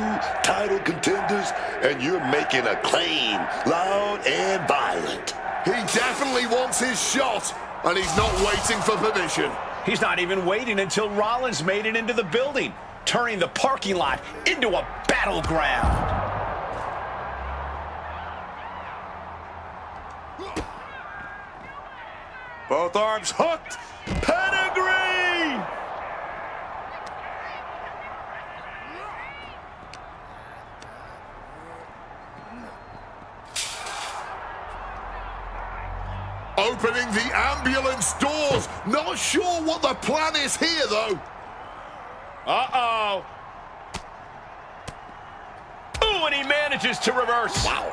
title contenders and you're making a claim, loud and violent. He definitely wants his shot, and he's not waiting for permission. He's not even waiting until Rollins made it into the building, turning the parking lot into a battleground. Both arms hooked. Pedigree! Opening the ambulance doors. Not sure what the plan is here, though. Uh-oh. Ooh, and he manages to reverse. Wow.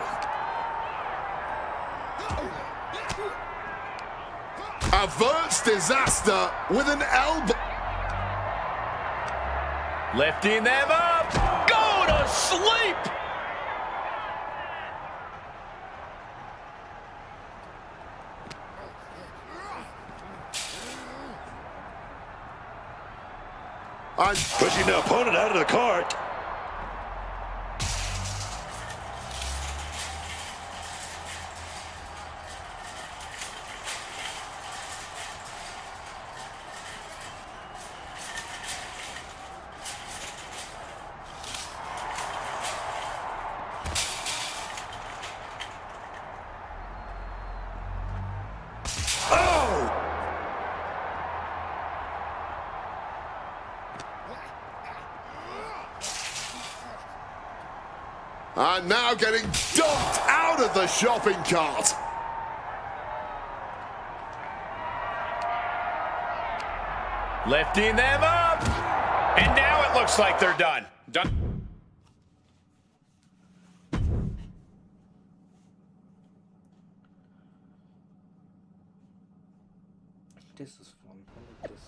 averts disaster with an elbow. Lifting them up. Go to sleep. Pushing the opponent out of the cart. And now getting dumped out of the shopping cart. Lifting them up. And now it looks like they're done. This is fun. I like this.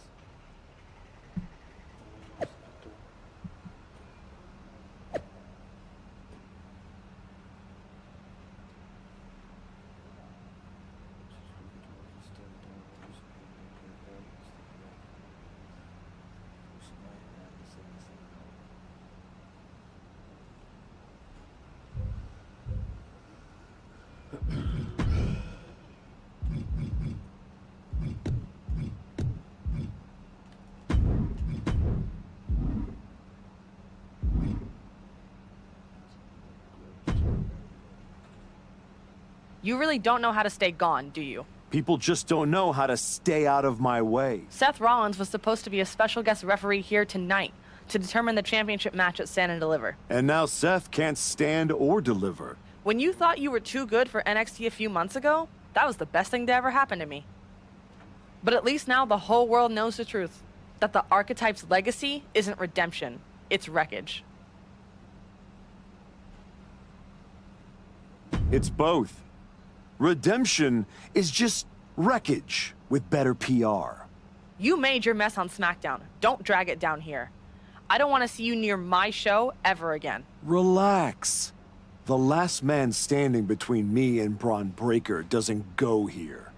You really don't know how to stay gone, do you? People just don't know how to stay out of my way. Seth Rollins was supposed to be a special guest referee here tonight to determine the championship match at Stand and Deliver. And now Seth can't stand or deliver. When you thought you were too good for NXT a few months ago, that was the best thing to ever happen to me. But at least now the whole world knows the truth. That the Archetype's legacy isn't redemption, it's wreckage. It's both. Redemption is just wreckage with better PR. You made your mess on SmackDown. Don't drag it down here. I don't want to see you near my show ever again. Relax. The last man standing between me and Braun Breaker doesn't go here.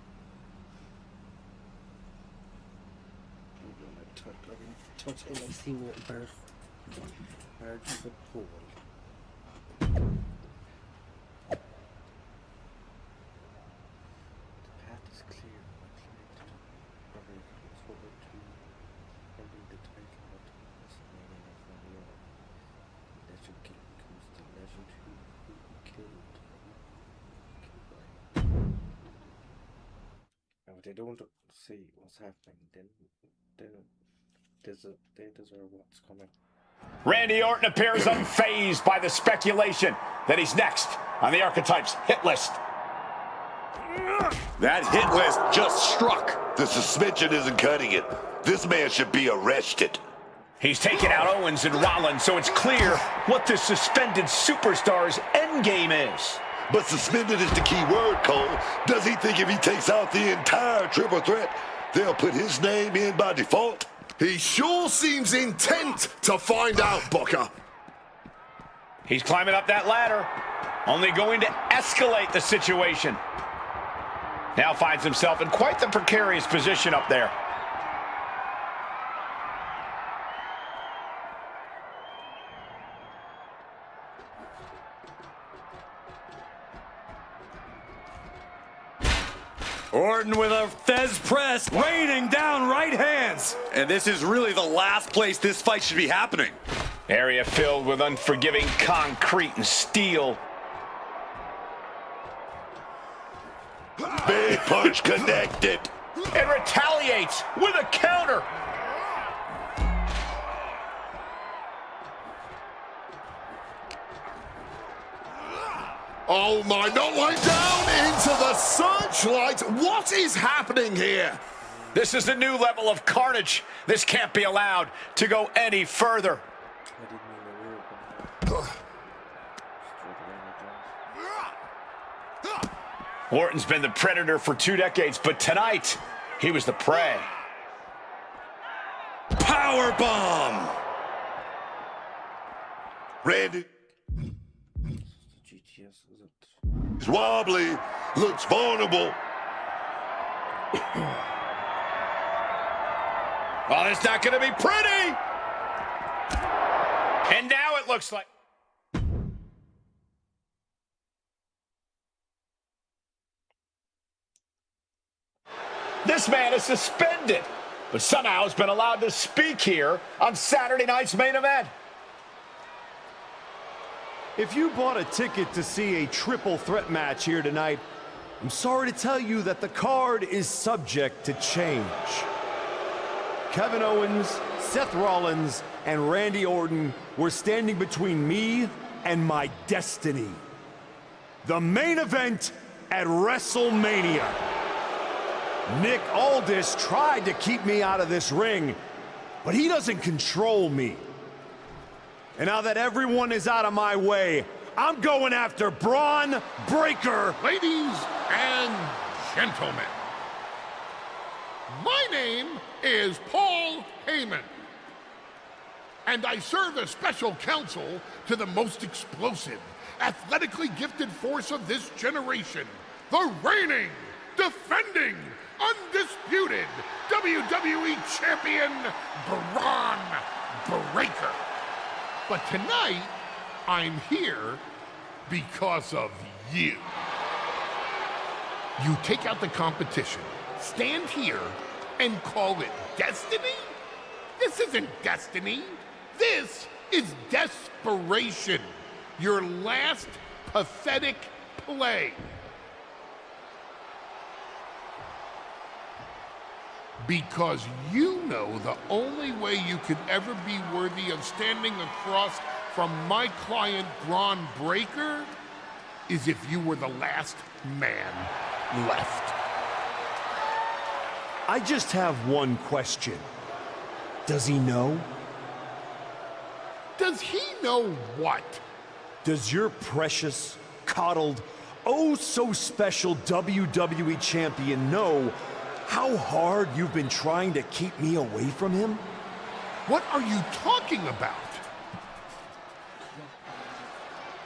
Touch NXT birth. Merge the pool. If they don't see what's happening, then they deserve what's coming. Randy Orton appears unfazed by the speculation that he's next on the Archetype's hit list. That hit list just struck. The suspension isn't cutting it. This man should be arrested. He's taken out Owens and Rollins, so it's clear what this suspended superstar's endgame is. But suspended is the key word, Cole. Does he think if he takes out the entire triple threat, they'll put his name in by default? He sure seems intent to find out, Booker. He's climbing up that ladder, only going to escalate the situation. Now finds himself in quite the precarious position up there. Orton with a Fez press, raining down right hands. And this is really the last place this fight should be happening. Area filled with unforgiving concrete and steel. Big punch connected. And retaliates with a counter. Oh my, not like down into the searchlight. What is happening here? This is a new level of carnage. This can't be allowed to go any further. Orton's been the predator for 2 decades, but tonight, He was the prey. Power bomb. Randy. He's wobbly, looks vulnerable. Well, it's not going to be pretty. And now it looks like... This man is suspended, but somehow has been allowed to speak here on Saturday night's main event. If you bought a ticket to see a triple threat match here tonight, I'm sorry to tell you that the card is subject to change. Kevin Owens, Seth Rollins, and Randy Orton were standing between me and my destiny. The main event at WrestleMania. Nick Aldis tried to keep me out of this ring, but he doesn't control me. And now that everyone is out of my way, I'm going after Braun Breaker. Ladies and gentlemen, my name is Paul Heyman, and I serve as special counsel to the most explosive, athletically gifted force of this generation, the reigning, defending, undisputed WWE Champion, Braun Breaker. But tonight, I'm here because of you. You take out the competition, stand here, and call it destiny? This isn't destiny. This is desperation. Your last pathetic play. Because you know the only way you could ever be worthy of standing across from my client Braun Breaker is if you were the last man left. I just have one question. Does he know? Does he know what? Does your precious, coddled, oh so special WWE champion know how hard you've been trying to keep me away from him? What are you talking about?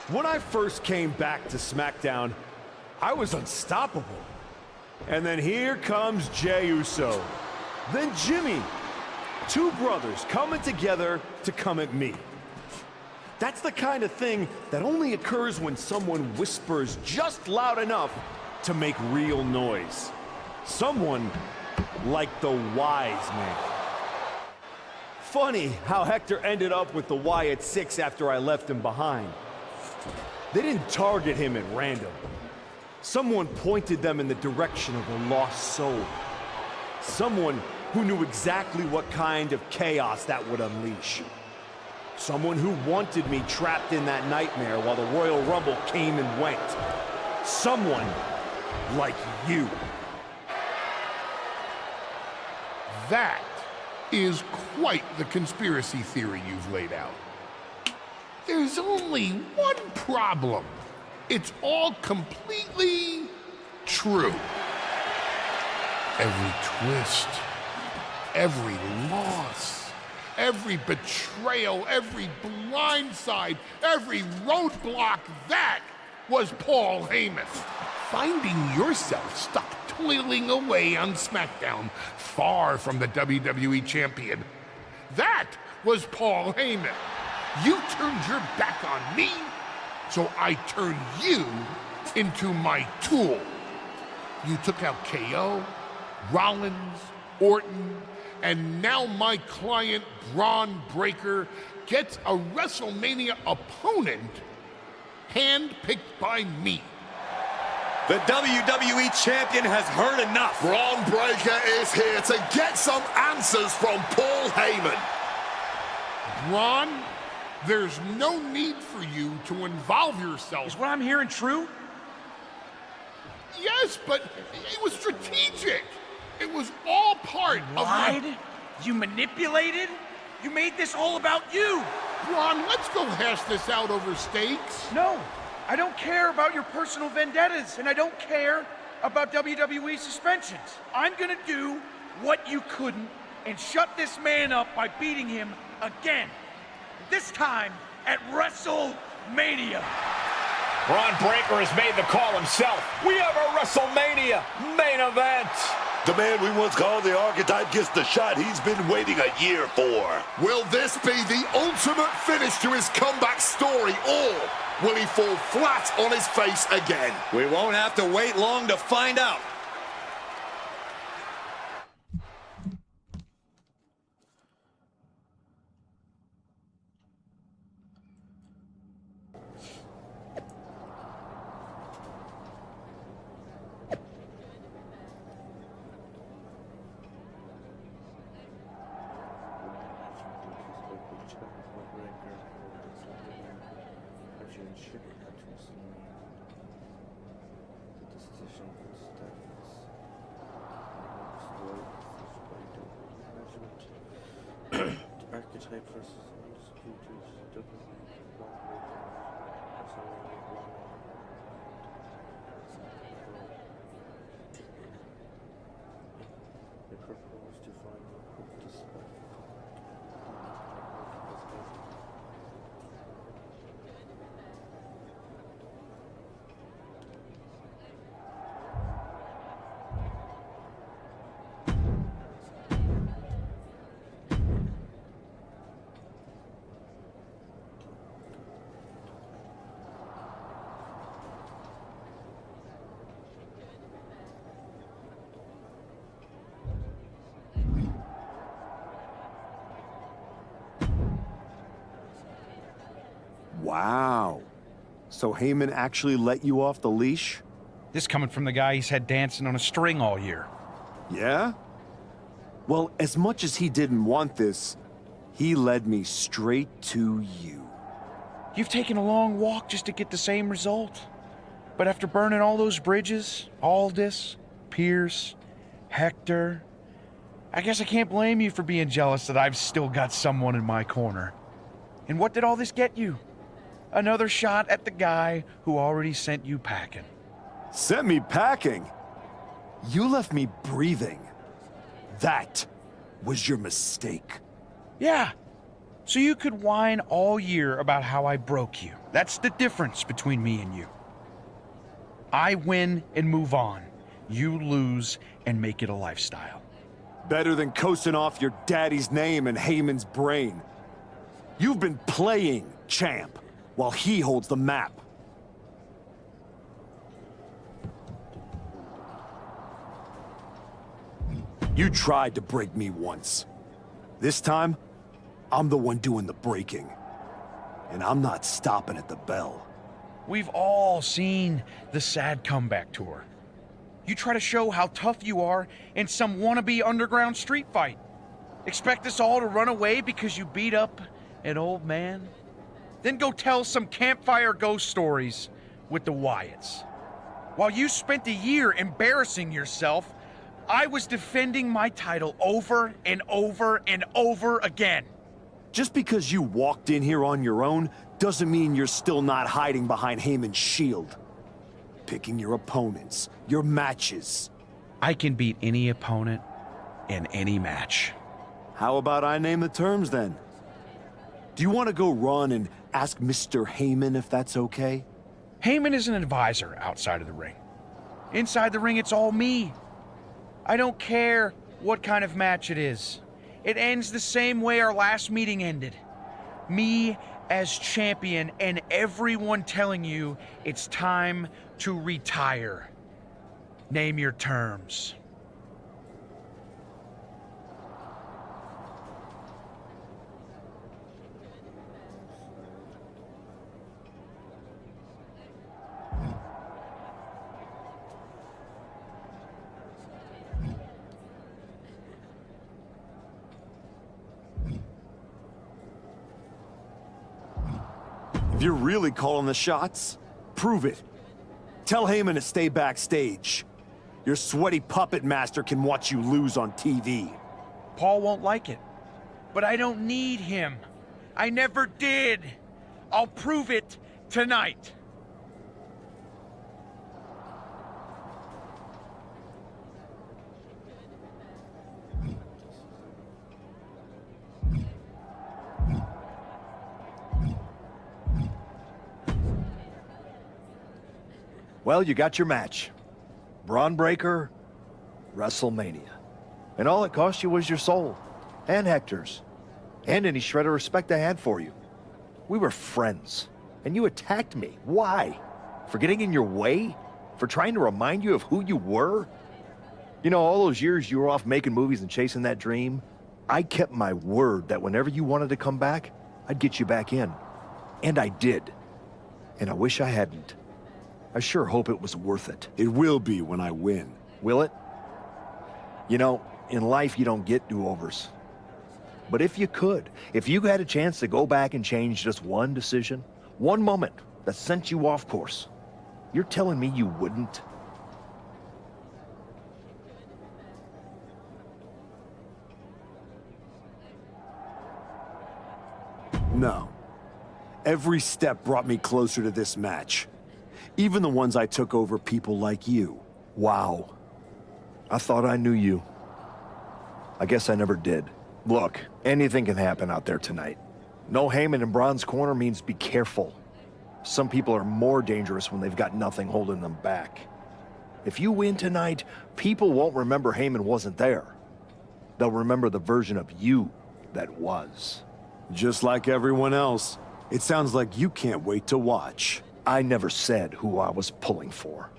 When I first came back to SmackDown, I was unstoppable. And then here comes Jey Uso. Then Jimmy. Two brothers coming together to come at me. That's the kind of thing that only occurs when someone whispers just loud enough to make real noise. Someone like the Wise Man. Funny how Hector ended up with the Wyatt Six after I left him behind. They didn't target him at random. Someone pointed them in the direction of a lost soul. Someone who knew exactly what kind of chaos that would unleash. Someone who wanted me trapped in that nightmare while the Royal Rumble came and went. Someone like you. That is quite the conspiracy theory you've laid out. There's only one problem. It's all completely true. Every twist, every loss, every betrayal, every blindside, every roadblock, that was Paul Heyman. Finding yourself stuck toiling away on SmackDown, far from the WWE Champion. That was Paul Heyman. You turned your back on me, so I turned you into my tool. You took out KO, Rollins, Orton, and now my client Braun Breaker gets a WrestleMania opponent handpicked by me. The WWE Champion has heard enough. Braun Breaker is here to get some answers from Paul Heyman. Braun, there's no need for you to involve yourself. Is what I'm hearing true? Yes, but it was strategic. It was all part of my... You manipulated? You made this all about you. Braun, let's go hash this out over steaks. No, I don't care about your personal vendettas, and I don't care about WWE suspensions. I'm gonna do what you couldn't and shut this man up by beating him again. This time at WrestleMania. Braun Breaker has made the call himself. We have a WrestleMania main event. The man we once called the Archetype gets the shot he's been waiting a year for. Will this be the ultimate finish to his comeback story, or will he fall flat on his face again? We won't have to wait long to find out. Archetype versus Undisputed They propose to find a hook to spell. Wow. So Heyman actually let you off the leash? This coming from the guy he's had dancing on a string all year. Yeah? Well, as much as he didn't want this, he led me straight to you. You've taken a long walk just to get the same result. But after burning all those bridges, Aldis, Pierce, Hector, I guess I can't blame you for being jealous that I've still got someone in my corner. And what did all this get you? Another shot at the guy who already sent you packing. Sent me packing? You left me breathing. That was your mistake. Yeah. So you could whine all year about how I broke you. That's the difference between me and you. I win and move on. You lose and make it a lifestyle. Better than coasting off your daddy's name and Heyman's brain. You've been playing champ while he holds the map. You tried to break me once. This time, I'm the one doing the breaking. And I'm not stopping at the bell. We've all seen the sad comeback tour. You try to show how tough you are in some wannabe underground street fight. Expect us all to run away because you beat up an old man? Then go tell some campfire ghost stories with the Wyatts. While you spent a year embarrassing yourself, I was defending my title over and over and over again. Just because you walked in here on your own doesn't mean you're still not hiding behind Heyman's shield. Picking your opponents, your matches. I can beat any opponent in any match. How about I name the terms then? Do you want to go run and ask Mr. Heyman if that's okay? Heyman is an advisor outside of the ring. Inside the ring, it's all me. I don't care what kind of match it is. It ends the same way our last meeting ended. Me as champion and everyone telling you it's time to retire. Name your terms. If you're really calling the shots, prove it. Tell Heyman to stay backstage. Your sweaty puppet master can watch you lose on TV. Paul won't like it, but I don't need him. I never did. I'll prove it tonight. Well, you got your match. Braun Breaker, WrestleMania. And all it cost you was your soul. And Hector's. And any shred of respect I had for you. We were friends. And you attacked me. Why? For getting in your way? For trying to remind you of who you were? You know, all those years you were off making movies and chasing that dream, I kept my word that whenever you wanted to come back, I'd get you back in. And I did. And I wish I hadn't. I sure hope it was worth it. It will be when I win. Will it? You know, in life you don't get do-overs. But if you could, if you had a chance to go back and change just one decision, one moment that sent you off course, you're telling me you wouldn't? No. Every step brought me closer to this match. Even the ones I took over people like you. Wow. I thought I knew you. I guess I never did. Look, anything can happen out there tonight. No Heyman in Braun's corner means be careful. Some people are more dangerous when they've got nothing holding them back. If you win tonight, people won't remember Heyman wasn't there. They'll remember the version of you that was. Just like everyone else. It sounds like you can't wait to watch. I never said who I was pulling for.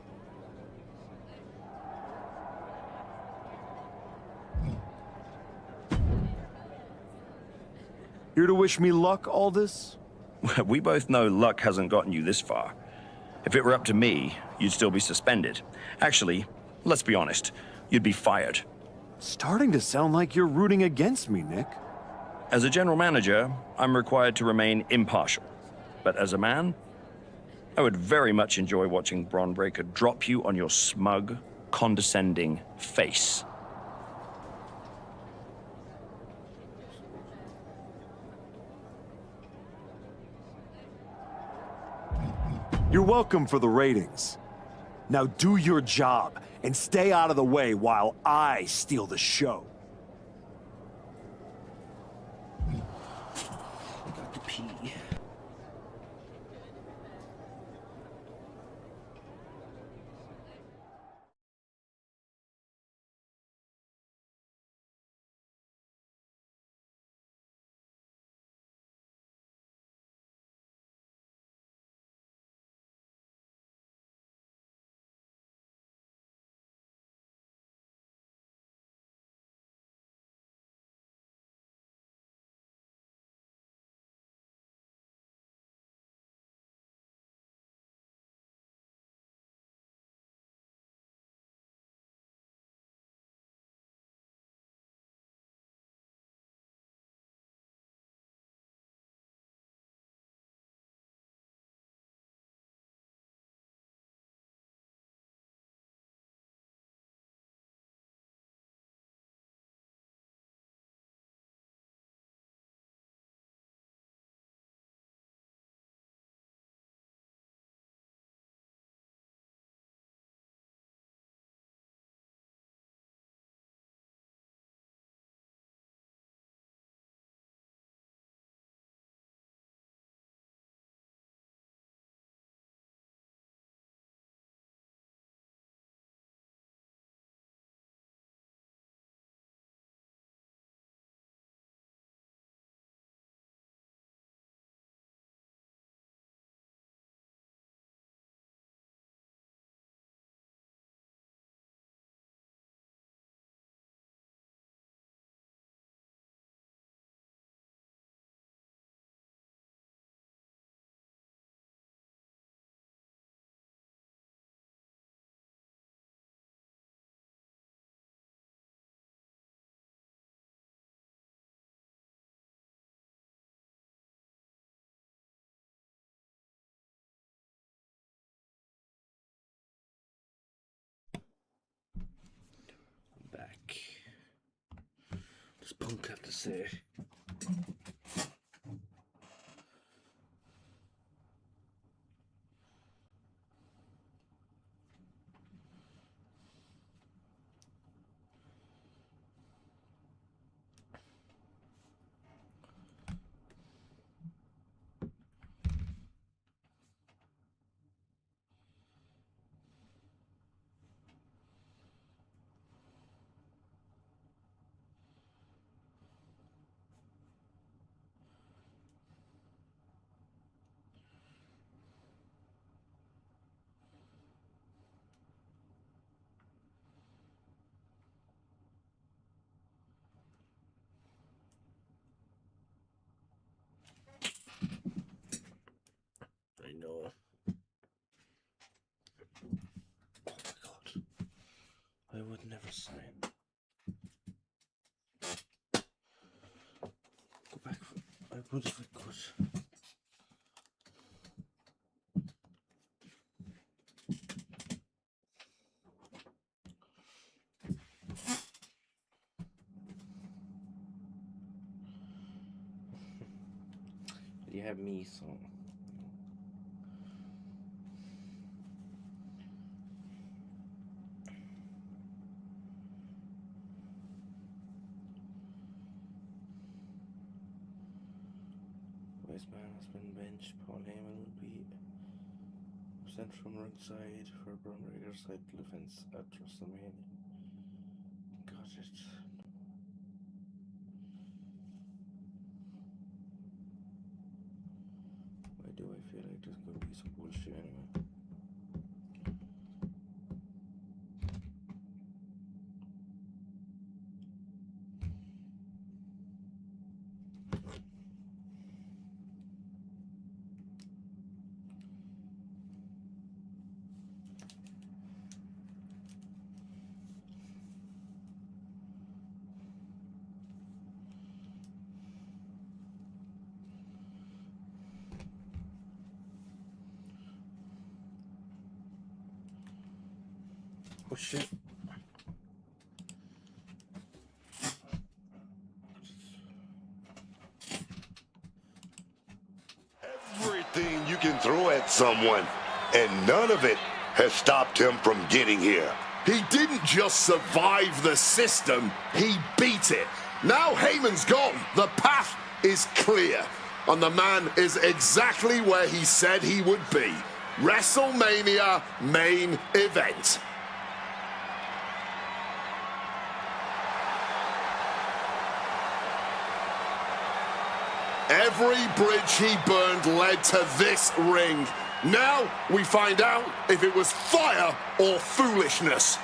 Here to wish me luck, Aldous? We both know luck hasn't gotten you this far. If it were up to me, you'd still be suspended. Actually, let's be honest, you'd be fired. Starting to sound like you're rooting against me, Nick. As a general manager, I'm required to remain impartial. But as a man, I would very much enjoy watching Braun Breaker drop you on your smug, condescending face. You're welcome for the ratings. Now do your job and stay out of the way while I steal the show. I got to pee. Back. Does Punk have to say? I would never sign. Go back. I would if I could. You have me, so. Weissman has been benched. Paul Heyman will be sent from ringside for Braun Breaker's title defense at WrestleMania. Got it. Why do I feel like this could be some bullshit anyway? Oh shit. Everything you can throw at someone, and none of it has stopped him from getting here. He didn't just survive the system, he beat it. Now Heyman's gone, the path is clear, and the man is exactly where he said he would be. WrestleMania main event. Every bridge he burned led to this ring. Now we find out if it was fire or foolishness.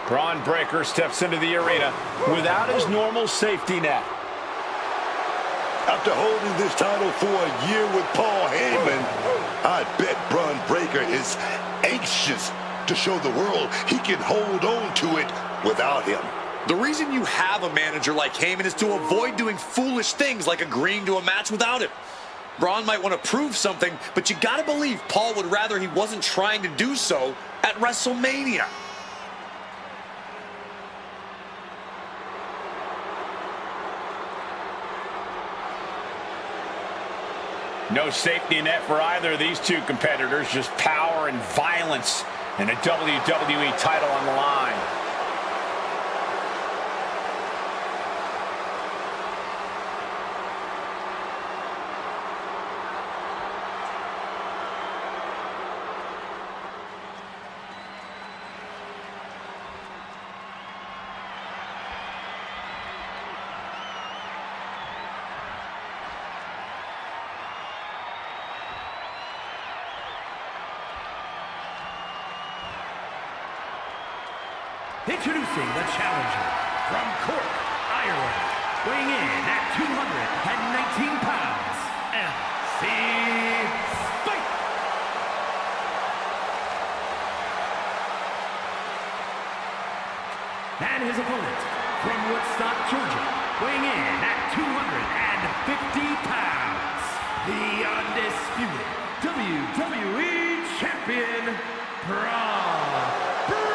Braun Breaker steps into the arena without his normal safety net. After holding this title for a year with Paul Heyman, I bet Braun Breaker is anxious to show the world he can hold on to it without him. The reason you have a manager like Heyman is to avoid doing foolish things like agreeing to a match without him. Braun might want to prove something, but you gotta believe Paul would rather he wasn't trying to do so at WrestleMania. No safety net for either of these two competitors, just power and violence, and a WWE title on the line. Introducing the challenger from Cork, Ireland, weighing in at 219 pounds, MC Spike. And his opponent from Woodstock, Georgia, weighing in at 250 pounds, the undisputed WWE Champion, Braun Breaker.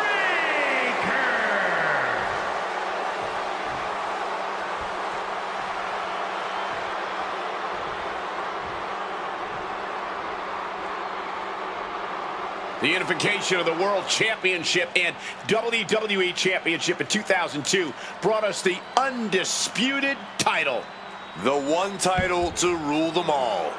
The unification of the World Championship and WWE Championship in 2002 brought us the undisputed title. The one title to rule them all.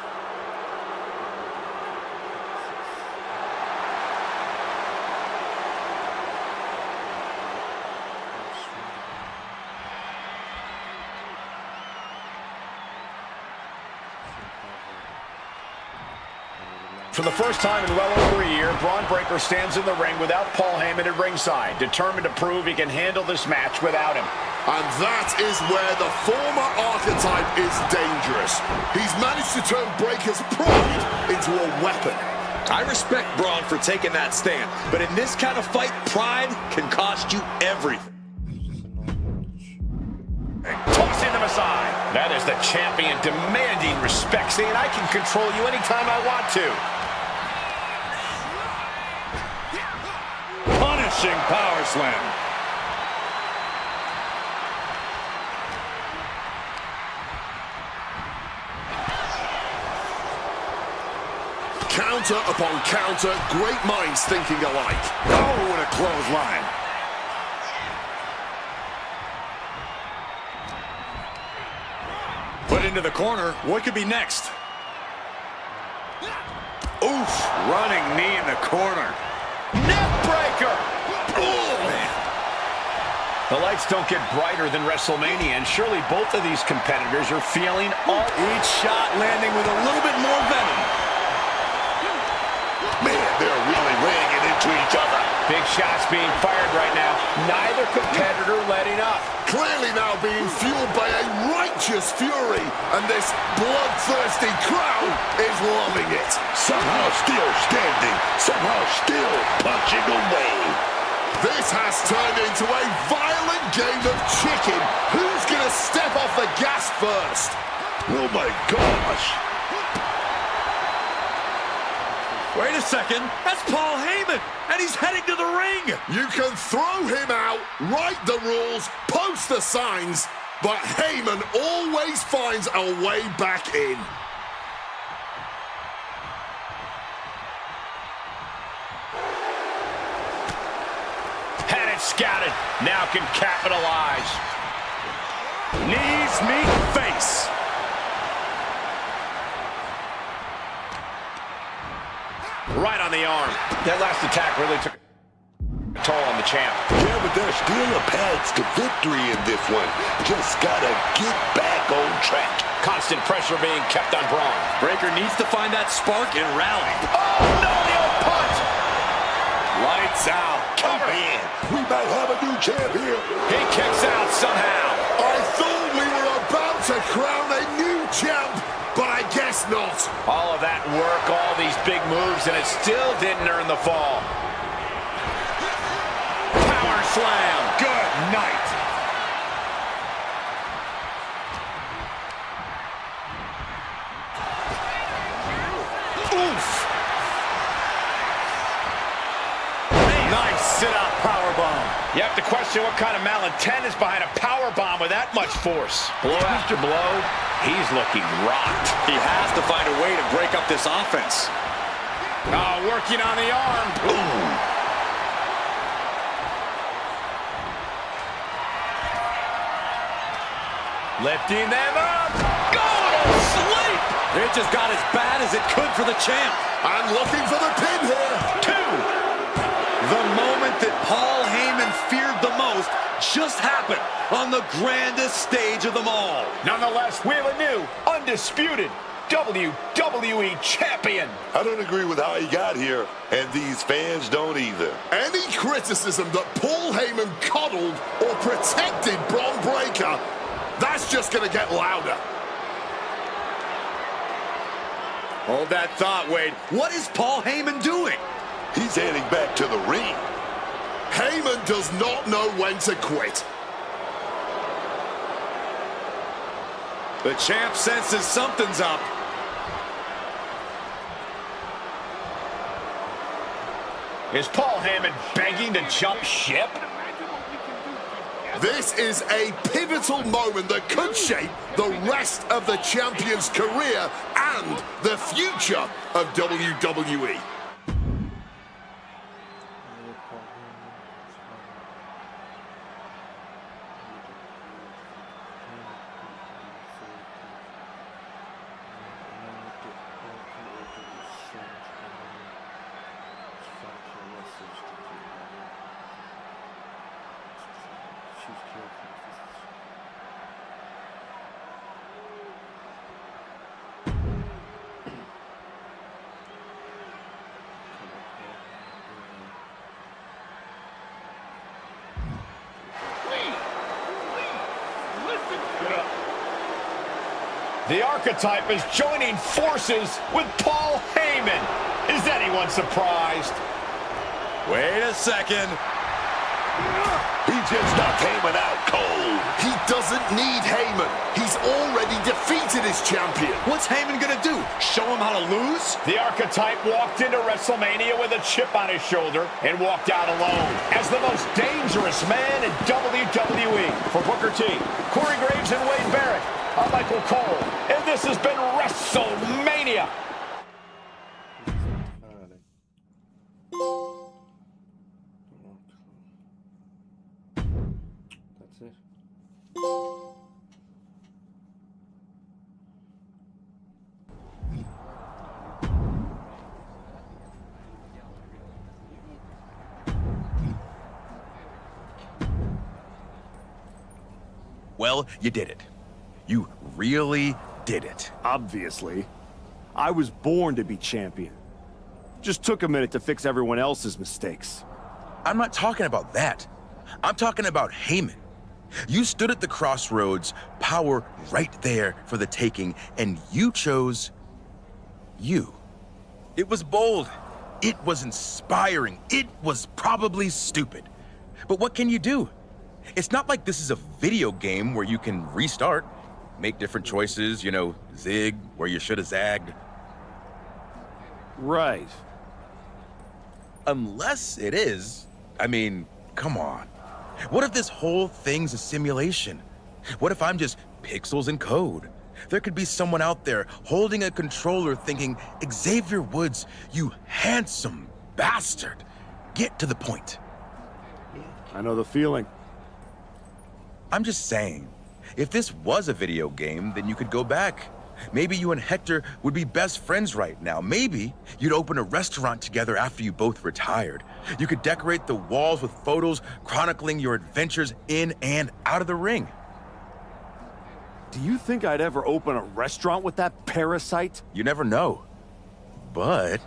For the first time in well over a year, Braun Breaker stands in the ring without Paul Heyman at ringside, determined to prove he can handle this match without him. And that is where the former archetype is dangerous. He's managed to turn Breaker's pride into a weapon. I respect Braun for taking that stand, but in this kind of fight, pride can cost you everything. Tossing them aside. That is the champion demanding respect, saying I can control you anytime I want to. Punishing power slam. Counter upon counter, great minds thinking alike. Oh, what a clothesline. Put into the corner. What could be next? Oof, running knee in the corner. Neck breaker! Oh, man. The lights don't get brighter than WrestleMania, and surely both of these competitors are feeling all... Each shot landing with a little bit more venom. Man, they're really weighing it into each other. Big shots being fired right now. Neither competitor letting up. Clearly now being fueled by a righteous fury, and this bloodthirsty crowd is loving it. Somehow still standing, somehow still punching away. This has turned into a violent game of chicken. Who's gonna step off the gas first? Oh my gosh. Wait a second, that's Paul Heyman, and he's heading to the ring. You can throw him out, write the rules, post the signs, but Heyman always finds a way back in. Had it scouted, now can capitalize. Knees meet face. Right on the arm. That last attack really took a toll on the champ. Yeah, but there's still a path to victory in this one. Just gotta get back on track. Constant pressure being kept on Braun. Breaker needs to find that spark and rally. Oh, no, the old punt! Lights out. Cover. Man, we might have a new champ here. He kicks out somehow. I thought we were about to crown a new champ, but I guess not. All of that work, all these big moves, and it still didn't earn the fall. Power slam. Good night. Oof! Nice sit-out powerbomb. You have to question what kind of malintent is behind a powerbomb with that much force. Blow after blow, he's looking rocked. He has to find a way to break up this offense. Working on the arm. Ooh. Lifting them up. Go to sleep. It just got as bad as it could for the champ. I'm looking for the pin here. 2. The moment that Paul Heyman feared the most just happened on the grandest stage of them all. Nonetheless, we have a new, undisputed WWE Champion. I don't agree with how he got here, and these fans don't either. Any criticism that Paul Heyman coddled or protected Braun Breaker, that's just gonna get louder. Hold that thought, Wade. What is Paul Heyman doing? He's heading back to the ring. Heyman does not know when to quit. The champ senses something's up. Is Paul Heyman begging to jump ship? This is a pivotal moment that could shape the rest of the champion's career and the future of WWE. The Archetype is joining forces with Paul Heyman. Is anyone surprised? Wait a second. He just knocked Heyman out cold. He doesn't need Heyman. He's already defeated his champion. What's Heyman gonna do? Show him how to lose? The Archetype walked into WrestleMania with a chip on his shoulder and walked out alone as the most dangerous man in WWE. For Booker T, Corey Graves, and Wade Barrett, I'm Michael Cole, and this has been WrestleMania. That's it. Well, you did it. You really did it. Obviously. I was born to be champion. Just took a minute to fix everyone else's mistakes. I'm not talking about that. I'm talking about Heyman. You stood at the crossroads, power right there for the taking, and you chose you. It was bold. It was inspiring. It was probably stupid. But what can you do? It's not like this is a video game where you can restart, make different choices, you know, zig where you should have zagged. Right. Unless it is. I mean, come on. What if this whole thing's a simulation? What if I'm just pixels and code? There could be someone out there holding a controller thinking, Xavier Woods, you handsome bastard. Get to the point. I know the feeling. I'm just saying, if this was a video game, then you could go back. Maybe you and Hector would be best friends right now. Maybe you'd open a restaurant together after you both retired. You could decorate the walls with photos chronicling your adventures in and out of the ring. Do you think I'd ever open a restaurant with that parasite? You never know. But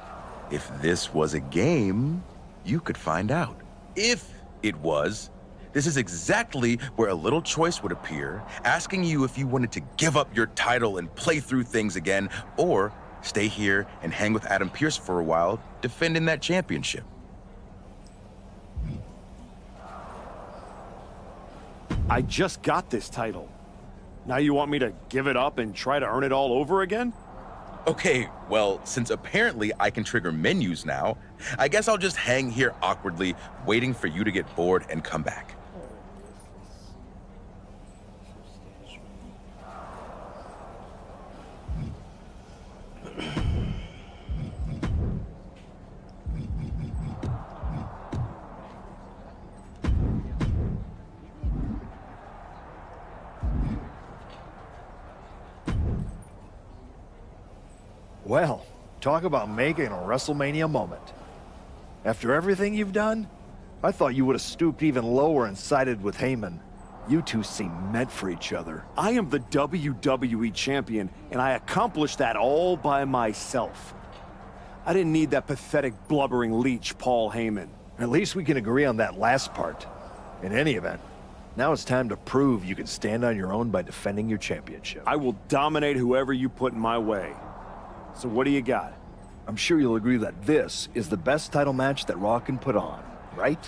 if this was a game, you could find out. If it was, this is exactly where a little choice would appear, asking you if you wanted to give up your title and play through things again, or stay here and hang with Adam Pearce for a while, defending that championship. I just got this title. Now you want me to give it up and try to earn it all over again? Okay, well, since apparently I can trigger menus now, I guess I'll just hang here awkwardly, waiting for you to get bored and come back. Well, talk about making a WrestleMania moment. After everything you've done, I thought you would have stooped even lower and sided with Heyman. You two seem meant for each other. I am the WWE champion, and I accomplished that all by myself. I didn't need that pathetic, blubbering leech, Paul Heyman. At least we can agree on that last part. In any event, now it's time to prove you can stand on your own by defending your championship. I will dominate whoever you put in my way. So what do you got? I'm sure you'll agree that this is the best title match that Raw can put on, right?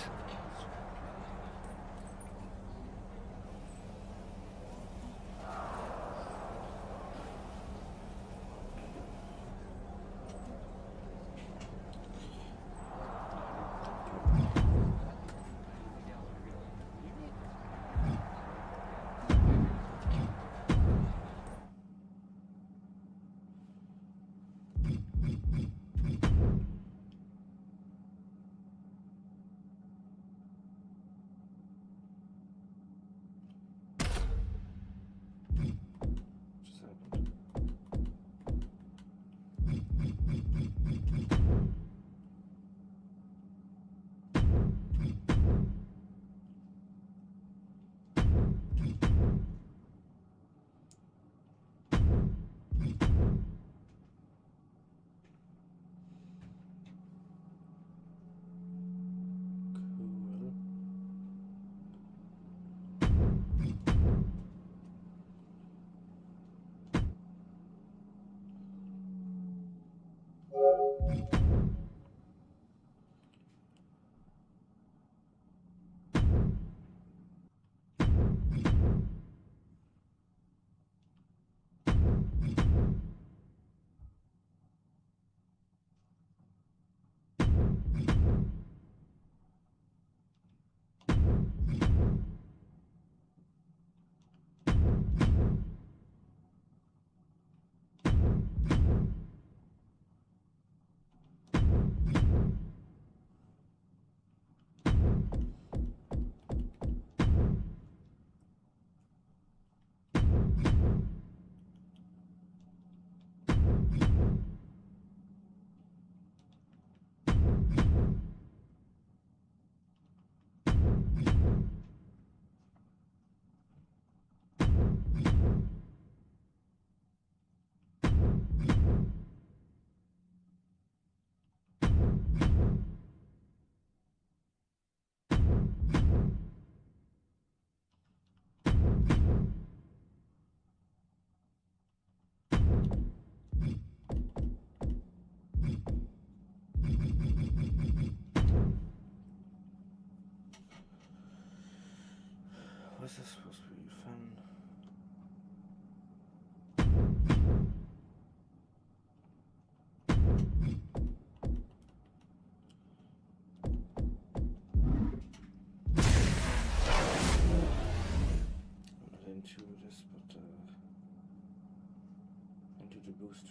the boosters.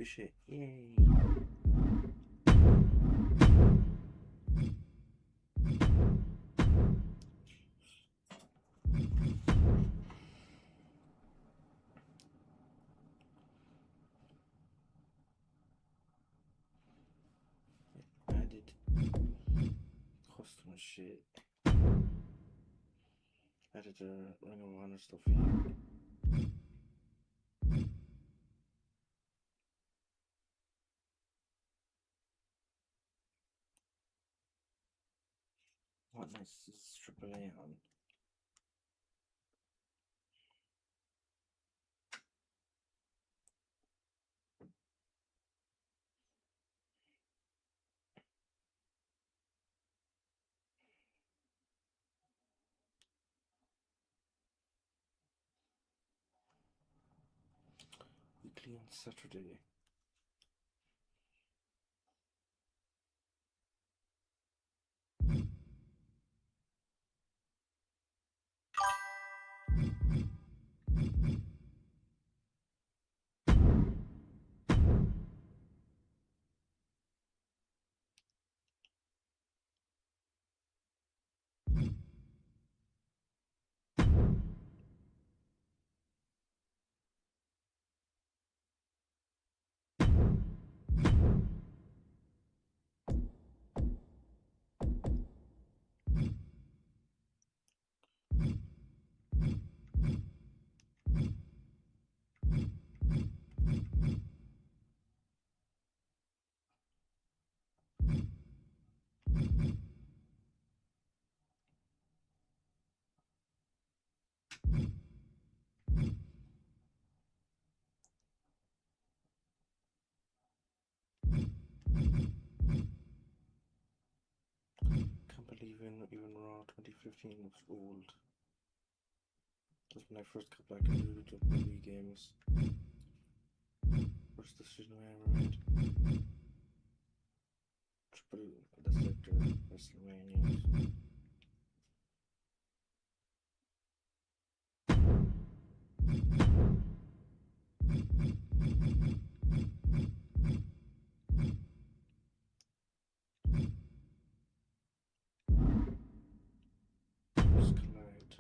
Shit. Yay. Added custom shit. Added Ring of Honor stuff here. What nice is AAA on? Weekly on Saturday. Can't believe even Raw 2015 looks old. That's when I first got back into WWE games. First decision I ever made. That's like the WrestleMania. Collide.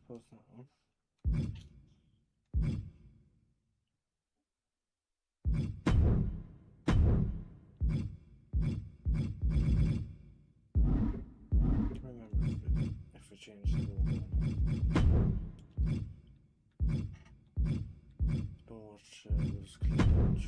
suppose not. Huh? Remember if we change the rule. Don't watch those clips.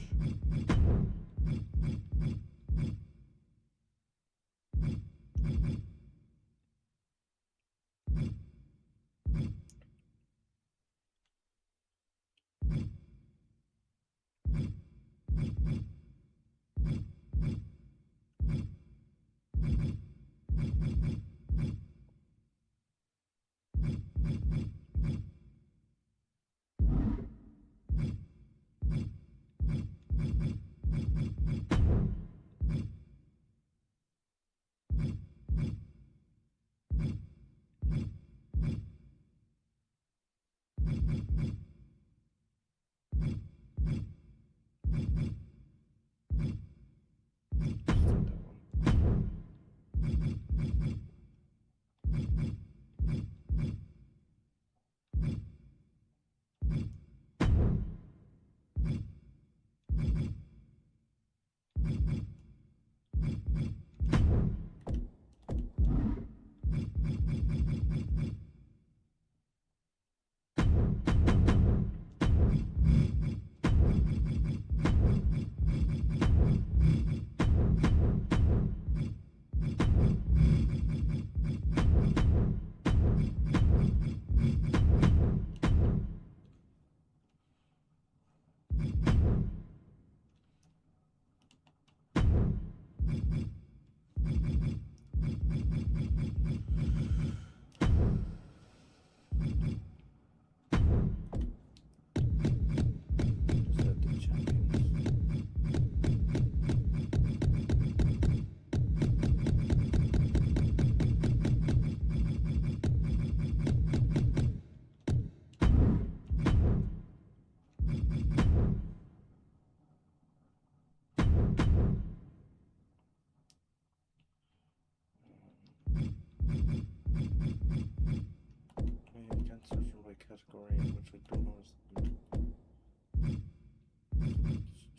You can't search them by category, which I don't know is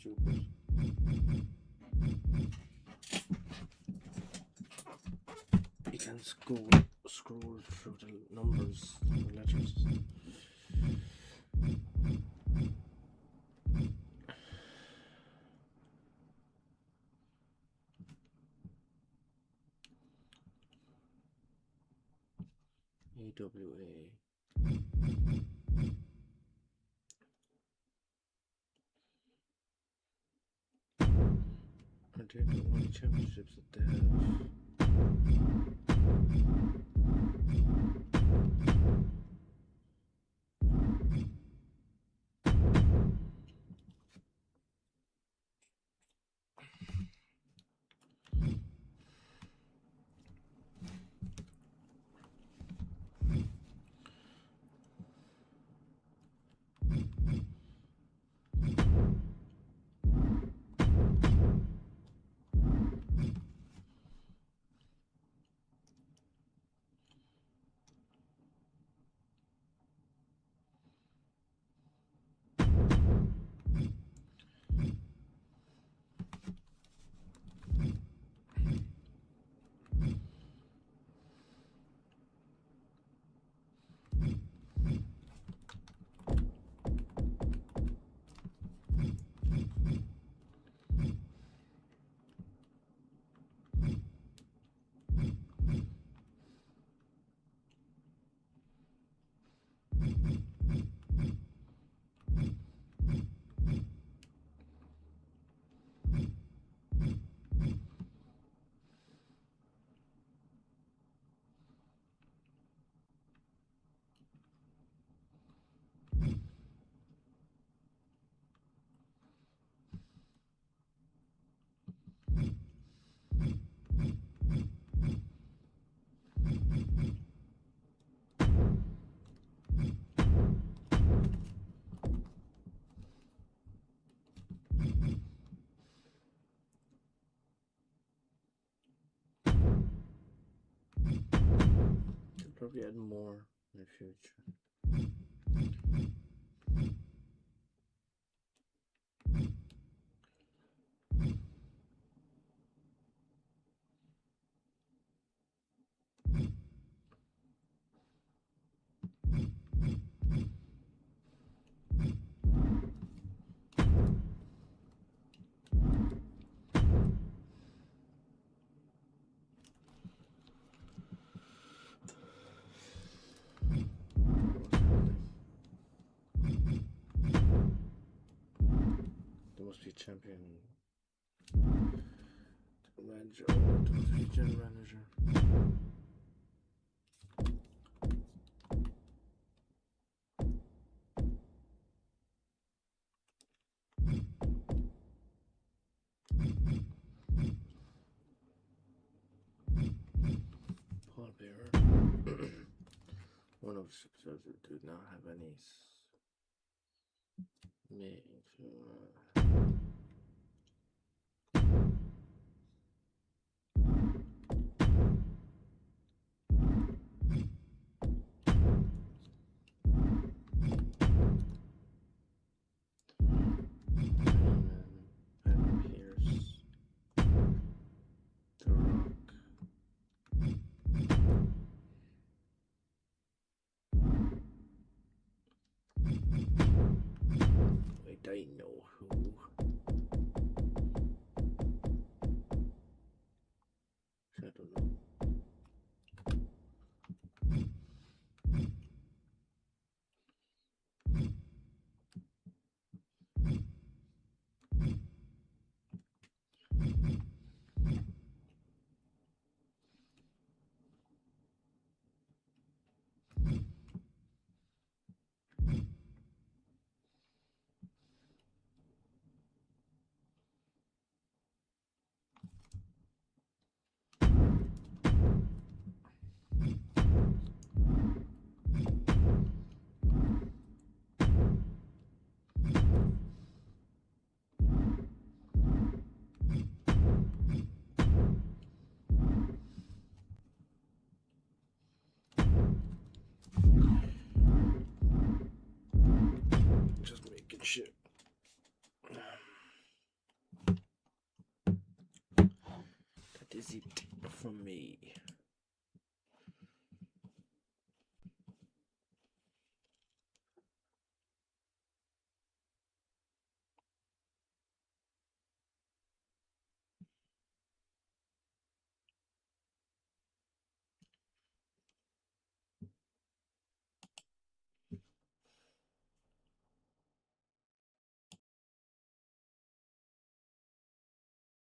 stupid. You can scroll through the numbers, the letters. AWA. Are they the only championships that they have? Could probably add more in the future. There must be a champion manager. Oh, there must be a general manager. Paul Bearer. One of the superstars that do not have any meaning to Adam Pierce, The Rock. Wait, I know who. I don't know. Just making shit. That is it from me.